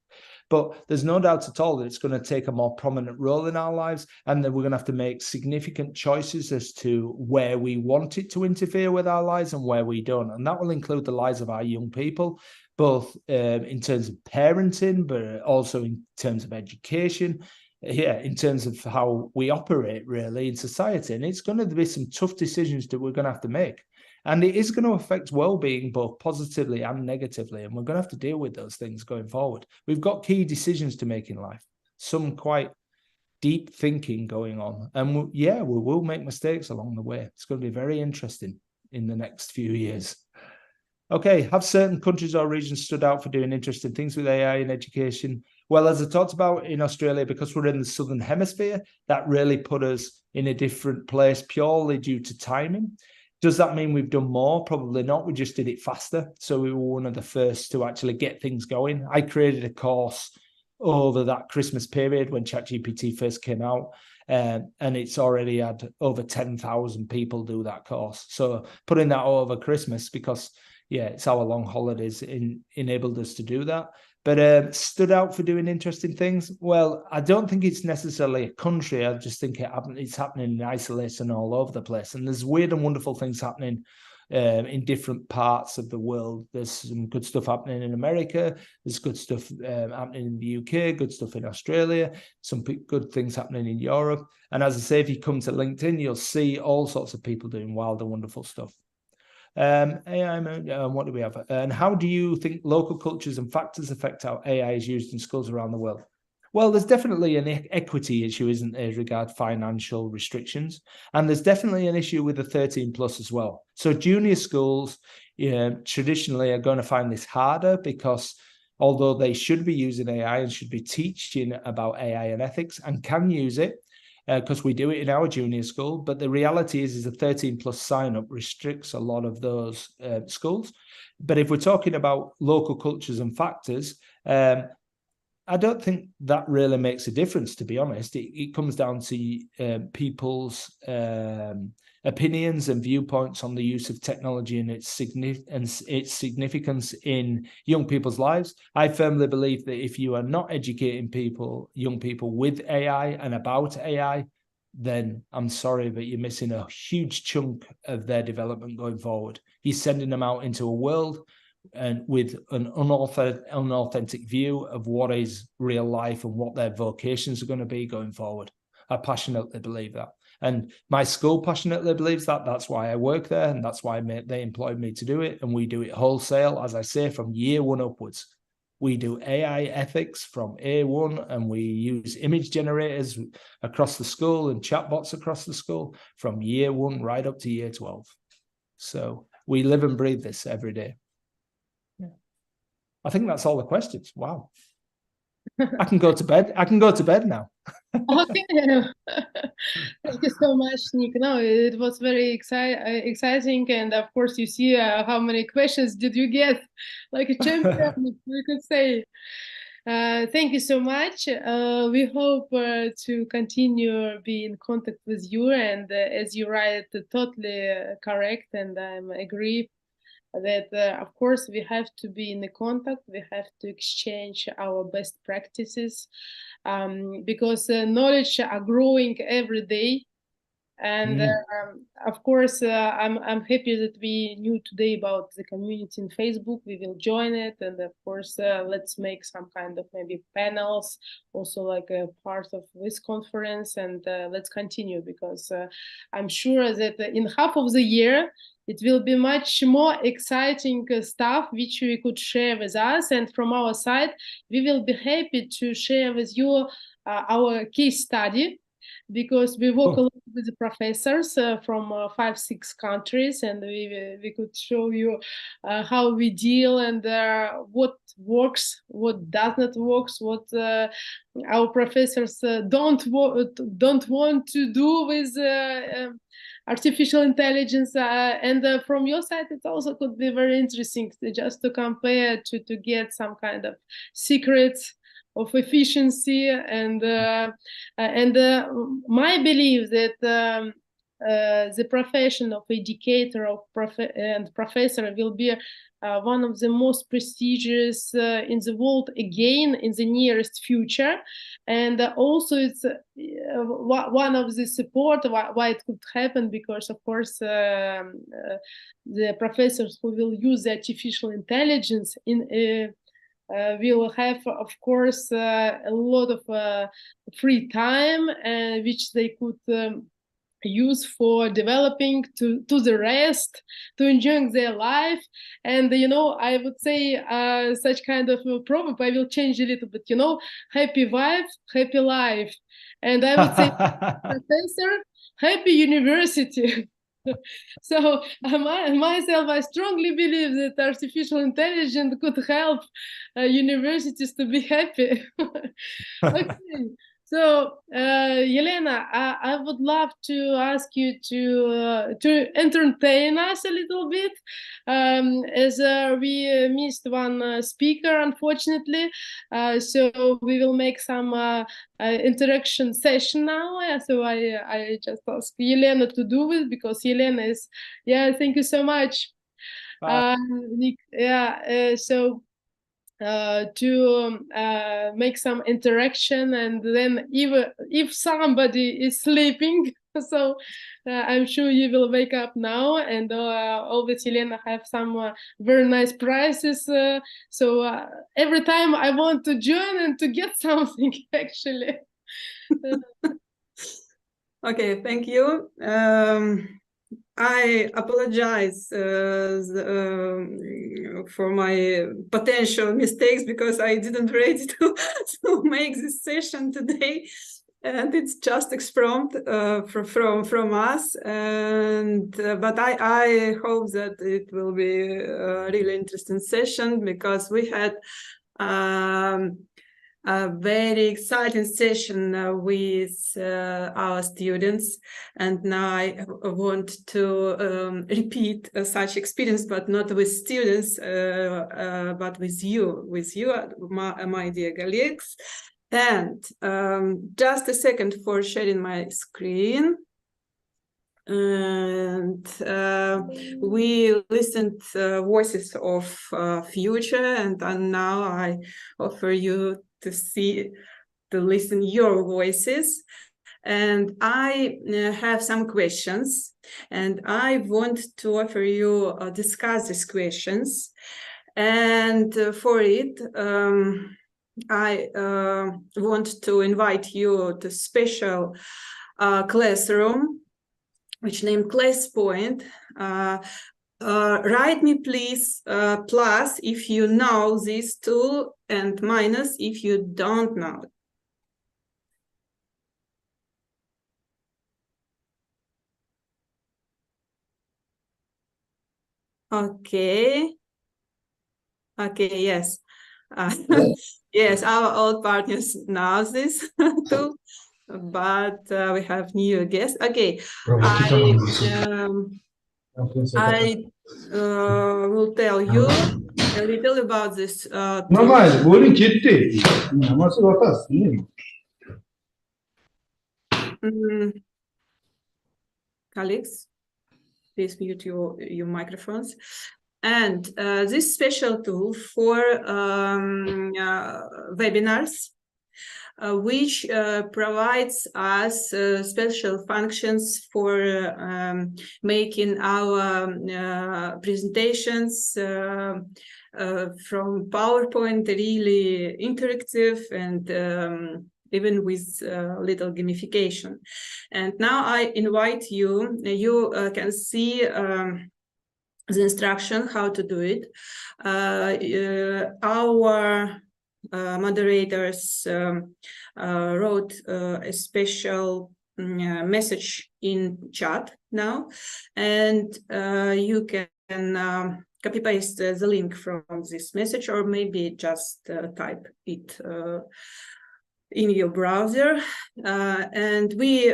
But there's no doubt at all that it's going to take a more prominent role in our lives, and that we're going to have to make significant choices as to where we want it to interfere with our lives and where we don't. And that will include the lives of our young people, both in terms of parenting, but also in terms of education, in terms of how we operate really in society. And it's going to be some tough decisions that we're going to have to make. And it is going to affect well-being both positively and negatively. And we're going to have to deal with those things going forward. We've got key decisions to make in life, some quite deep thinking going on. And we will make mistakes along the way. It's going to be very interesting in the next few years. Okay, have certain countries or regions stood out for doing interesting things with AI in education? Well, as I talked about in Australia, because we're in the Southern Hemisphere, that really put us in a different place purely due to timing. Does that mean we've done more? Probably not. We just did it faster. So we were one of the first to actually get things going. I created a course over that Christmas period when ChatGPT first came out. And it's already had over 10,000 people do that course. So putting that over Christmas, because it's our long holidays enabled us to do that. But stood out for doing interesting things? Well, I don't think it's necessarily a country. I just think it's happening in isolation all over the place. And there's weird and wonderful things happening in different parts of the world. There's some good stuff happening in America. There's good stuff happening in the UK, good stuff in Australia, some good things happening in Europe. And as I say, if you come to LinkedIn, you'll see all sorts of people doing wild and wonderful stuff. AI, what do we have? And how do you think local cultures and factors affect how AI is used in schools around the world? Well, there's definitely an equity issue, isn't there, as regard financial restrictions? And there's definitely an issue with the 13 plus as well. So junior schools traditionally are going to find this harder because although they should be using AI and should be teaching about AI and ethics and can use it, because we do it in our junior school, but the reality is a 13 plus sign up restricts a lot of those schools. But if we're talking about local cultures and factors, I don't think that really makes a difference, to be honest. It comes down to people's opinions and viewpoints on the use of technology and its significance in young people's lives. I firmly believe that if you are not educating young people with AI and about AI, then I'm sorry, but you're missing a huge chunk of their development going forward. You're sending them out into a world and with an unauthentic view of what is real life and what their vocations are going to be going forward. I passionately believe that. And my school passionately believes that. That's why I work there, and that's why they employed me to do it. And we do it wholesale, as I say, from year one upwards. We do AI ethics from A1, and we use image generators across the school and chatbots across the school from year one right up to year 12. So we live and breathe this every day. I think that's all the questions. Wow. I can go to bed. I can go to bed now. Okay. Thank you so much, Nick. No, it was very exciting. And of course, you see how many questions did you get? Like a champion, we could say. Thank you so much. We hope to continue being in contact with you. And as you write, totally correct. And I agree that of course we have to be in the contact, we have to exchange our best practices, because knowledge are growing every day. And of course I'm happy that we knew today about the community in Facebook. We will join it, and of course let's make some kind of maybe panels also like a part of this conference, and let's continue, because I'm sure that in half of the year it will be much more exciting stuff which we could share with us. And from our side, we will be happy to share with you our case study, because we work a lot with the professors from 5-6 countries, and we could show you how we deal and what works, what does not work, what our professors don't want to do with artificial intelligence. And from your side, it also could be very interesting just to compare, to get some kind of secrets of efficiency. And my belief that the profession of educator and professor will be one of the most prestigious in the world again in the nearest future. And also it's one of the support why it could happen, because of course the professors who will use the artificial intelligence will have, of course, a lot of free time, which they could use for developing to the rest, to enjoying their life. And I would say such kind of a proverb, I will change a little bit, happy wife, happy life. And I would say professor, happy university. So myself, I strongly believe that artificial intelligence could help universities to be happy. Okay. So, Yelena, I would love to ask you to entertain us a little bit, as we missed one speaker, unfortunately. So we will make some interaction session now. So I just ask Yelena to do it, because Yelena is, thank you so much. Nick, so to make some interaction, and then if somebody is sleeping, so I'm sure you will wake up now, and always Yelena have some very nice prizes, so every time I want to join and to get something actually. Okay, thank you. I apologize for my potential mistakes because I didn't ready to make this session today, and it's just expressed from us. And but I hope that it will be a really interesting session because we had a very exciting session with our students, and now I want to repeat such experience, but not with students, but with you, my dear colleagues. And just a second for sharing my screen. And we listened voices of future, and now I offer you to listen your voices. And I have some questions, and I want to offer you discuss these questions. And for it, I want to invite you to special classroom, which named Class Point. Write me please plus if you know this tool and minus if you don't know. Okay. Okay, yes. Yes, our old partners know this tool, but we have new guests. Okay, I will tell you a little about this colleagues, please mute your microphones. And this special tool for webinars, which provides us special functions for making our presentations from PowerPoint really interactive and even with little gamification. And now I invite you, you can see the instruction how to do it. Our moderators wrote a special message in chat now, and you can copy paste the link from this message, or maybe just type it in your browser. And we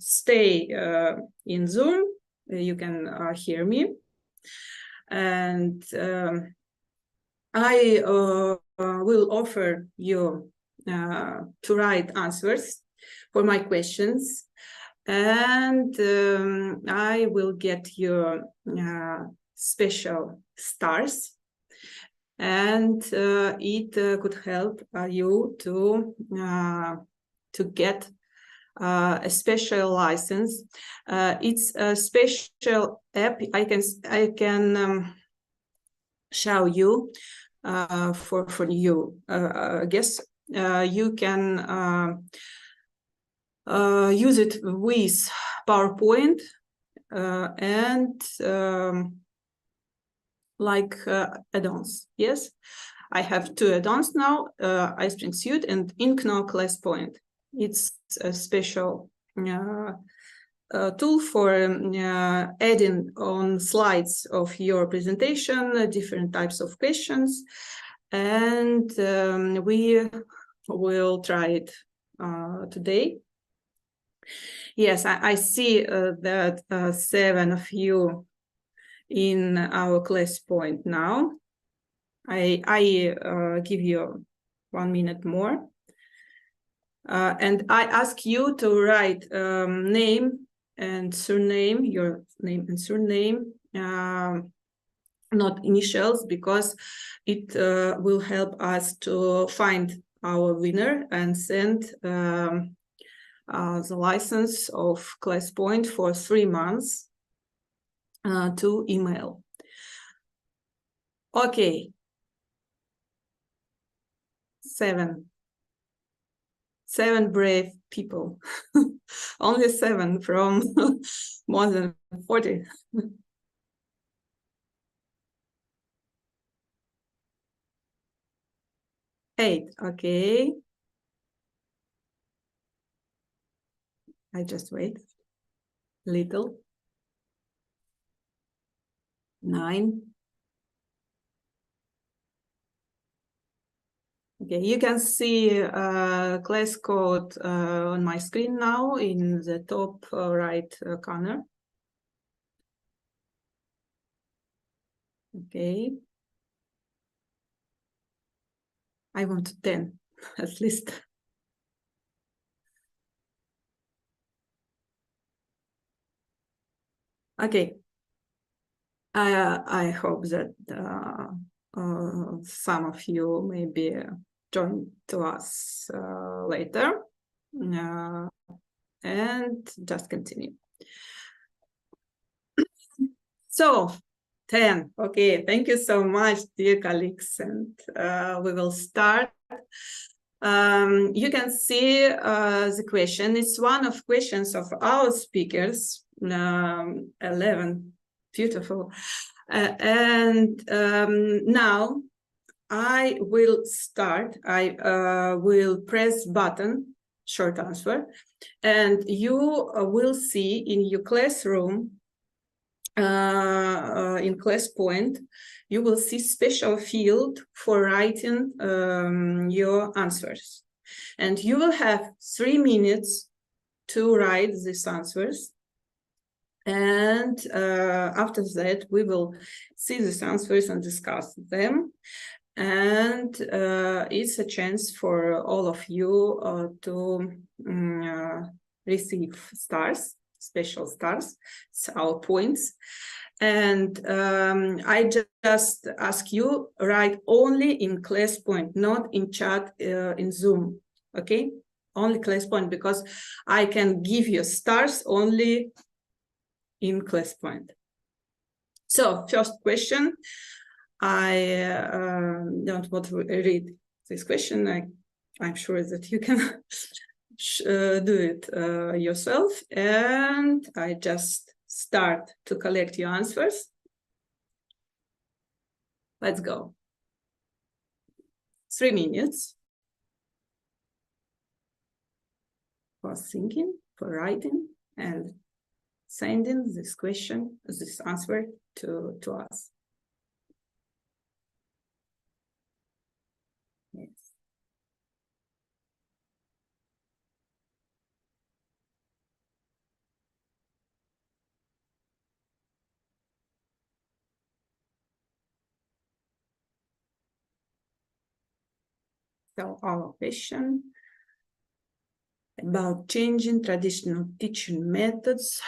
stay in Zoom. You can hear me. And I will offer you to write answers for my questions, and I will get your special stars, and it could help you to get a special license. It's a special app. I can show you for you. I guess you can use it with PowerPoint and like add-ons. Yes, I have two add-ons now: iSpring Suite and Inkno Class Point. It's a special tool for adding on slides of your presentation different types of questions, and we will try it today. Yes, I see that 7 of you in our Class Point now. I give you 1 minute more. And I ask you to write name and surname, your name and surname, not initials, because it will help us to find our winner and send the license of Class Point for 3 months to email. Okay. 7. 7 brave people. Only 7 from more than 40. 8, okay. I just wait. Little. 9. Okay, you can see class code on my screen now in the top right corner. Okay. I want 10 at least. Okay. I hope that some of you maybe join to us later, and just continue. So 10. Okay, thank you so much, dear colleagues, and we will start. You can see the question. It's one of questions of our speakers. 11. Beautiful. And now I will start. I will press button, short answer, and you will see in your classroom, in class point, you will see special field for writing your answers. And you will have 3 minutes to write these answers. And after that, we will see these answers and discuss them. And it's a chance for all of you to receive stars, special stars, our points. And I just ask you, write only in class point, not in chat in Zoom, okay? Only class point, because I can give you stars only in class point. So first question, I don't want to read this question. I'm sure that you can do it yourself, and I just start to collect your answers. Let's go. 3 minutes for thinking, for writing, and sending this question, this answer to us. Yes. So our question about changing traditional teaching methods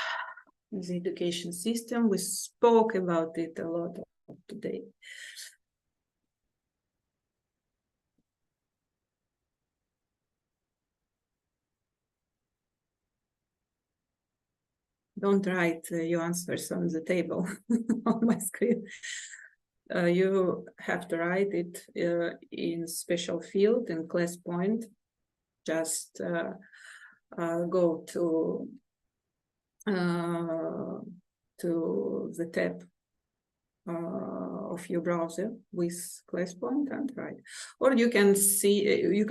in the education system. We spoke about it a lot today. Don't write your answers on the table on my screen. You have to write it in special field in class point. Just go to the tab of your browser with class point and write. Or you can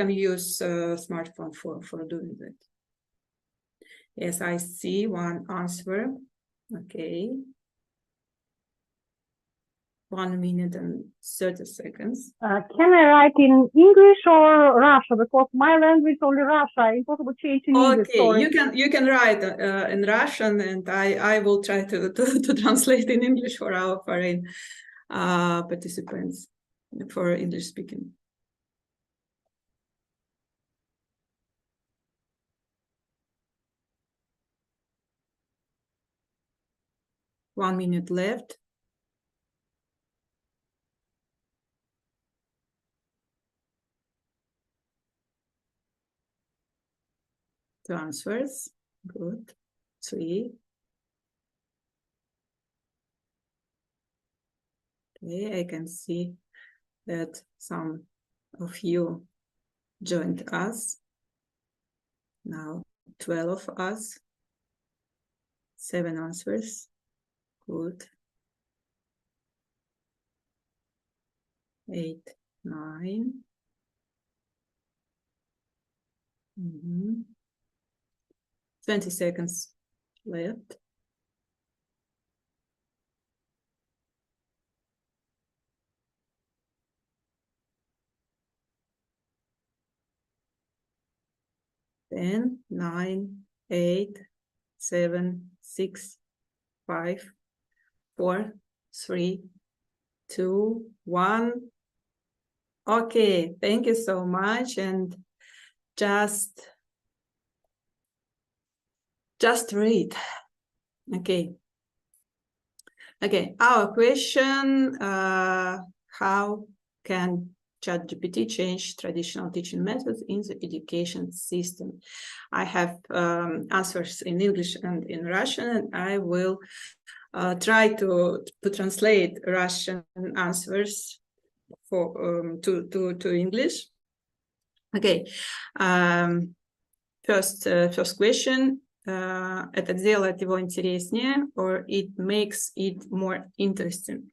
use smartphone for doing that. Yes, I see one answer. Okay. 1 minute and 30 seconds. Can I write in English or Russia? Because my language only Russia. Impossible change in English. Okay, you can write in Russian, and I will try to translate in English for our foreign participants, for English speaking. One minute left. Two answers. Good. 3. Okay, I can see that some of you joined us. Now 12 of us. 7 answers. Good. 8, 9. 20 seconds left. Ten, 9, 8, 7, 6, 5, 4, 3, 2, 1. Okay, thank you so much. And just read. Okay. Okay, our question, how can ChatGPT change traditional teaching methods in the education system? I have answers in English and in Russian, and I will try to translate Russian answers for to English. Okay, first question. Это делает его интереснее, or it makes it more interesting.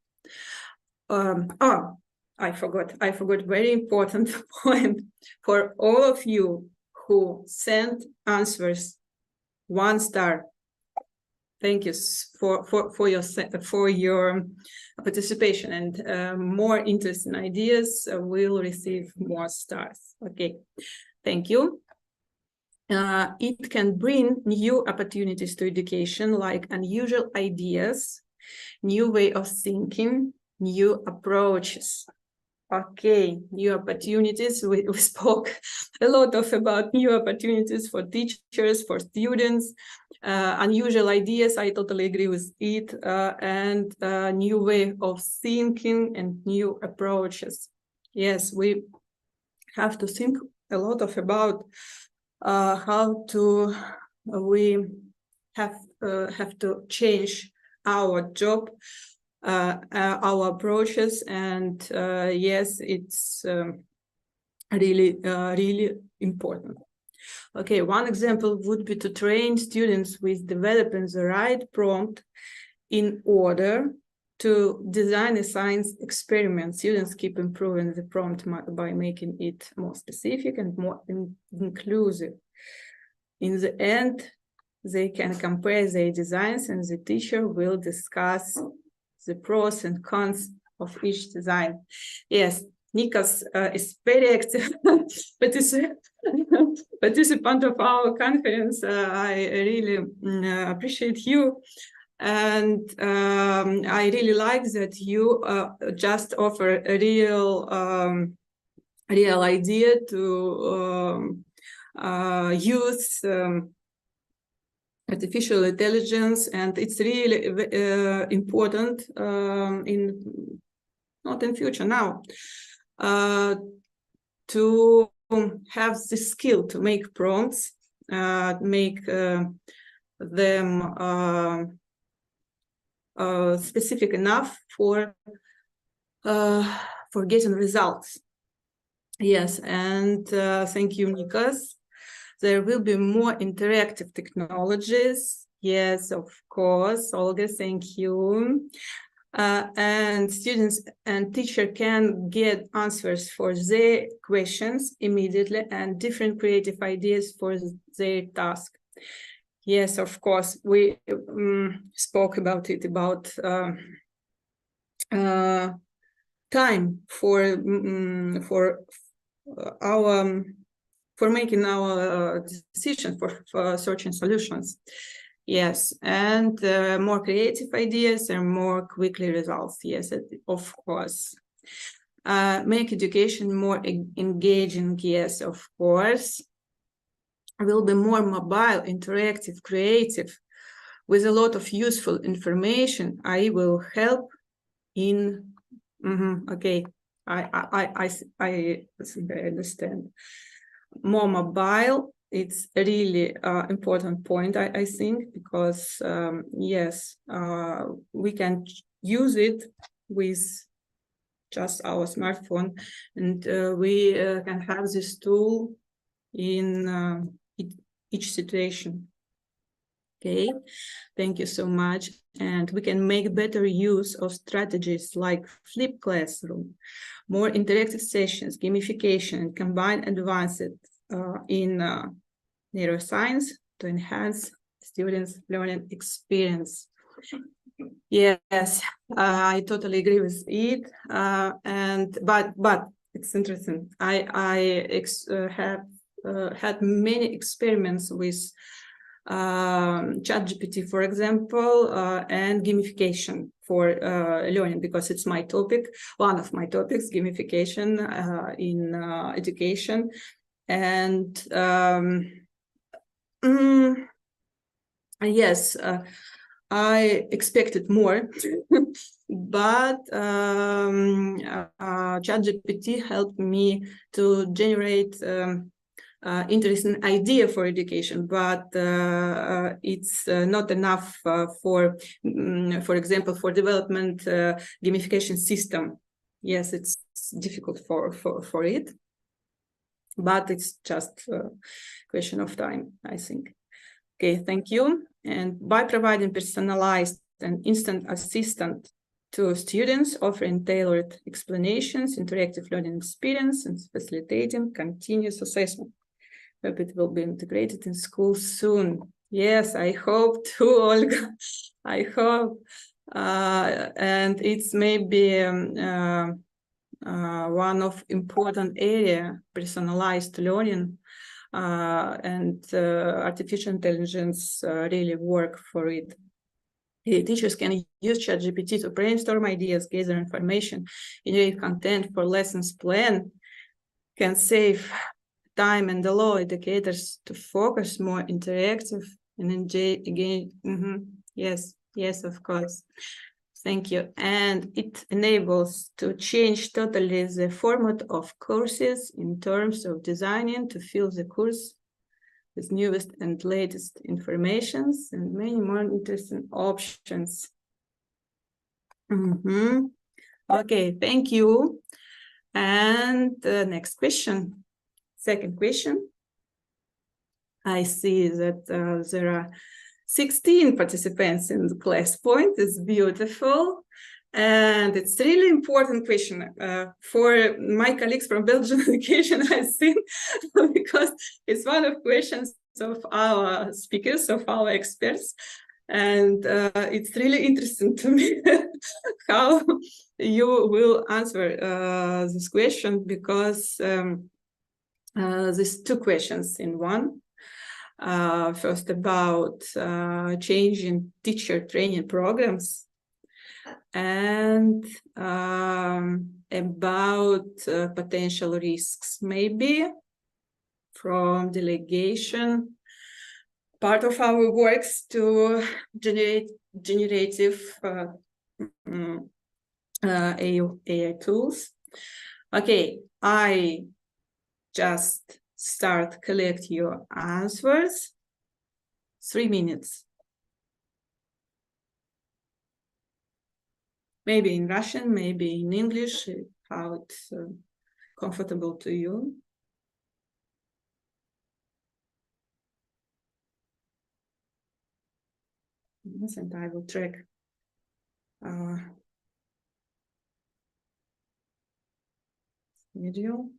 I forgot very important point for all of you who sent answers 1 star. Thank you for your participation, and more interesting ideas will receive more stars. Okay, thank you. It can bring new opportunities to education, like unusual ideas, new way of thinking, new approaches. Okay, new opportunities. We spoke a lot about new opportunities for teachers, for students, unusual ideas. I totally agree with it, and new way of thinking and new approaches. Yes, we have to think a lot about how we have to change our job, our approaches, and yes, it's really important. Okay, one example would be to train students with developing the right prompt in order to design a science experiment. Students keep improving the prompt by making it more specific and more inclusive. In the end, they can compare their designs, and the teacher will discuss the pros and cons of each design. Yes, Nikos is very active participant of our conference. I really appreciate you. And I really like that you just offer a real idea to use artificial intelligence, and it's really important not in future now, to have the skill to make prompts, make them specific enough for getting results. Yes, and thank you, Nikos. There will be more interactive technologies. Yes, of course, Olga, thank you. And students and teacher can get answers for their questions immediately and different creative ideas for their task. Yes, of course, we spoke about it, about time for making our decisions, for searching solutions. Yes, and more creative ideas and more quickly results. Yes, of course. Make education more engaging. Yes, of course. Will be more mobile, interactive, creative, with a lot of useful information. I will help in. Okay, I think I understand. More mobile. It's a really important point, I think, because yes, we can use it with just our smartphone, and we can have this tool in each situation. Okay, thank you so much. And we can make better use of strategies like flipped classroom, more interactive sessions, gamification, and combine advances in neuroscience to enhance students' learning experience. Yes, I totally agree with it. But it's interesting. I have had many experiments with ChatGPT, for example, and gamification for learning, because it's my topic, one of my topics, gamification in education. And yes, I expected more, but ChatGPT helped me to generate interesting idea for education, but it's not enough for example, for development gamification system. Yes, it's difficult for it, but it's just a question of time, I think. Okay, thank you. And by providing personalized and instant assistance to students, offering tailored explanations, interactive learning experience, and facilitating continuous assessment. Hope it will be integrated in schools soon. Yes, I hope too, Olga. I hope. And it's maybe one of important area, personalized learning, and artificial intelligence really work for it. Teachers can use ChatGPT to brainstorm ideas, gather information, generate content for lessons plan, can save time and allow educators to focus more interactive and engage. Yes, of course. Thank you. And it enables to change totally the format of courses in terms of designing to fill the course with newest and latest informations and many more interesting options. Okay, thank you. And the next question, second question. I see that there are 16 participants in the class point. It's beautiful. And it's really important question for my colleagues from Belgian education, I think, because it's one of questions of our speakers, of our experts. And it's really interesting to me how you will answer this question, because there's two questions in one. First, about changing teacher training programs, and about potential risks, maybe from delegation, part of our works to generate generative AI tools. Okay, I just start collect your answers. 3 minutes. Maybe in Russian, maybe in English, how it's comfortable to you. Yes, and I will track video.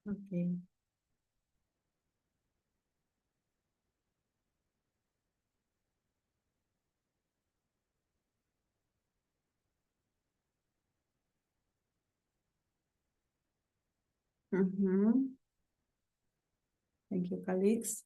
Okay. Thank you, colleagues.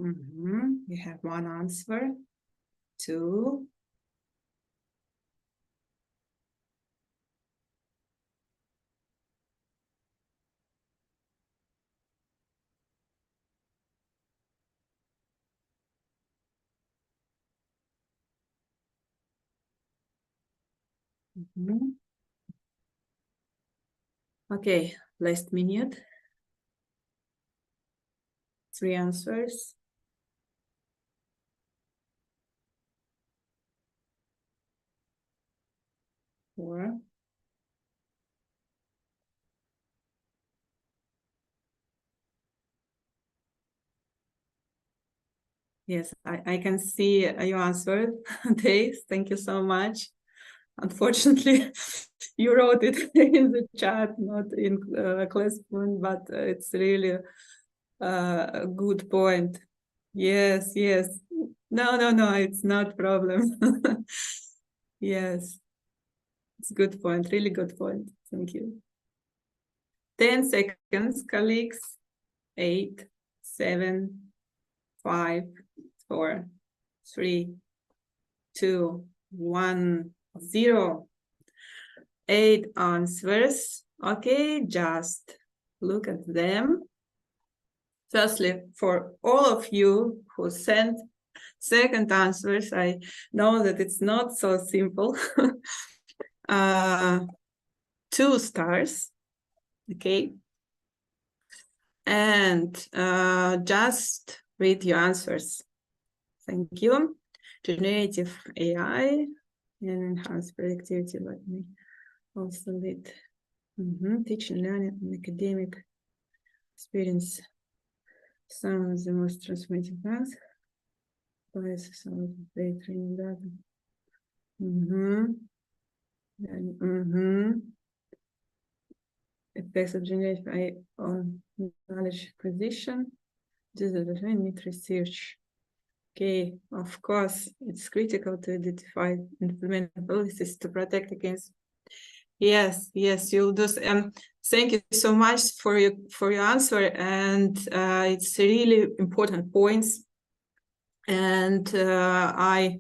We have one answer, 2. Okay, last minute. 3 answers. 4. Yes, I can see you answered, Dave. Thank you so much. Unfortunately, you wrote it in the chat, not in class point, but it's really a good point. Yes, yes. No, it's not problem. Yes, it's a good point, really good point. Thank you. 10 seconds, colleagues. 8, 7, 5, 4, 3, 2, 1, 0. 8 answers. Okay, just look at them. Firstly, for all of you who sent second answers, I know that it's not so simple. 2 stars. Okay. And just read your answers. Thank you. Generative AI and enhanced productivity. Let me also lead teaching, learning, and academic experience. Some of the most transformative plans. Some of the training data. Effects of generative AI on knowledge acquisition. This is the need research. Okay, of course, it's critical to identify and implement policies to protect against. Yes, you'll do. Thank you so much for your answer, and it's really important points. And I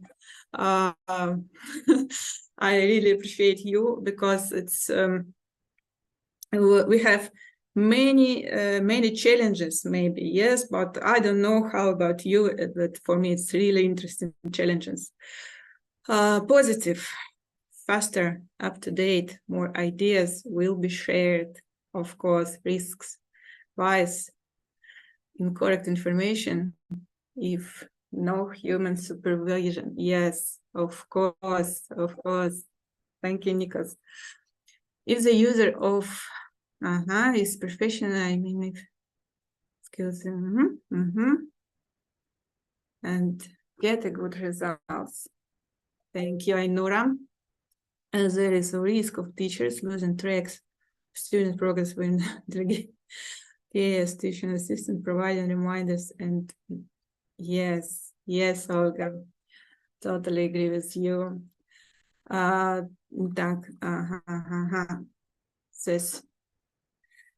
really appreciate you, because it's we have many challenges, maybe, yes, but I don't know how about you, but for me it's really interesting challenges. Positive, faster, up-to-date, more ideas will be shared, of course. Risks, bias, incorrect information, if no human supervision. Yes, of course. Thank you, Nikos. If the user of is professional, I mean, if skills and get a good results. Thank you, Ainura. And there is a risk of teachers losing tracks of student progress when yes, teaching assistant providing reminders. And yes, Olga, totally agree with you. This,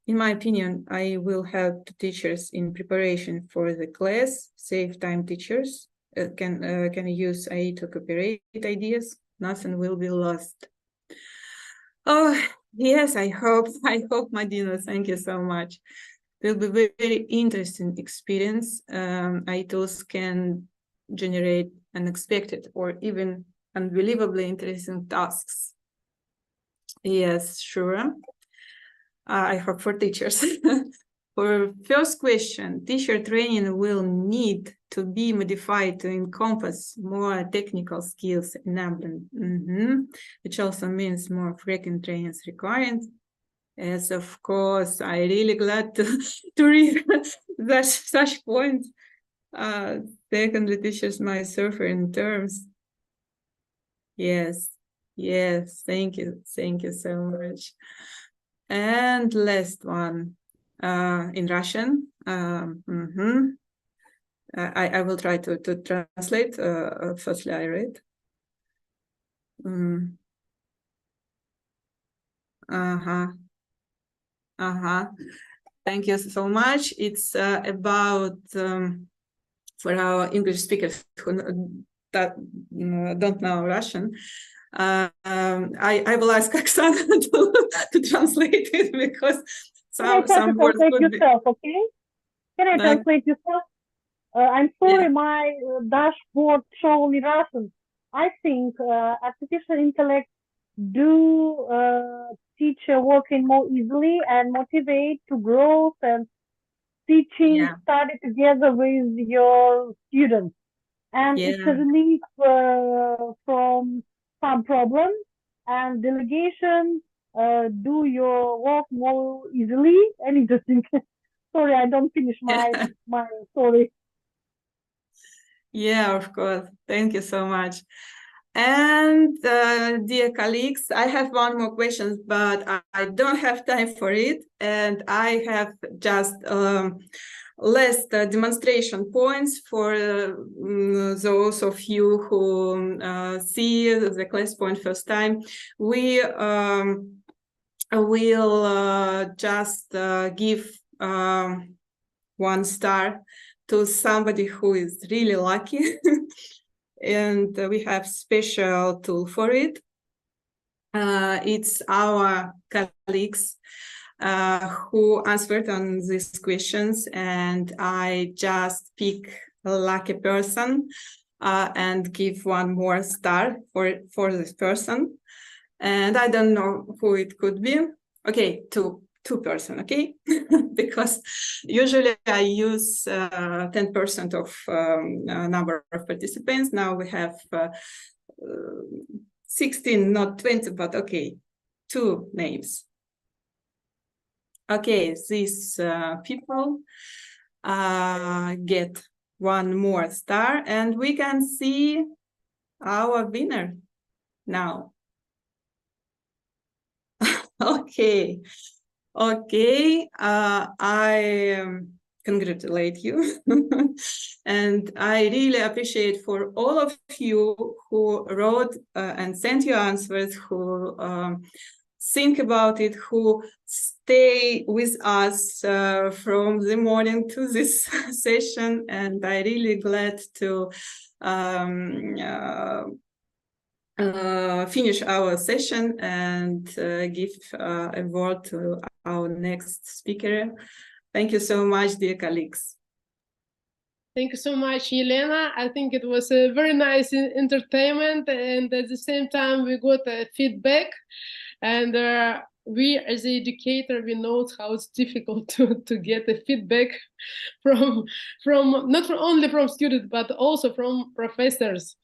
in my opinion, I will help teachers in preparation for the class. Save time. Teachers can use AI to cooperate ideas. Nothing will be lost. Oh yes, I hope, Madina. Thank you so much. It will be very interesting experience. AI tools can generate unexpected or even unbelievably interesting tasks. Yes, sure. I hope for teachers. For first question, teacher training will need to be modified to encompass more technical skills enabling, which also means more frequent trainings required. Yes, of course, I really glad to read such points. Secondly, teachers might suffer in terms. Yes, thank you so much. And last one, in Russian. I will try to translate. Firstly, I read. Thank you so much. It's about for our English speakers who don't know Russian. I will ask Oksana to translate it because some words could be. Okay? Can I translate yourself? I'm sorry, my dashboard show me Russian. I think artificial intellect do teacher working more easily and motivate to growth and teaching study together with your students. And it's a relief from some problems and delegation do your work more easily and interesting. Sorry, I don't finish my story. Yeah, of course. Thank you so much. And dear colleagues, I have one more question, but I don't have time for it. And I have just list demonstration points for those of you who see the class point first time. We will just give 1 star to somebody who is really lucky. And we have special tool for it. It's our colleagues who answered on these questions, and I just pick a lucky person and give 1 more star for this person. And I don't know who it could be. Okay, two person, okay? Because usually I use 10% of number of participants. Now we have 16, not 20, but okay, 2 names. Okay, these people get 1 more star, and we can see our winner now. Okay. Okay, I congratulate you. And I really appreciate for all of you who wrote and sent your answers, who think about it, who stay with us from the morning to this session. And I really glad to finish our session and give a word to our next speaker. Thank you so much, dear colleagues. Thank you so much, Elena. I think it was a very nice entertainment, and at the same time we got feedback, and we as an educator, we know how it's difficult to get the feedback from not only from students but also from professors.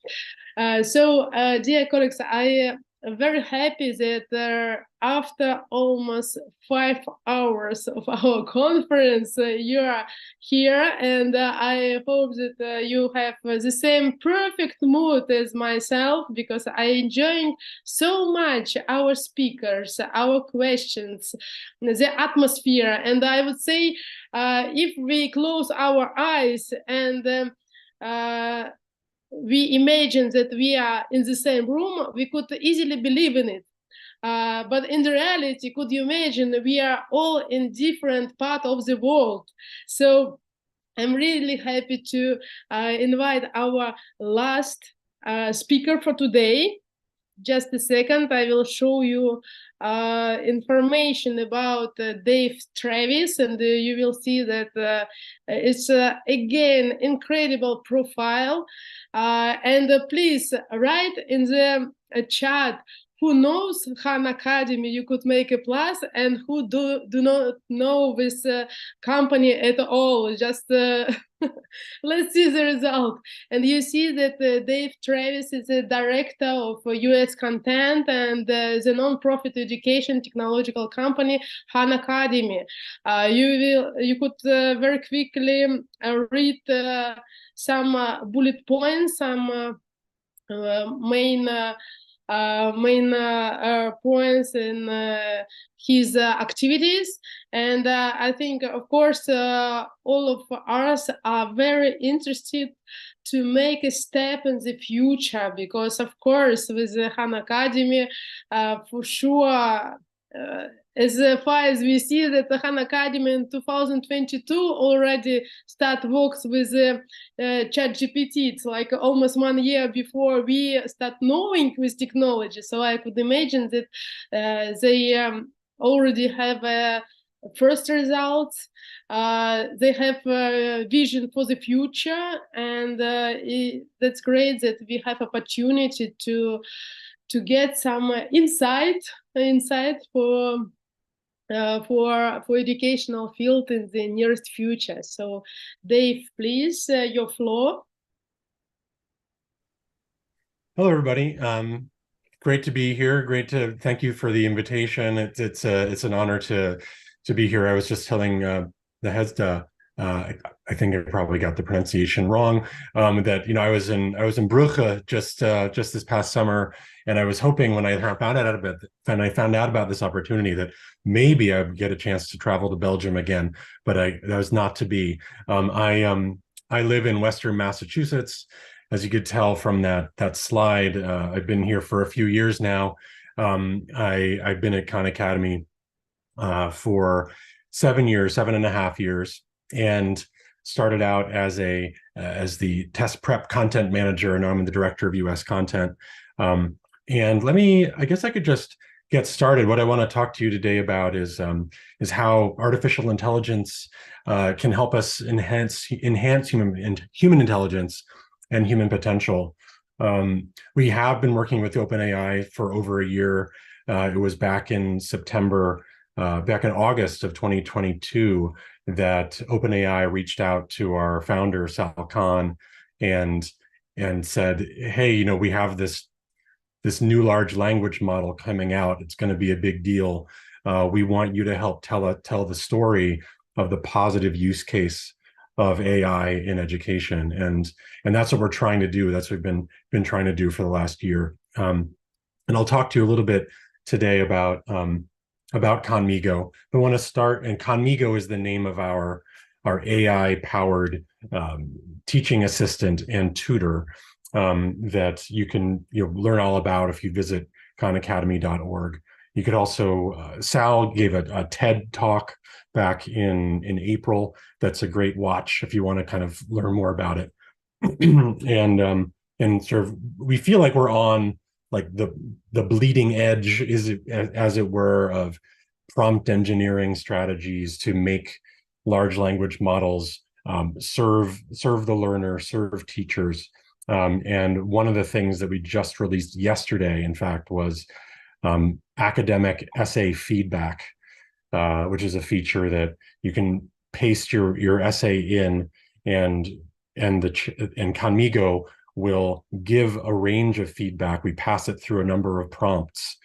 So dear colleagues, I am very happy that after almost 5 hours of our conference, you are here, and I hope that you have the same perfect mood as myself, because I enjoyed so much our speakers, our questions, the atmosphere. And I would say if we close our eyes and we imagine that we are in the same room, we could easily believe in it. But in the reality, could you imagine, we are all in different parts of the world. So I'm really happy to invite our last speaker for today. Just a second, I will show you information about Dave Travis, and you will see that it's again incredible profile. And please write in the chat who knows Khan Academy. You could make a plus, and who do not know this company at all. Just let's see the result. And you see that Dave Travis is the director of US content and the non-profit education technological company Khan Academy. You could very quickly read some bullet points, some main points in his activities. And I think, of course, all of us are very interested to make a step in the future, because, of course, with the Khan Academy, for sure, as far as we see that the Khan Academy in 2022 already start works with ChatGPT. It's like almost 1 year before we start knowing with technology. So I could imagine that they already have first results. They have a vision for the future, and that's great that we have opportunity to get some insight for educational field in the nearest future. So, Dave, please, your floor. Hello, everybody. Great to be here. Thank you for the invitation. It's an honor to be here. I was just telling the Hesda, I think I probably got the pronunciation wrong. That I was in Brugge just this past summer, and I was hoping when I found out about this opportunity that maybe I would get a chance to travel to Belgium again, but that was not to be. I live in Western Massachusetts. As you could tell from that slide, I've been here for a few years now. I've been at Khan Academy for 7.5 years, and started out as the test prep content manager, and now I'm the director of US content. And I guess I could just get started. What I want to talk to you today about is how artificial intelligence can help us enhance human intelligence and human potential. We have been working with OpenAI for over a year. It was back in August of 2022 that OpenAI reached out to our founder, Sal Khan, and said, hey, we have this new large language model coming out. It's going to be a big deal. We want you to help tell the story of the positive use case of AI in education, and that's what we're trying to do. That's what we've been trying to do for the last year. And I'll talk to you a little bit today about Conmigo. I want to start, and Conmigo is the name of our AI-powered teaching assistant and tutor that you can learn all about if you visit khanacademy.org. You could also, Sal gave a TED talk back in April. That's a great watch if you want to kind of learn more about it. and sort of, we feel like we're on like the bleeding edge, as it were, of prompt engineering strategies to make large language models serve the learner, serve teachers. And one of the things that we just released yesterday, in fact, was academic essay feedback, which is a feature that you can paste your essay in, and Conmigo will give a range of feedback. We pass it through a number of prompts.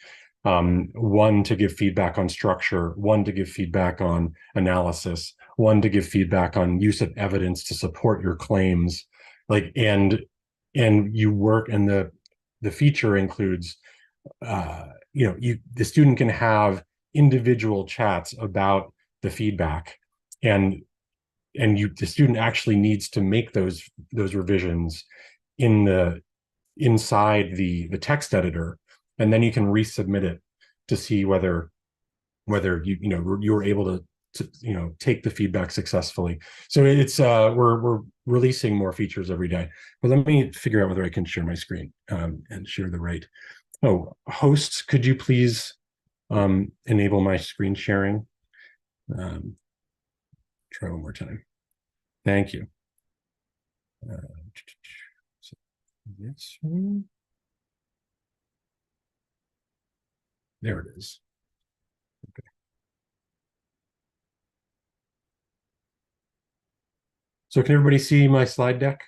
One to give feedback on structure, one to give feedback on analysis, one to give feedback on use of evidence to support your claims. And you work, and the feature includes the student can have individual chats about the feedback, and the student actually needs to make those revisions inside the text editor, and then you can resubmit it to see whether you were able to take the feedback successfully. So it's we're releasing more features every day. But let me figure out whether I can share my screen and share the right. Oh, hosts, could you please enable my screen sharing? Try one more time. Thank you. So this one. There it is. Okay. So can everybody see my slide deck?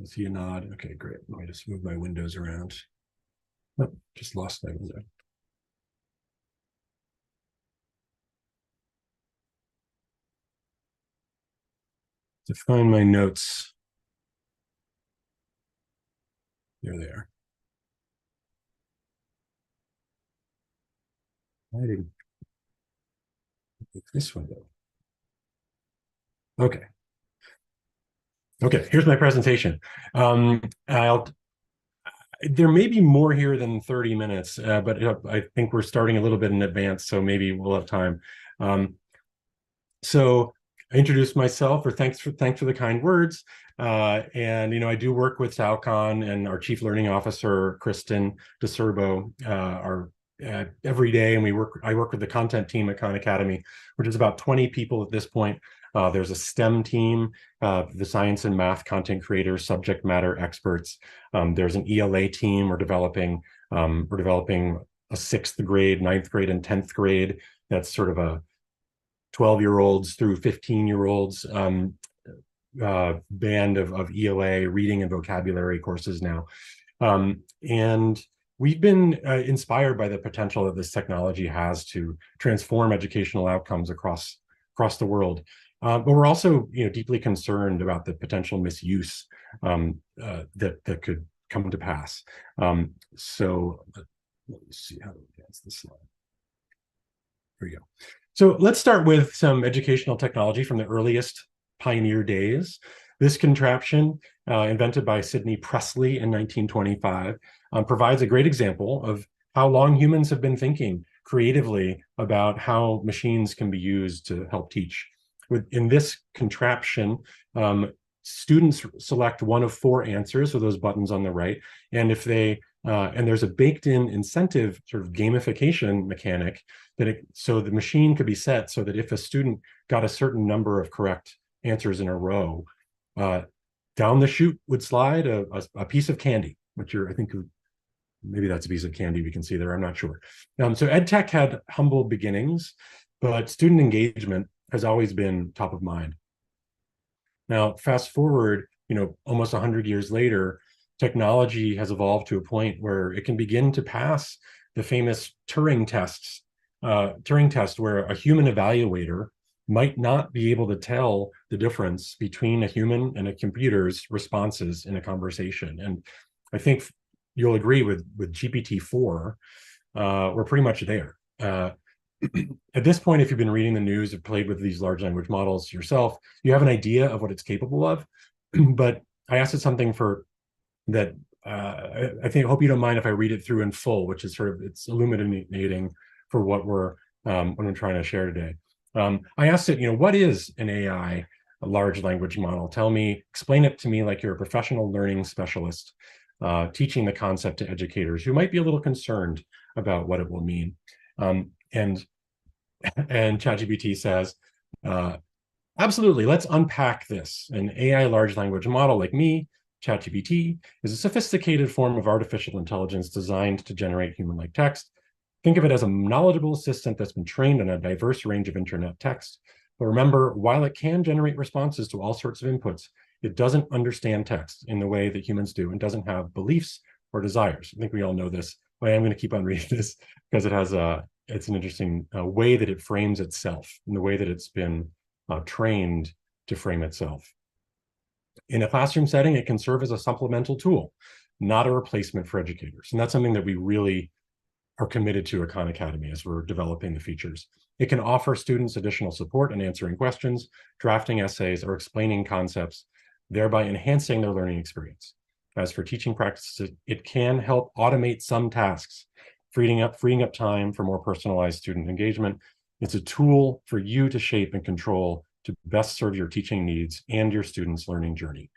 I see a nod. Okay, great. Let me just move my windows around. Oh, just lost my window. To find my notes. There they are. I didn't pick this window. Okay. Okay, here's my presentation. there may be more here than 30 minutes, but I think we're starting a little bit in advance, so maybe we'll have time. So I introduced myself, or thanks for the kind words. And I do work with Salcon and our Chief Learning Officer, Kristen DeSerbo, every day, and I work with the content team at Khan Academy, which is about 20 people at this point. There's a STEM team, the science and math content creators, subject matter experts. There's an ELA team. We're developing a 6th grade, 9th grade, and 10th grade. That's sort of a 12-year-olds through 15-year-olds band of ELA reading and vocabulary courses now. And we've been inspired by the potential that this technology has to transform educational outcomes across the world. But we're also deeply concerned about the potential misuse that could come to pass. So let me see how to advance the slide. Here we go. So let's start with some educational technology from the earliest pioneer days. This contraption, invented by Sidney Presley in 1925, provides a great example of how long humans have been thinking creatively about how machines can be used to help teach. In this contraption, students select one of 4 answers with those buttons on the right, and if they and there's a baked-in incentive sort of gamification mechanic so the machine could be set so that if a student got a certain number of correct answers in a row, down the chute would slide a piece of candy, which I think maybe that's a piece of candy we can see there, I'm not sure. So EdTech had humble beginnings, but student engagement has always been top of mind. Now, fast forward, almost 100 years later, technology has evolved to a point where it can begin to pass the famous Turing test, where a human evaluator might not be able to tell the difference between a human and a computer's responses in a conversation. And I think you'll agree with GPT-4, we're pretty much there. At this point, if you've been reading the news or played with these large language models yourself, you have an idea of what it's capable of. But I asked it something that I hope you don't mind if I read it through in full, which is it's illuminating for what I'm trying to share today. I asked it, what is an AI, a large language model? Explain it to me like you're a professional learning specialist, teaching the concept to educators who might be a little concerned about what it will mean. And ChatGPT says, absolutely, let's unpack this. An AI large language model like me, ChatGPT, is a sophisticated form of artificial intelligence designed to generate human-like text. Think of it as a knowledgeable assistant that's been trained on a diverse range of internet text. But remember, while it can generate responses to all sorts of inputs, it doesn't understand text in the way that humans do and doesn't have beliefs or desires. I think we all know this, but I'm going to keep on reading this because it's an interesting way that it frames itself and the way that it's been trained to frame itself. In a classroom setting, it can serve as a supplemental tool, not a replacement for educators. And that's something that we really are committed to at Khan Academy as we're developing the features. It can offer students additional support in answering questions, drafting essays, or explaining concepts, thereby enhancing their learning experience. As for teaching practices, it can help automate some tasks, freeing up time for more personalized student engagement. It's a tool for you to shape and control to best serve your teaching needs and your students' learning journey.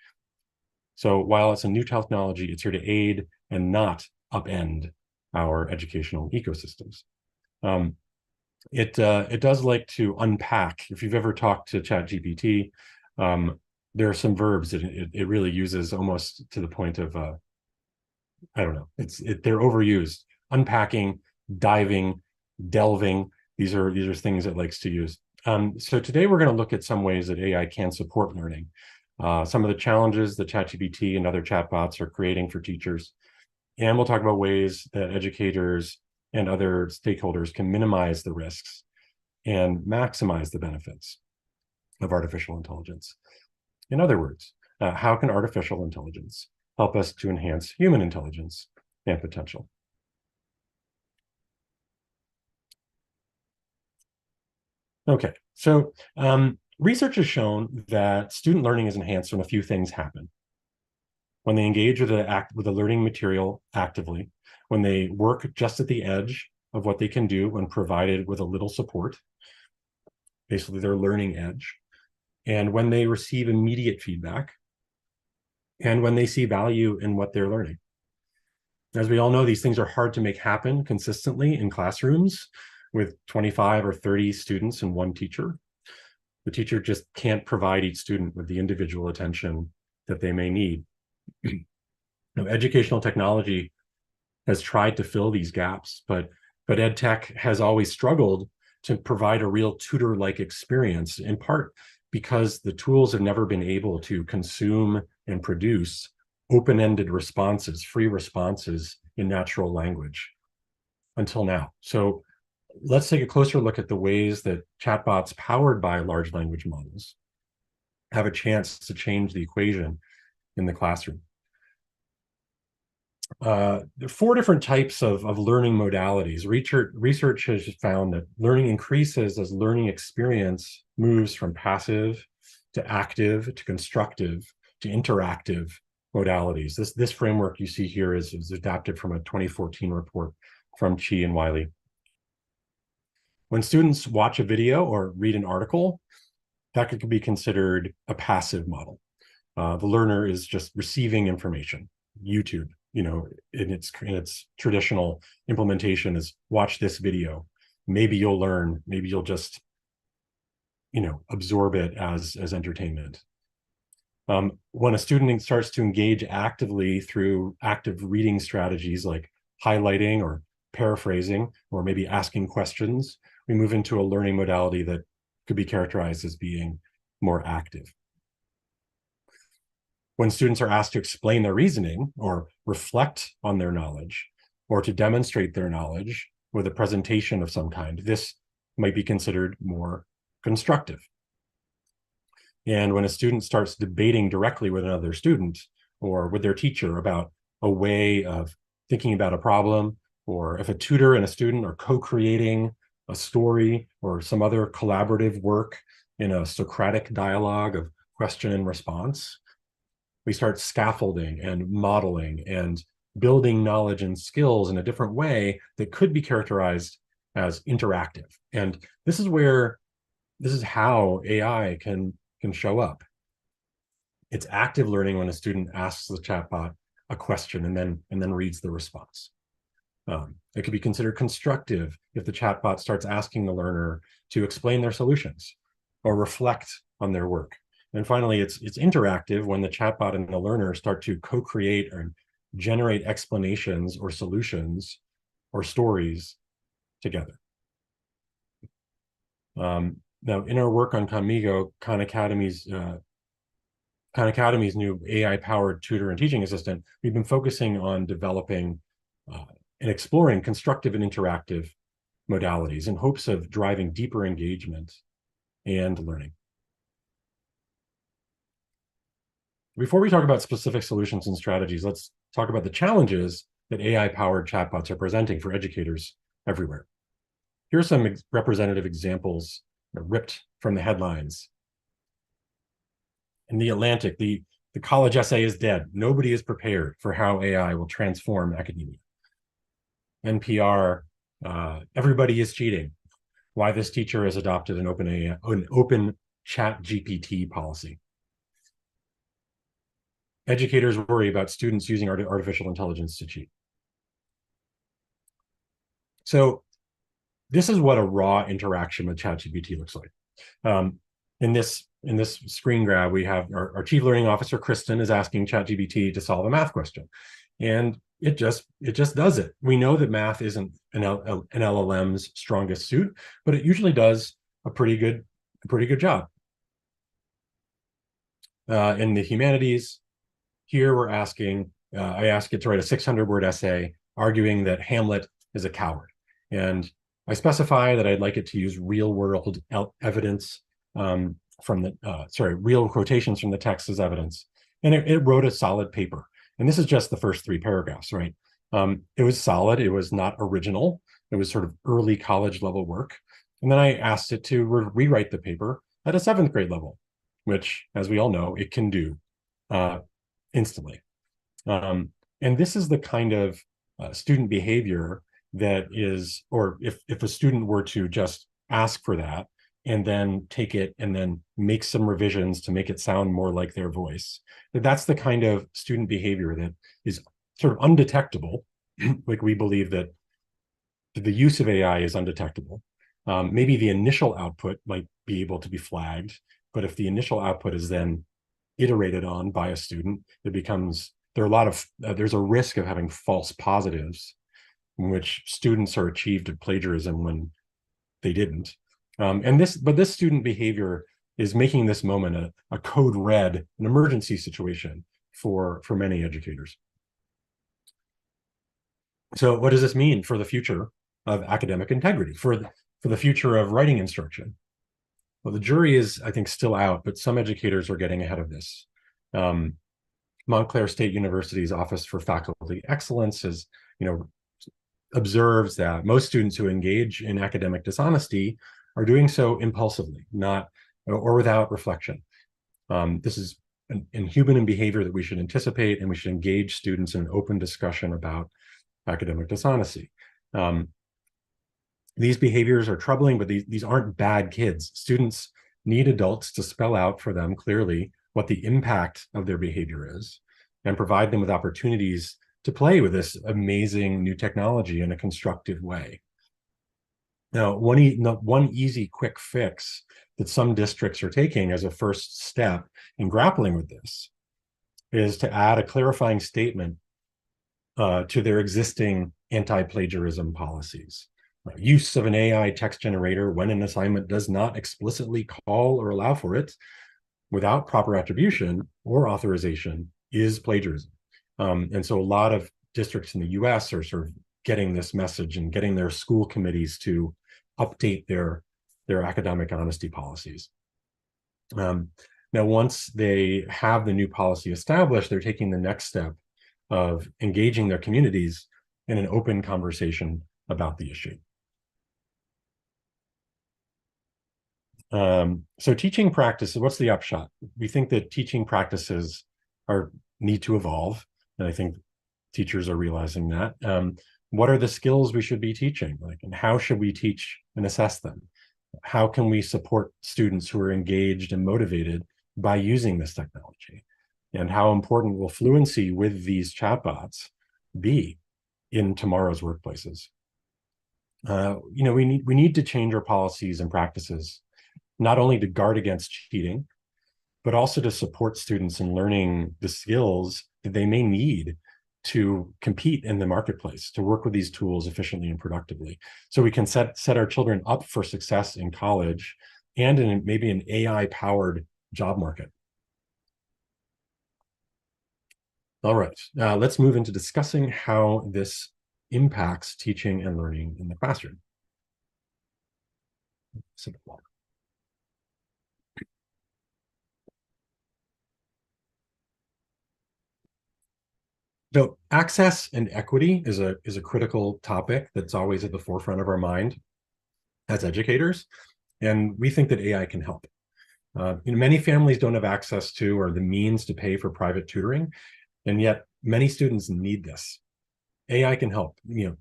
So while it's a new technology, it's here to aid and not upend our educational ecosystems. It does like to unpack. If you've ever talked to ChatGPT, there are some verbs that it really uses almost to the point of, I don't know, they're overused. Unpacking, diving, delving, these are things it likes to use. So today we're going to look at some ways that AI can support learning, some of the challenges that ChatGPT and other chatbots are creating for teachers. And we'll talk about ways that educators and other stakeholders can minimize the risks and maximize the benefits of artificial intelligence. In other words, how can artificial intelligence help us to enhance human intelligence and potential? Okay, so research has shown that student learning is enhanced when a few things happen. when they engage with the learning material actively, when they work just at the edge of what they can do when provided with a little support, basically their learning edge, and when they receive immediate feedback, and when they see value in what they're learning. As we all know, these things are hard to make happen consistently in classrooms with 25 or 30 students and one teacher. The teacher just can't provide each student with the individual attention that they may need. Now, educational technology has tried to fill these gaps, but ed tech has always struggled to provide a real tutor-like experience, in part because the tools have never been able to consume and produce open-ended responses, free responses in natural language until now. So let's take a closer look at the ways that chatbots powered by large language models have a chance to change the equation in the classroom. There are 4 different types of learning modalities. Research has found that learning increases as learning experience moves from passive to active to constructive to interactive modalities. This framework you see here is adapted from a 2014 report from Chi and Wiley. When students watch a video or read an article, that could be considered a passive model. The learner is just receiving information. YouTube, in its traditional implementation is watch this video. Maybe you'll learn, maybe you'll just, absorb it as entertainment. When a student starts to engage actively through active reading strategies like highlighting or paraphrasing, or maybe asking questions, we move into a learning modality that could be characterized as being more active. When students are asked to explain their reasoning or reflect on their knowledge or to demonstrate their knowledge with a presentation of some kind, this might be considered more constructive. And when a student starts debating directly with another student or with their teacher about a way of thinking about a problem, or if a tutor and a student are co-creating a story or some other collaborative work in a Socratic dialogue of question and response, we start scaffolding and modeling and building knowledge and skills in a different way that could be characterized as interactive. And this is how AI can show up. It's active learning when a student asks the chatbot a question and then reads the response. It could be considered constructive if the chatbot starts asking the learner to explain their solutions or reflect on their work. And finally, it's interactive when the chatbot and the learner start to co-create or generate explanations or solutions or stories together. Now, in our work on Conmigo, Khan Academy's new AI-powered tutor and teaching assistant, we've been focusing on developing and exploring constructive and interactive modalities in hopes of driving deeper engagement and learning. Before we talk about specific solutions and strategies, let's talk about the challenges that AI-powered chatbots are presenting for educators everywhere. Here are some representative examples ripped from the headlines. In The Atlantic, the college essay is dead. Nobody is prepared for how AI will transform academia. NPR, everybody is cheating. Why this teacher has adopted an open chat GPT policy. Educators worry about students using artificial intelligence to cheat. So this is what a raw interaction with ChatGPT looks like. In this screen grab, we have our Chief Learning Officer, Kristen, is asking ChatGPT to solve a math question. And it just does it. We know that math isn't an LLM's strongest suit, but it usually does a pretty good job. In the humanities, here we're asking, I ask it to write a 600-word essay arguing that Hamlet is a coward. And I specify that I'd like it to use real-world evidence real quotations from the text as evidence. And it wrote a solid paper. And this is just the first 3 paragraphs, right? It was solid. It was not original. It was sort of early college level work. And then I asked it to rewrite the paper at a 7th grade level, which, as we all know, it can do instantly. And this is the kind of student behavior that is, or if a student were to just ask for that and then take it and then make some revisions to make it sound more like their voice, that's the kind of student behavior that is sort of undetectable. Like we believe that the use of AI is undetectable. Maybe the initial output might be able to be flagged, but if the initial output is then iterated on by a student, it becomes, there are a lot of, there's a risk of having false positives in which students are achieved at plagiarism when they didn't. But this student behavior is making this moment a code red, an emergency situation for many educators. So what does this mean for the future of academic integrity, for the future of writing instruction? Well, the jury is, I think, still out, but some educators are getting ahead of this. Montclair State University's Office for Faculty Excellence has, observes that most students who engage in academic dishonesty are doing so impulsively, not or without reflection. This is an inhuman behavior that we should anticipate, and we should engage students in an open discussion about academic dishonesty. These behaviors are troubling, but these aren't bad kids. Students need adults to spell out for them clearly what the impact of their behavior is and provide them with opportunities to play with this amazing new technology in a constructive way. Now, one easy quick fix that some districts are taking as a first step in grappling with this is to add a clarifying statement to their existing anti-plagiarism policies. Use of an AI text generator when an assignment does not explicitly call or allow for it without proper attribution or authorization is plagiarism. And so a lot of districts in the US are sort of getting this message and getting their school committees to update their academic honesty policies. Now, once they have the new policy established, they're taking the next step of engaging their communities in an open conversation about the issue. So teaching practices, what's the upshot? We think that teaching practices need to evolve, and I think teachers are realizing that. What are the skills we should be teaching? And how should we teach and assess them? How can we support students who are engaged and motivated by using this technology? And how important will fluency with these chatbots be in tomorrow's workplaces? We need to change our policies and practices, not only to guard against cheating, but also to support students in learning the skills that they may need to compete in the marketplace, to work with these tools efficiently and productively. So we can set our children up for success in college and in maybe an AI-powered job market. All right, let's move into discussing how this impacts teaching and learning in the classroom. So access and equity is a critical topic that's always at the forefront of our mind as educators, and we think that AI can help. Many families don't have access to or the means to pay for private tutoring, and yet many students need this. AI can help.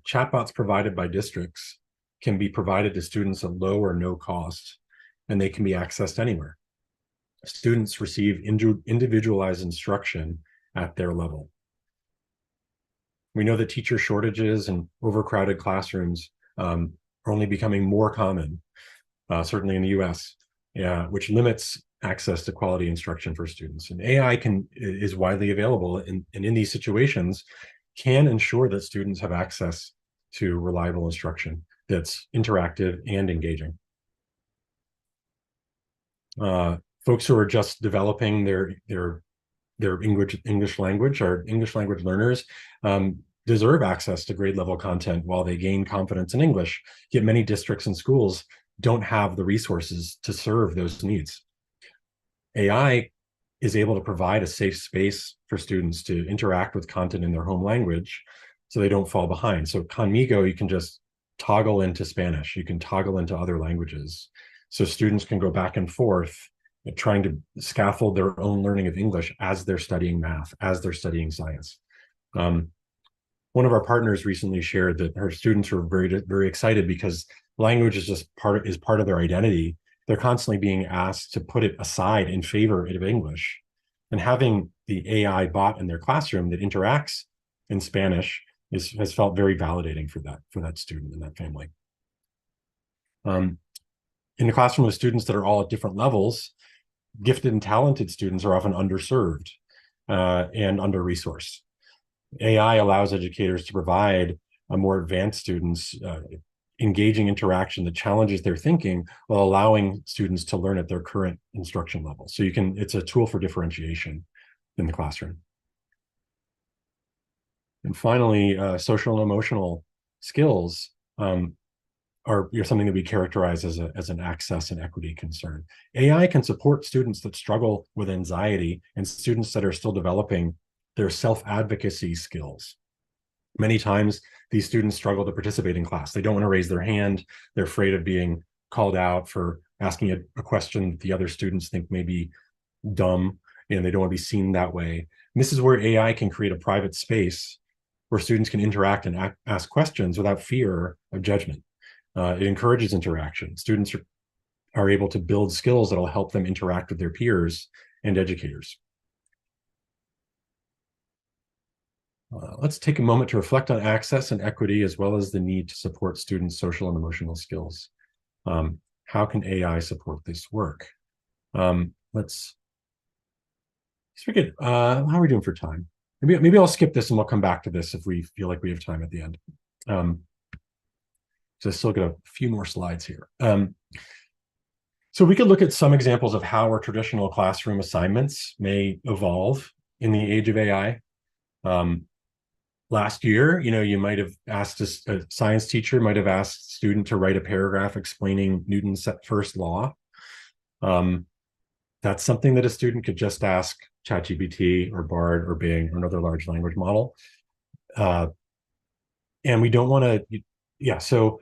Chatbots provided by districts can be provided to students at low or no cost, and they can be accessed anywhere. Students receive individualized instruction at their level. We know that teacher shortages and overcrowded classrooms are only becoming more common, certainly in the US, which limits access to quality instruction for students. And AI is widely available, and in these situations can ensure that students have access to reliable instruction that's interactive and engaging. Folks who are just developing their English language, or English language learners, deserve access to grade level content while they gain confidence in English, yet many districts and schools don't have the resources to serve those needs. AI is able to provide a safe space for students to interact with content in their home language so they don't fall behind. So Conmigo, you can just toggle into Spanish, you can toggle into other languages. So students can go back and forth trying to scaffold their own learning of English as they're studying math, as they're studying science. One of our partners recently shared that her students were very excited because language is just part of their identity. They're constantly being asked to put it aside in favor of English. And having the AI bot in their classroom that interacts in Spanish has felt very validating for that student and that family. In the classroom with students that are all at different levels, gifted and talented students are often underserved and under-resourced. AI allows educators to provide more advanced students engaging interaction that challenges their thinking while allowing students to learn at their current instruction level. So it's a tool for differentiation in the classroom. And finally, social and emotional skills are something that we characterize as an access and equity concern. AI can support students that struggle with anxiety and students that are still developing their self-advocacy skills. Many times, these students struggle to participate in class. They don't want to raise their hand. They're afraid of being called out for asking a question that the other students think may be dumb, and they don't want to be seen that way. And this is where AI can create a private space where students can interact and ask questions without fear of judgment. It encourages interaction. Students are able to build skills that will help them interact with their peers and educators. Let's take a moment to reflect on access and equity, as well as the need to support students' social and emotional skills. How can AI support this work? Let's forget, how are we doing for time? Maybe I'll skip this and we'll come back to this if we feel like we have time at the end. So I still got a few more slides here. So we could look at some examples of how our traditional classroom assignments may evolve in the age of AI. Last year, you might have asked a science teacher might have asked a student to write a paragraph explaining Newton's first law. That's something that a student could just ask ChatGPT or Bard or Bing or another large language model. And we don't want to, so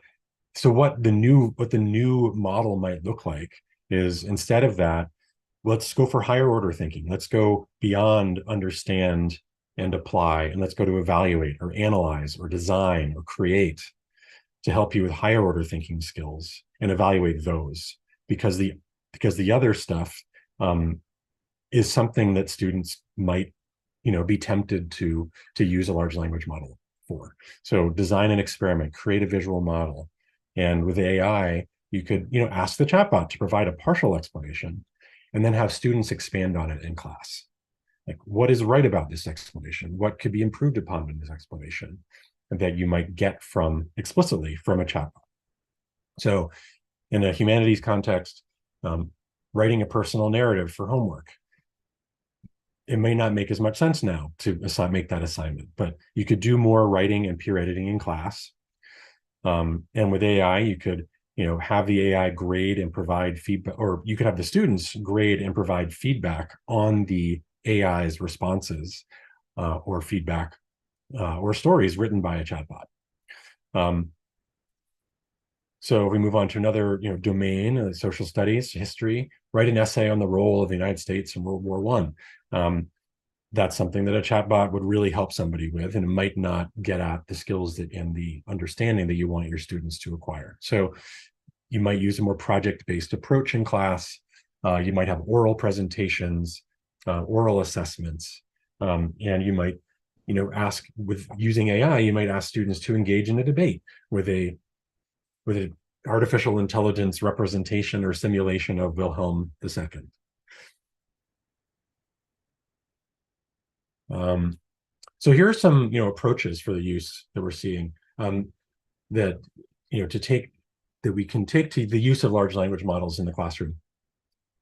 what the new model might look like is, instead of that, let's go for higher order thinking. Let's go beyond understand and apply, and let's go to evaluate or analyze or design or create to help you with higher order thinking skills and evaluate those, because the other stuff is something that students might be tempted to use a large language model for. So design an experiment, create a visual model, and with AI you could ask the chatbot to provide a partial explanation and then have students expand on it in class. Like, what is right about this explanation? What could be improved upon in this explanation that you might get explicitly from a chatbot? So in a humanities context, writing a personal narrative for homework, it may not make as much sense now to make that assignment, but you could do more writing and peer editing in class. And with AI, you could have the AI grade and provide feedback, or you could have the students grade and provide feedback on the AI's responses or feedback or stories written by a chatbot. So if we move on to another domain, social studies, history, write an essay on the role of the United States in World War I. That's something that a chatbot would really help somebody with, and it might not get at the skills and the understanding that you want your students to acquire. So you might use a more project-based approach in class. You might have oral presentations, oral assessments, and you might, ask, with using AI, you might ask students to engage in a debate with an artificial intelligence representation or simulation of Wilhelm II. So here are some, approaches for the use that we're seeing that we can take to the use of large language models in the classroom.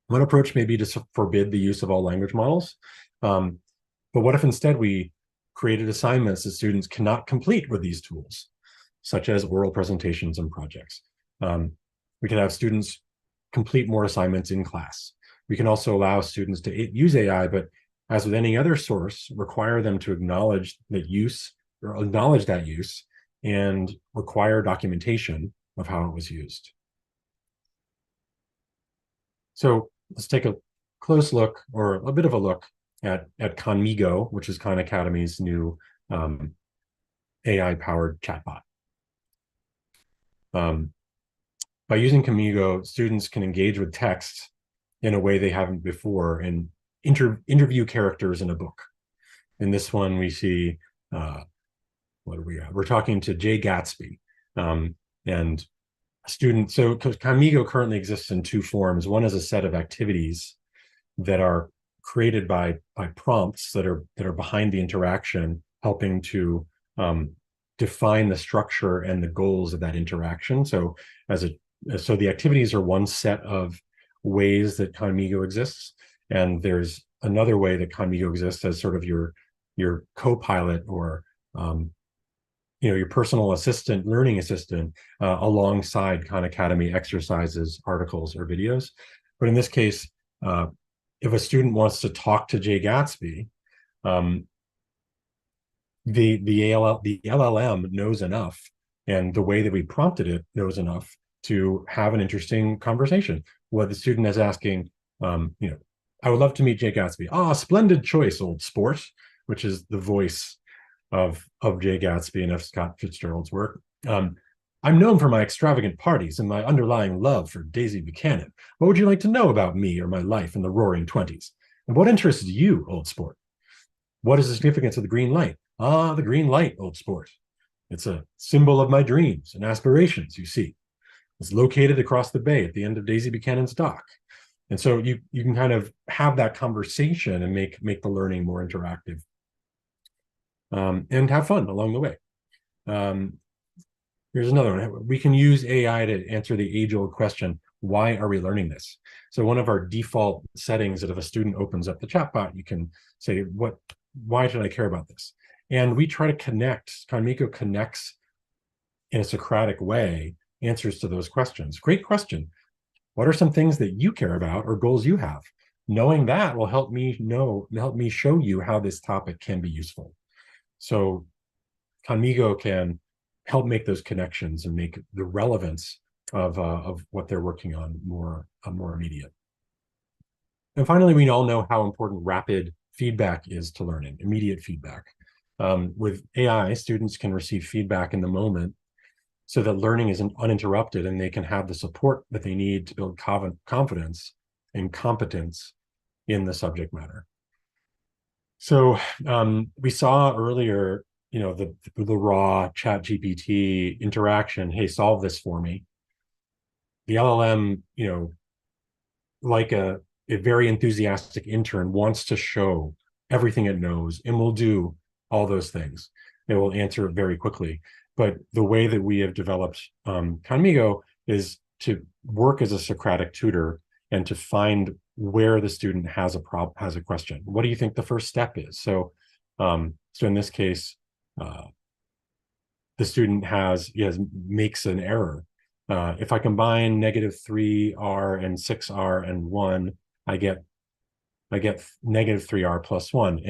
One approach may be to forbid the use of all language models, but what if instead we created assignments that students cannot complete with these tools, such as oral presentations and projects? We can have students complete more assignments in class. We can also allow students to use AI, but as with any other source, require them to acknowledge that use and require documentation of how it was used. So let's take a close look, or a bit of a look, at Conmigo, which is Khan Academy's new AI-powered chatbot. By using Kamigo, students can engage with text in a way they haven't before and interview characters in a book. In this one, we see, what are we at? We're talking to Jay Gatsby, and a student. So Kamigo currently exists in two forms. One is a set of activities that are created by prompts that are behind the interaction, helping to define the structure and the goals of that interaction. So so the activities are one set of ways that Kamigo exists, and there's another way that Kamigo exists as sort of your co-pilot or your personal assistant, learning assistant, alongside Khan Academy exercises, articles, or videos. But in this case, if a student wants to talk to Jay Gatsby, the LLM knows enough, and the way that we prompted it knows enough to have an interesting conversation. What the student is asking, I would love to meet Jay Gatsby. Ah, splendid choice, old sport, which is the voice of Jay Gatsby and F. Scott Fitzgerald's work. I'm known for my extravagant parties and my underlying love for Daisy Buchanan. What would you like to know about me or my life in the roaring 20s? And what interests you, old sport? What is the significance of the green light? Ah, the green light, old sport. It's a symbol of my dreams and aspirations, you see. It's located across the bay at the end of Daisy Buchanan's dock. And so you can kind of have that conversation and make the learning more interactive. And have fun along the way. Here's another one. We can use AI to answer the age-old question, why are we learning this? So one of our default settings that if a student opens up the chatbot, you can say, why should I care about this? And we try to connect, Kamigo connects in a Socratic way, answers to those questions. Great question. What are some things that you care about or goals you have? Knowing that will help me show you how this topic can be useful. So Kamigo can help make those connections and make the relevance of what they're working on more immediate. And finally, we all know how important rapid feedback is to learning, immediate feedback. With AI, students can receive feedback in the moment so that learning is uninterrupted and they can have the support that they need to build confidence and competence in the subject matter. So we saw earlier, the raw ChatGPT interaction, hey, solve this for me. The LLM, like a very enthusiastic intern, wants to show everything it knows and will do all those things. It will answer very quickly. But the way that we have developed Kamigo is to work as a Socratic tutor and to find where the student has a question. What do you think the first step is? So in this case, the student makes an error. If I combine -3r and 6r and 1, I get -3r plus 1.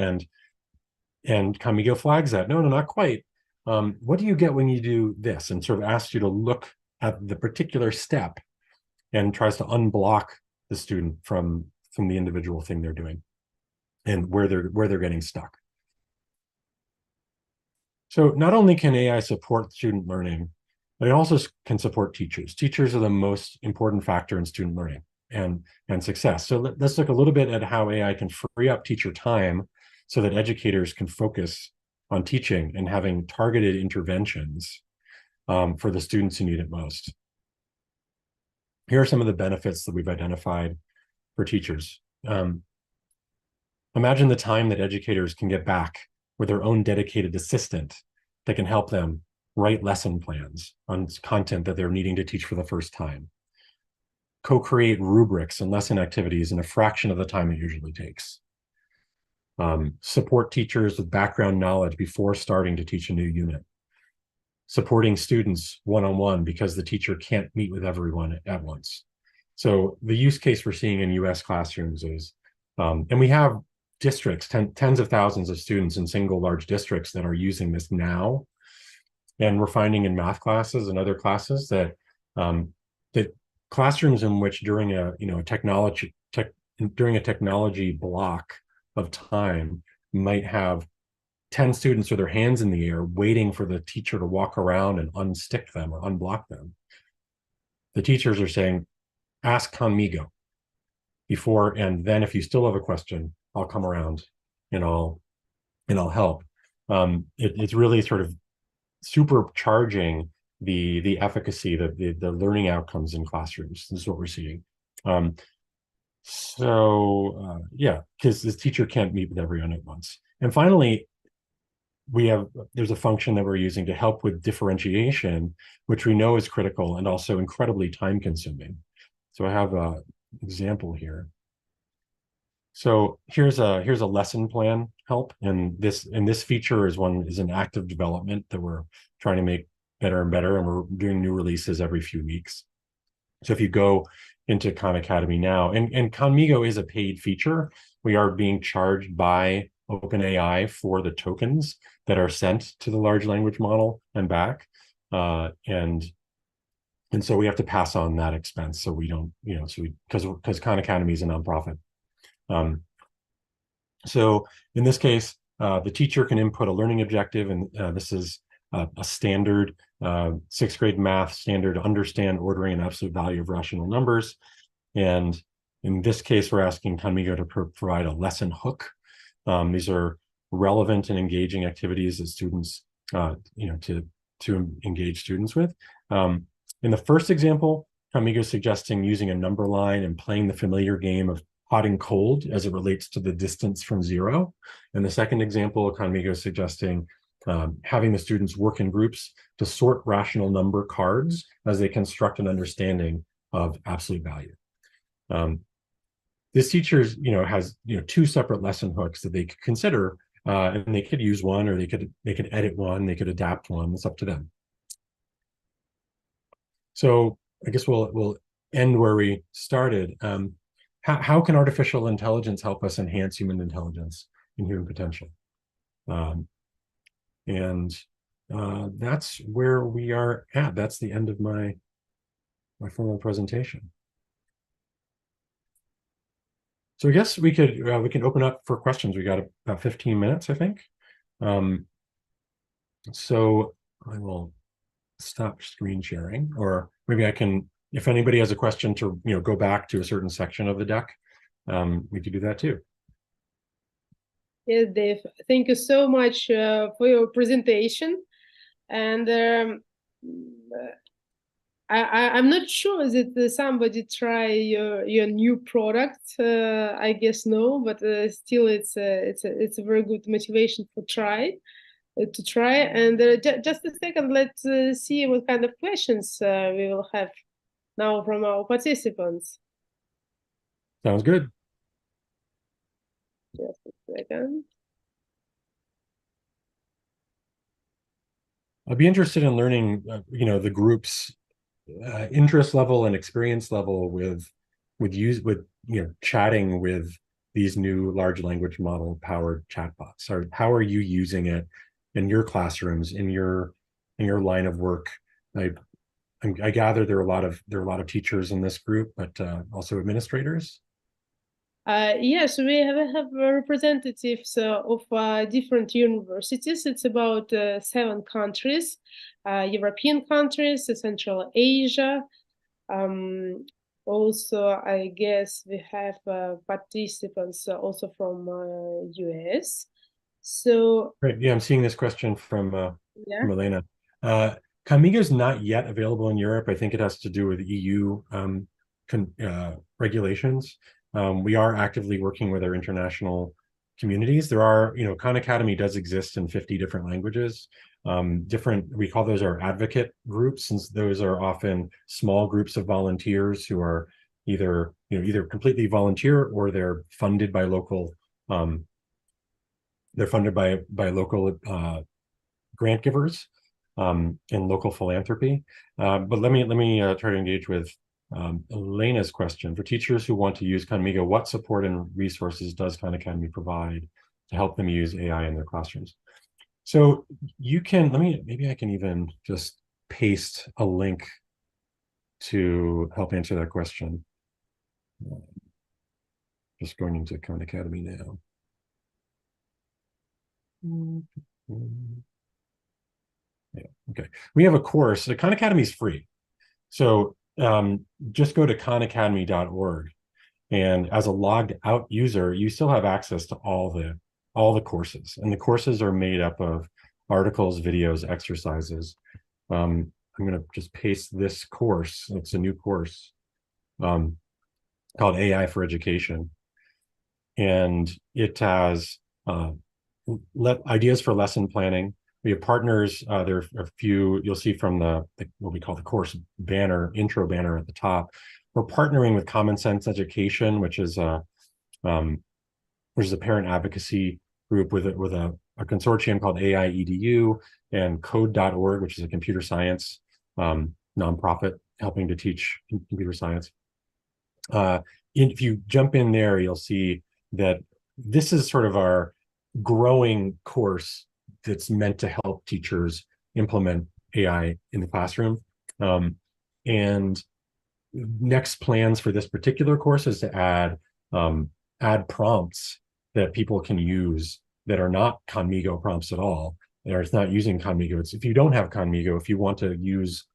And Kamigo flags that. No, not quite. What do you get when you do this? And sort of asks you to look at the particular step and tries to unblock the student from the individual thing they're doing and where they're getting stuck. So not only can AI support student learning, but it also can support teachers. Teachers are the most important factor in student learning and success. So let's look a little bit at how AI can free up teacher time so that educators can focus on teaching and having targeted interventions for the students who need it most. Here are some of the benefits that we've identified for teachers. Imagine the time that educators can get back with their own dedicated assistant that can help them write lesson plans on content that they're needing to teach for the first time. Co-create rubrics and lesson activities in a fraction of the time it usually takes. Support teachers with background knowledge before starting to teach a new unit. Supporting students one-on-one because the teacher can't meet with everyone at once. So the use case we're seeing in US classrooms is, and we have districts, tens of thousands of students in single large districts that are using this now. And we're finding in math classes and other classes that that classrooms in which during a technology block of time might have 10 students with their hands in the air waiting for the teacher to walk around and unstick them or unblock them. The teachers are saying, ask conmigo before, and then if you still have a question, I'll come around and I'll help. It's really sort of supercharging the efficacy, the learning outcomes in classrooms. This is what we're seeing. Yeah, because this teacher can't meet with everyone at once. And finally, there's a function that we're using to help with differentiation, which we know is critical and also incredibly time consuming. So I have an example here. So here's a lesson plan help, and this feature is an active development that we're trying to make better and better, and we're doing new releases every few weeks. So if you go into Khan Academy now, and Conmigo is a paid feature, we are being charged by OpenAI for the tokens that are sent to the large language model and back, and so we have to pass on that expense. So we don't, because Khan Academy is a nonprofit. So in this case, the teacher can input a learning objective, and this is a standard 6th grade math standard to understand ordering and absolute value of rational numbers. And in this case, we're asking Conmigo to provide a lesson hook. These are relevant and engaging activities that students, to engage students with. In the first example, Conmigo is suggesting using a number line and playing the familiar game of hot and cold as it relates to the distance from 0. In the second example, Conmigo is suggesting having the students work in groups to sort rational number cards as they construct an understanding of absolute value. This teacher, has 2 separate lesson hooks that they could consider, and they could use one, or they could edit one, they could adapt one. It's up to them. So I guess we'll end where we started. How can artificial intelligence help us enhance human intelligence and human potential? That's where we are at. That's the end of my formal presentation. So I guess we can open up for questions. We got about 15 minutes, I think. So I will stop screen sharing, or maybe I can, if anybody has a question to go back to a certain section of the deck, we could do that too. Yes, Dave, thank you so much for your presentation. And I'm not sure that somebody try your new product. I guess no, but still, it's a very good motivation to try. And just a second, let's see what kind of questions we will have now from our participants. Sounds good. Just a second. I'd be interested in learning, the group's interest level and experience level with chatting with these new large language model powered chatbots. Or how are you using it in your classrooms, in your line of work? I gather there are a lot of teachers in this group, but also administrators. Yes, we have representatives of different universities. It's about 7 countries, European countries, Central Asia. Also, I guess we have participants also from US. So Great. Yeah, I'm seeing this question from Elena. Conmigo is not yet available in Europe. I think it has to do with EU regulations. We are actively working with our international communities. There are, Khan Academy does exist in 50 different languages. We call those our advocate groups, since those are often small groups of volunteers who are either completely volunteer, or they're funded by local grant givers and local philanthropy. But let me try to engage with Elena's question. For teachers who want to use Conmigo, what support and resources does Khan Academy provide to help them use AI in their classrooms? So you can, maybe I can even just paste a link to help answer that question. Just going into Khan Academy now. Yeah, okay. We have a course. The Khan Academy is free. So just go to khanacademy.org. And as a logged out user, you still have access to all the courses. And the courses are made up of articles, videos, exercises. I'm going to just paste this course. It's a new course called AI for Education. And it has ideas for lesson planning. We have partners. There are a few you'll see from the what we call the course banner, intro banner at the top. We're partnering with Common Sense Education, which is a parent advocacy group with a consortium called AI EDU, and Code.org, which is a computer science nonprofit helping to teach computer science. If you jump in there, you'll see that this is sort of our growing course that's meant to help teachers implement AI in the classroom. And next plans for this particular course is to add prompts that people can use that are not Khanmigo prompts at all. It's not using Khanmigo. It's if you don't have Khanmigo, if you want to use,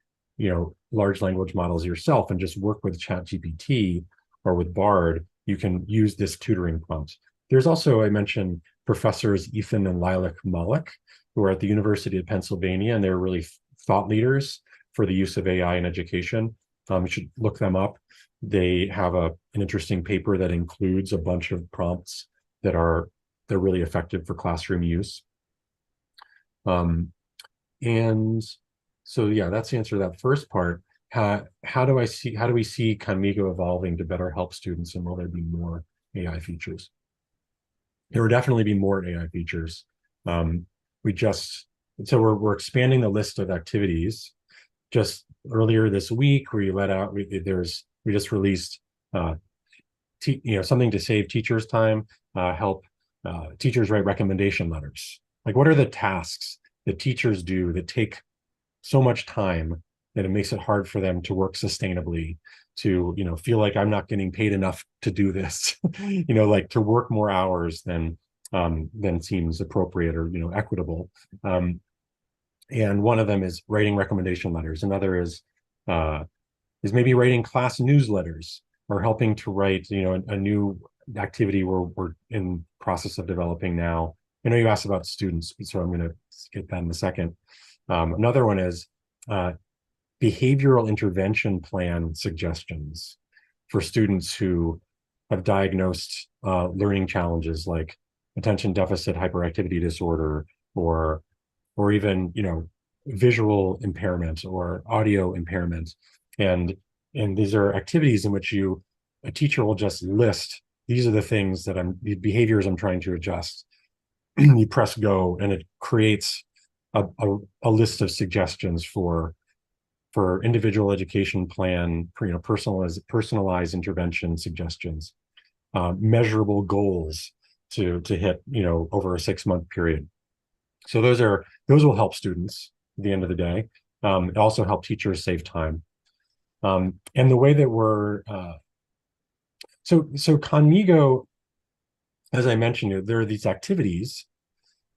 large language models yourself and just work with ChatGPT or with Bard, you can use this tutoring prompt. There's also, I mentioned, professors Ethan and Lilac Malik, who are at the University of Pennsylvania, and they're really thought leaders for the use of AI in education. You should look them up. They have an interesting paper that includes a bunch of prompts they're really effective for classroom use. And so, yeah, that's the answer to that first part. How do we see Khanmigo evolving to better help students, and will there be more AI features? There will definitely be more AI features. We're expanding the list of activities. Just earlier this week, we just released something to save teachers time, help teachers write recommendation letters. Like, what are the tasks that teachers do that take so much time that it makes it hard for them to work sustainably, to feel like I'm not getting paid enough to do this, like to work more hours than seems appropriate or equitable. And one of them is writing recommendation letters. Another is maybe writing class newsletters, or helping to write a new activity we're in process of developing now. I know you asked about students, so I'm going to get that in a second. Another one is behavioral intervention plan suggestions for students who have diagnosed learning challenges like attention deficit hyperactivity disorder, or even visual impairment or audio impairment. And these are activities in which a teacher will just list, these are the behaviors I'm trying to adjust. You press go, and it creates a list of suggestions for individual education plan, personalized intervention suggestions, measurable goals to hit, over a 6-month period. So those will help students at the end of the day. It also help teachers save time. And the way that we're so Khanmigo, as I mentioned, there are these activities.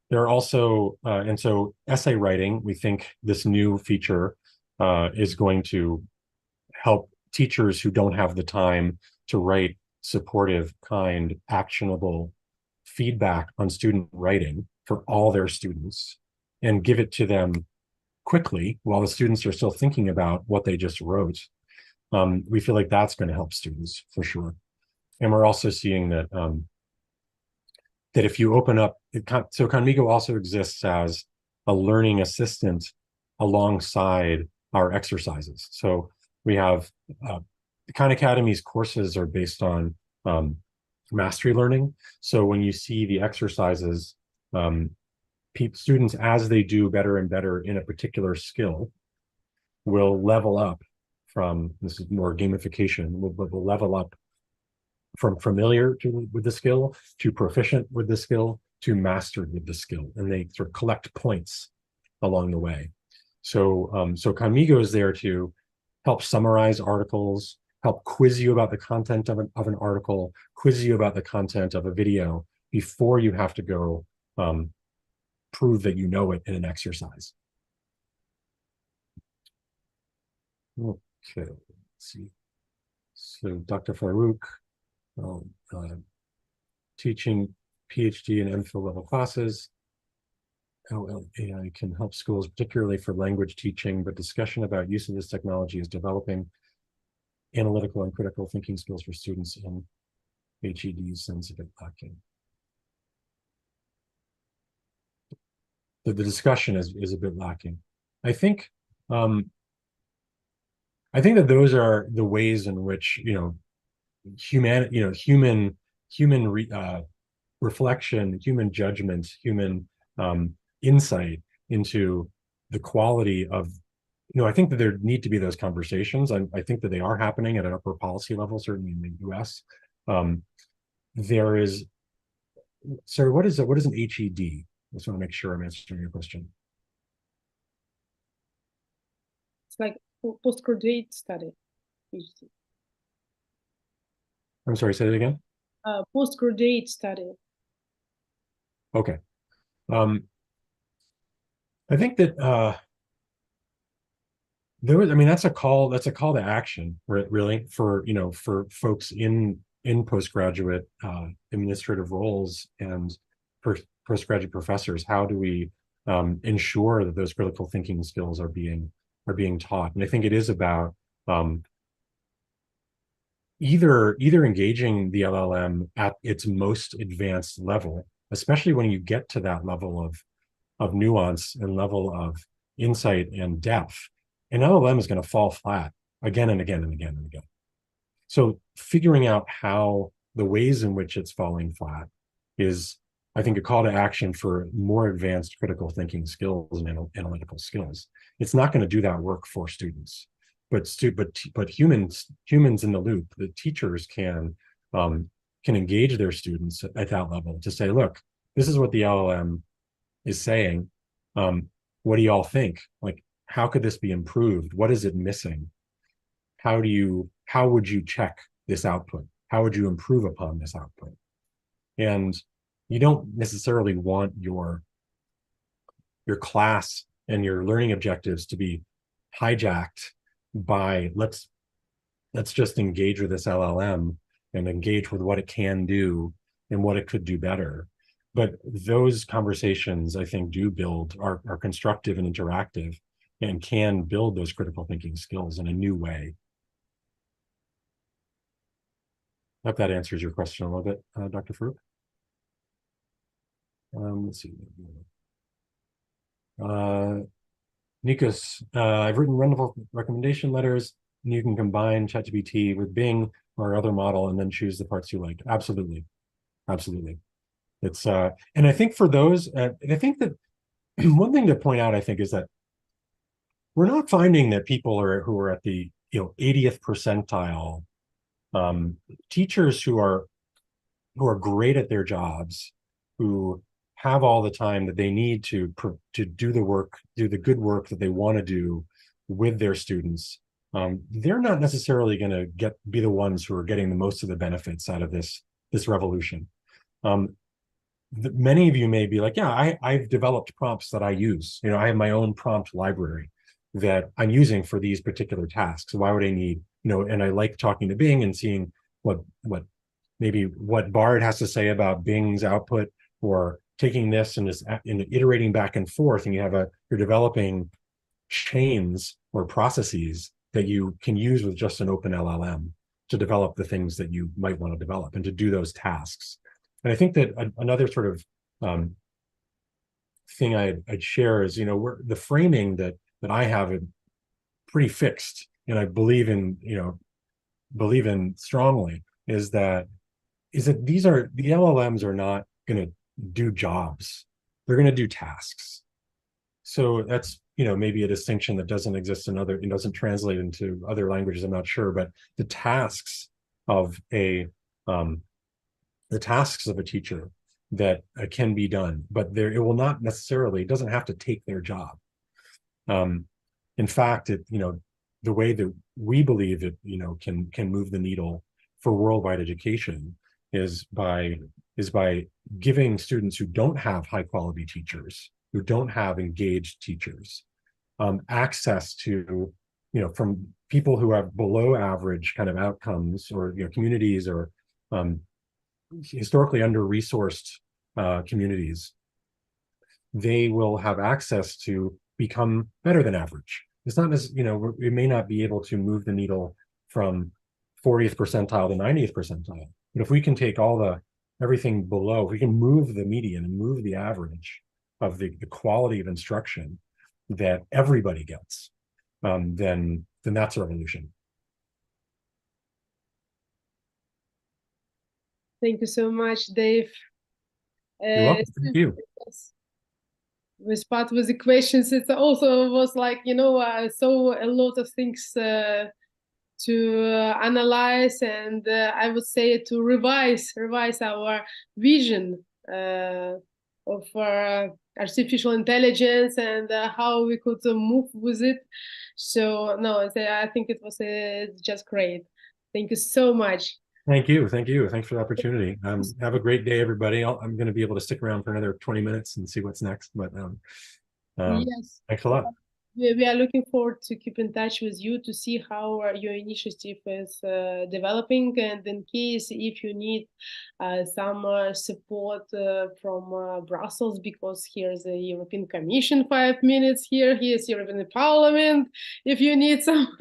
There are also and so essay writing. We think this new feature is going to help teachers who don't have the time to write supportive, kind, actionable feedback on student writing for all their students, and give it to them quickly while the students are still thinking about what they just wrote. We feel like that's going to help students for sure. And we're also seeing that that if you open up, so Khanmigo also exists as a learning assistant alongside our exercises. So we have Khan Academy's courses are based on mastery learning. So when you see the exercises, students, as they do better and better in a particular skill, will level up from, this is more gamification, will level up from familiar with the skill to proficient with the skill to mastered with the skill, and they sort of collect points along the way. So Khanmigo is there to help summarize articles, help quiz you about the content of an article, quiz you about the content of a video before you have to go prove that you know it in an exercise. Okay, let's see. So Dr. Farouk, teaching PhD and MPhil level classes. How AI can help schools, particularly for language teaching, but discussion about use of this technology is developing analytical and critical thinking skills for students in HED sounds a bit lacking. The discussion is a bit lacking. I think that those are the ways in which human reflection, human judgment, human insight into the quality of, I think that there need to be those conversations. I think that they are happening at an upper policy level, certainly in the US. There is, sorry, what is an HED? I just want to make sure I'm answering your question. It's like postgraduate study. I'm sorry, say that again. Postgraduate study. Okay. I think that that's a call to action, really, for folks in postgraduate administrative roles and postgraduate professors. How do we ensure that those critical thinking skills are being taught? And I think it is about either engaging the LLM at its most advanced level, especially when you get to that level of nuance and level of insight and depth, an LLM is going to fall flat again and again and again and again. So figuring out how the ways in which it's falling flat is, I think, a call to action for more advanced critical thinking skills and analytical skills. It's not going to do that work for students, but humans in the loop, the teachers can engage their students at that level to say, look, this is what the LLM is saying. What do y'all think? Like, how could this be improved? What is it missing? How would you check this output? How would you improve upon this output? And you don't necessarily want your class and your learning objectives to be hijacked by let's just engage with this LLM and engage with what it can do and what it could do better. But those conversations, I think, are constructive and interactive and can build those critical thinking skills in a new way. I hope that answers your question a little bit, Dr. Farouk. Let's see. Nikos, I've written wonderful recommendation letters, and you can combine ChatGPT with Bing or other model and then choose the parts you like. Absolutely. Absolutely. It's and I think for those, I think that one thing to point out, I think, is that we're not finding that people who are at the 80th percentile, teachers who are great at their jobs, who have all the time that they need to do the good work that they want to do with their students. They're not necessarily going to be the ones who are getting the most of the benefits out of this revolution. Many of you may be like, yeah, I've developed prompts that I use. I have my own prompt library that I'm using for these particular tasks. Why would I need, and I like talking to Bing and seeing what Bard has to say about Bing's output, or taking this and iterating back and forth, and you're developing chains or processes that you can use with just an open LLM to develop the things that you might want to develop and to do those tasks. And I think that another sort of thing I'd share is, the framing that I have it pretty fixed, and I believe in strongly, is that the LLMs are not going to do jobs. They're going to do tasks. So that's, maybe a distinction that doesn't exist it doesn't translate into other languages, I'm not sure, but the tasks of a teacher that can be done, but it doesn't have to take their job. In fact, the way that we believe it, can move the needle for worldwide education is by giving students who don't have high quality teachers, who don't have engaged teachers. Access to, from people who have below average kind of outcomes, or communities, or historically under-resourced communities, they will have access to become better than average. It's not as, we may not be able to move the needle from 40th percentile to 90th percentile, but if we can take everything below, if we can move the median and move the average of the quality of instruction that everybody gets, then that's a revolution. Thank you so much, Dave. You're welcome. Thank you. With part with the questions, it also was like, I saw a lot of things to analyze, and I would say to revise our vision of artificial intelligence and how we could move with it. So no, I think it was just great. Thank you so much. Thank you. Thanks for the opportunity. Have a great day, everybody. I'm going to be able to stick around for another 20 minutes and see what's next. But yes, thanks a lot. We are looking forward to keep in touch with you to see how your initiative is developing, and in case if you need some support from Brussels, because here's the European Commission 5 minutes here's European Parliament. If you need some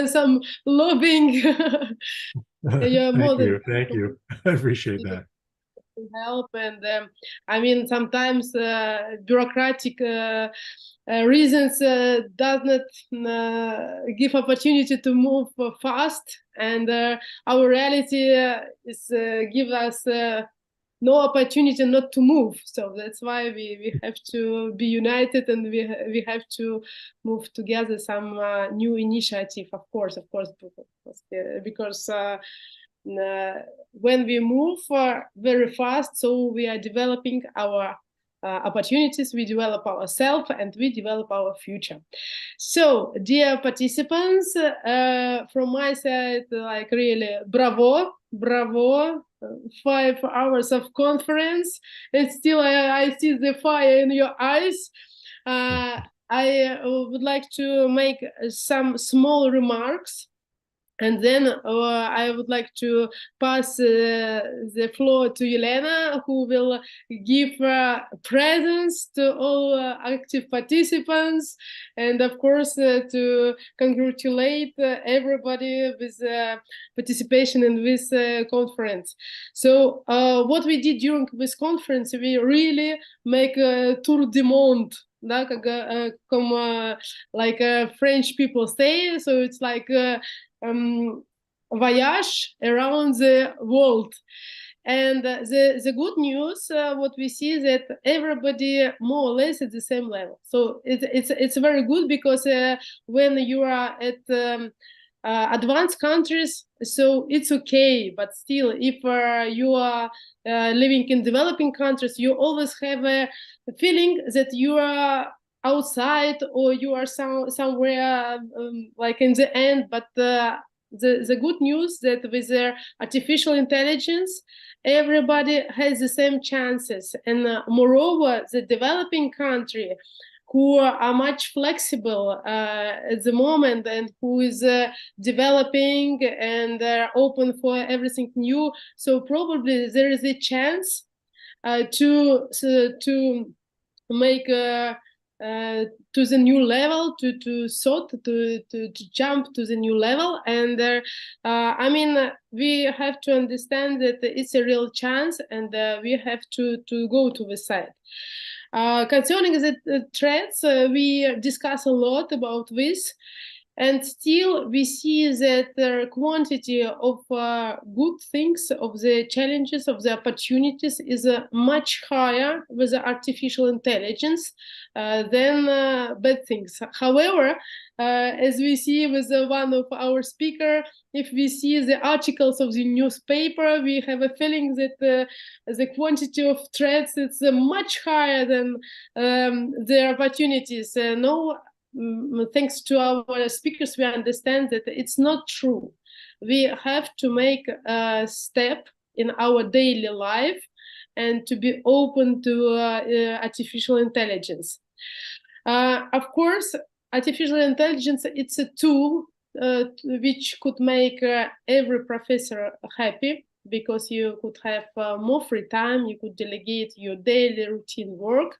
some lobbying, Thank you. I appreciate that. Help, and I mean, sometimes bureaucratic reasons does not give opportunity to move fast, and our reality is give us no opportunity not to move. So that's why we have to be united, and we have to move together some new initiative, of course, because when we move very fast, so we are developing our opportunities, we develop ourselves, and we develop our future. So, dear participants, from my side, like really bravo, 5 hours of conference, and still I see the fire in your eyes. I would like to make some small remarks, and then I would like to pass the floor to Elena, who will give presents to all active participants, and of course to congratulate everybody with participation in this conference. So what we did during this conference, we really make a tour du monde. Like French people say, so it's like voyage around the world. And the good news, what we see is that everybody more or less at the same level. So it's very good, because when you are at advanced countries, so it's okay. But still, if you are living in developing countries, you always have a feeling that you are outside, or you are somewhere like in the end. But the good news that with artificial intelligence, everybody has the same chances. And moreover, the developing country, who are much flexible at the moment, and who is developing and open for everything new. So probably there is a chance to make to the new level, to jump to the new level. And I mean, we have to understand that it's a real chance, and we have to go to the side. Concerning the threats, we discuss a lot about this, and still we see that the quantity of good things, of the challenges, of the opportunities is much higher with the artificial intelligence than bad things. However, as we see with one of our speakers, if we see the articles of the newspaper, we have a feeling that the quantity of threats is much higher than the opportunities. Thanks to our speakers, we understand that it's not true. We have to make a step in our daily life and to be open to artificial intelligence. Of course, artificial intelligence, it's a tool which could make every professor happy, because you could have more free time, you could delegate your daily routine work,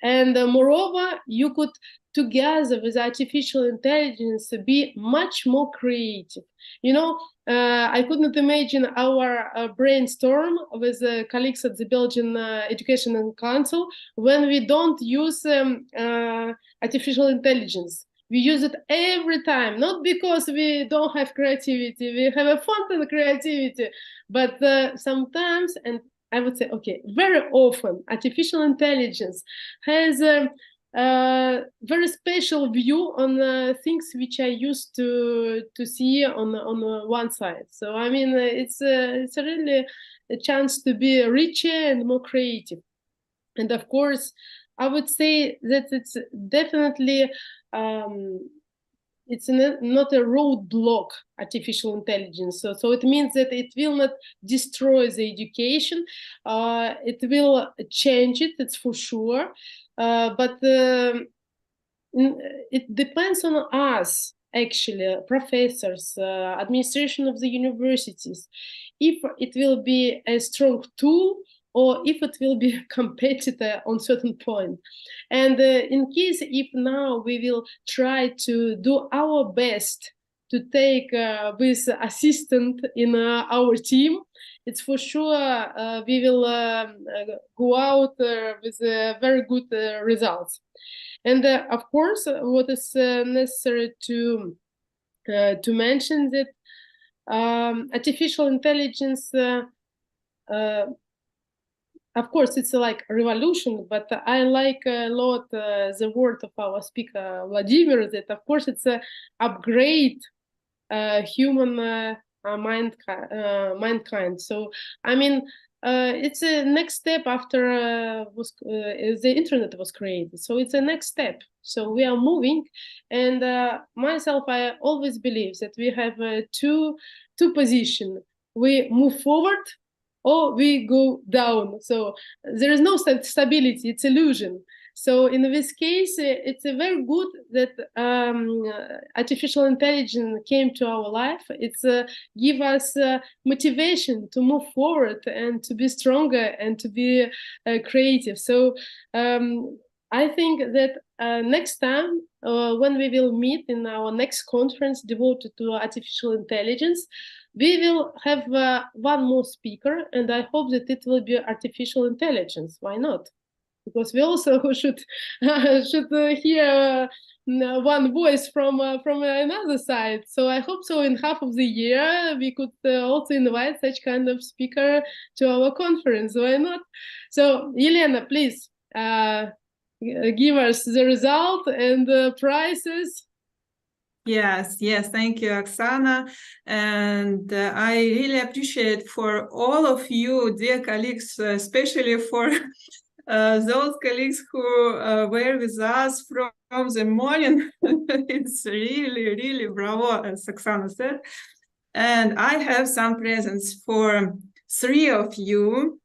and moreover, you could, together with artificial intelligence, be much more creative. You know, I could not imagine our brainstorm with colleagues at the Belgian Education Council when we don't use artificial intelligence. We use it every time, not because we don't have creativity, we have a fountain of creativity, but sometimes, and I would say, okay, very often, artificial intelligence has a very special view on things which I used to see on one side. So I mean, it's a really a chance to be richer and more creative. And of course, I would say that it's definitely it's not a roadblock, artificial intelligence. So it means that it will not destroy the education. It will change it, it's for sure. But it depends on us, actually, professors, administration of the universities, if it will be a strong tool or if it will be a competitor on certain point. And in case if now we will try to do our best to take this assistant in our team, it's for sure we will go out with very good results. And of course, what is necessary to mention that artificial intelligence, of course, it's like a revolution, but I like a lot the word of our speaker, Vladimir, that of course it's an upgrade human mankind. So, I mean, it's a next step after the internet was created. So it's a next step. So we are moving, and myself, I always believe that we have two positions. We move forward, or we go down. So there is no stability, it's illusion. So in this case, it's a very good that artificial intelligence came to our life. It's give us motivation to move forward and to be stronger and to be creative. So I think that next time when we will meet in our next conference devoted to artificial intelligence, we will have one more speaker, and I hope that it will be artificial intelligence. Why not? Because we also should hear one voice from another side. So I hope so in half of the year we could also invite such kind of speaker to our conference. Why not? So Elena, please give us the result and the prizes. Yes, thank you, Oksana. And I really appreciate for all of you, dear colleagues, especially for those colleagues who were with us from the morning. It's really bravo, as Oksana said. And I have some presents for 3 of you.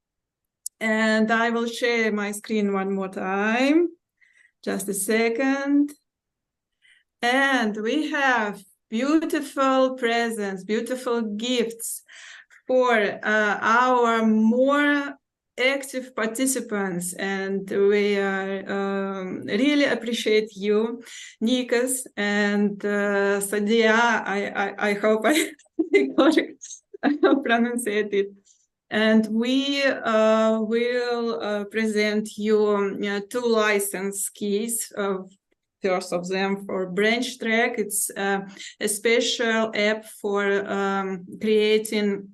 And I will share my screen one more time. Just a second. And we have beautiful presents, beautiful gifts for our more active participants, and we really appreciate you, Nikos and Sadia. I hope I pronounce it. And we will present you 2 license keys. First of them for branch track. It's a special app for creating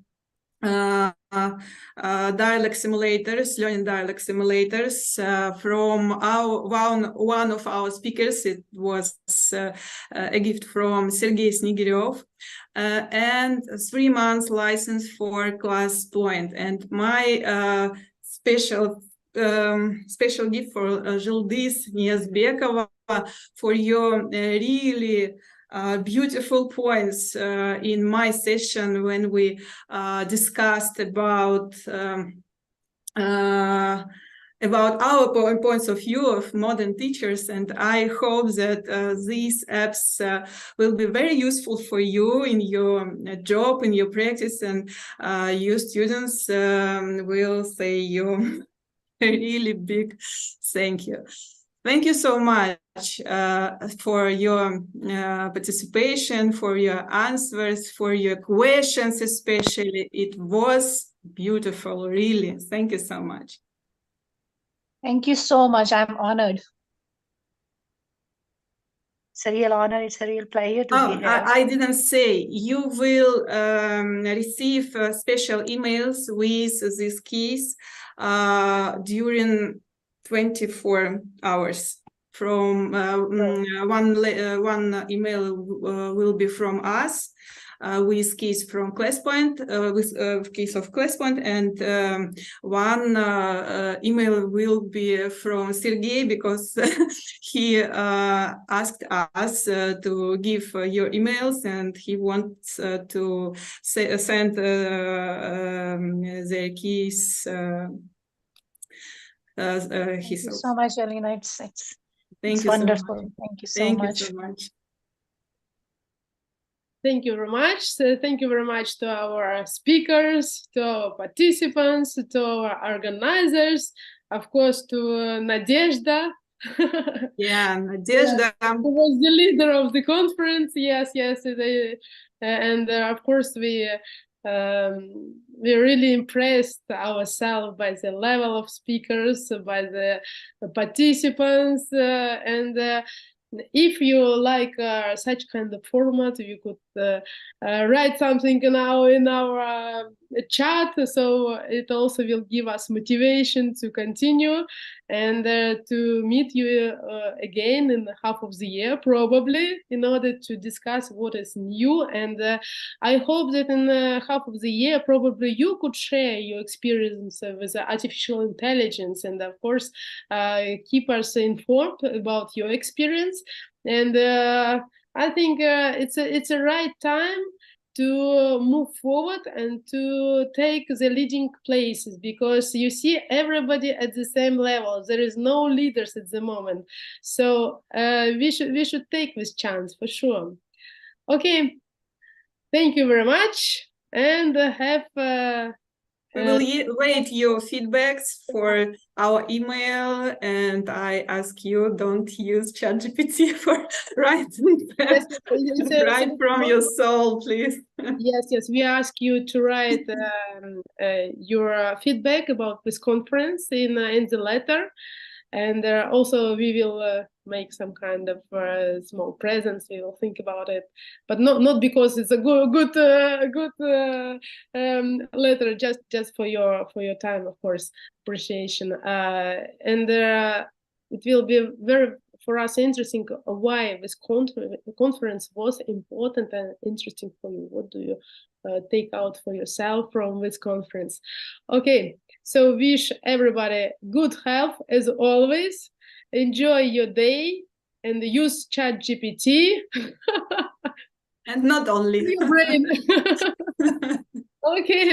dialect simulators, learning dialect simulators from one of our speakers. It was a gift from Sergei Snigiryov, and 3 months license for Class Point. And my special gift for Zhildis Niazbekova for your really beautiful points in my session when we discussed about about our points of view of modern teachers, and I hope that these apps will be very useful for you in your job, in your practice, and your students will say you a really big thank you. Thank you so much for your participation, for your answers, for your questions especially. It was beautiful, really. Thank you so much. Thank you so much. I'm honored. It's a real honor. It's a real pleasure to be here. I didn't say. You will receive special emails with these keys during 24 hours. From one email will be from us with keys from ClassPoint, with keys of ClassPoint, and one email will be from Sergey, because he asked us to give your emails, and he wants to send the keys. Thank you so much, Alina. It's wonderful. So Thank you so much. Thank you so much. Thank you very much. So thank you very much to our speakers, to our participants, to our organizers, of course, to Nadezhda. Yeah, Nadezhda. Who was the leader of the conference. Yes. And of course, we really impressed ourselves by the level of speakers, by the participants, and if you like such kind of format, you could write something now in our chat, so it also will give us motivation to continue and to meet you again in the half of the year, probably, in order to discuss what is new. And I hope that in the half of the year, probably you could share your experience with artificial intelligence, and of course, keep us informed about your experience. And I think it's a right time to move forward and to take the leading places, because you see everybody at the same level. There is no leaders at the moment, so we should take this chance for sure. Okay, thank you very much, and have. We will wait your feedbacks for our email, and I ask you, don't use ChatGPT for writing. Write from your soul, please. Yes, we ask you to write your feedback about this conference in the letter, and also we will make some kind of small presents. We will think about it, but not because it's a good letter, just for your time, of course, appreciation, and it will be very for us interesting why this conference was important and interesting for you. What do you take out for yourself from this conference? Okay, so wish everybody good health as always. Enjoy your day and use ChatGPT. And not only. Your brain. Okay.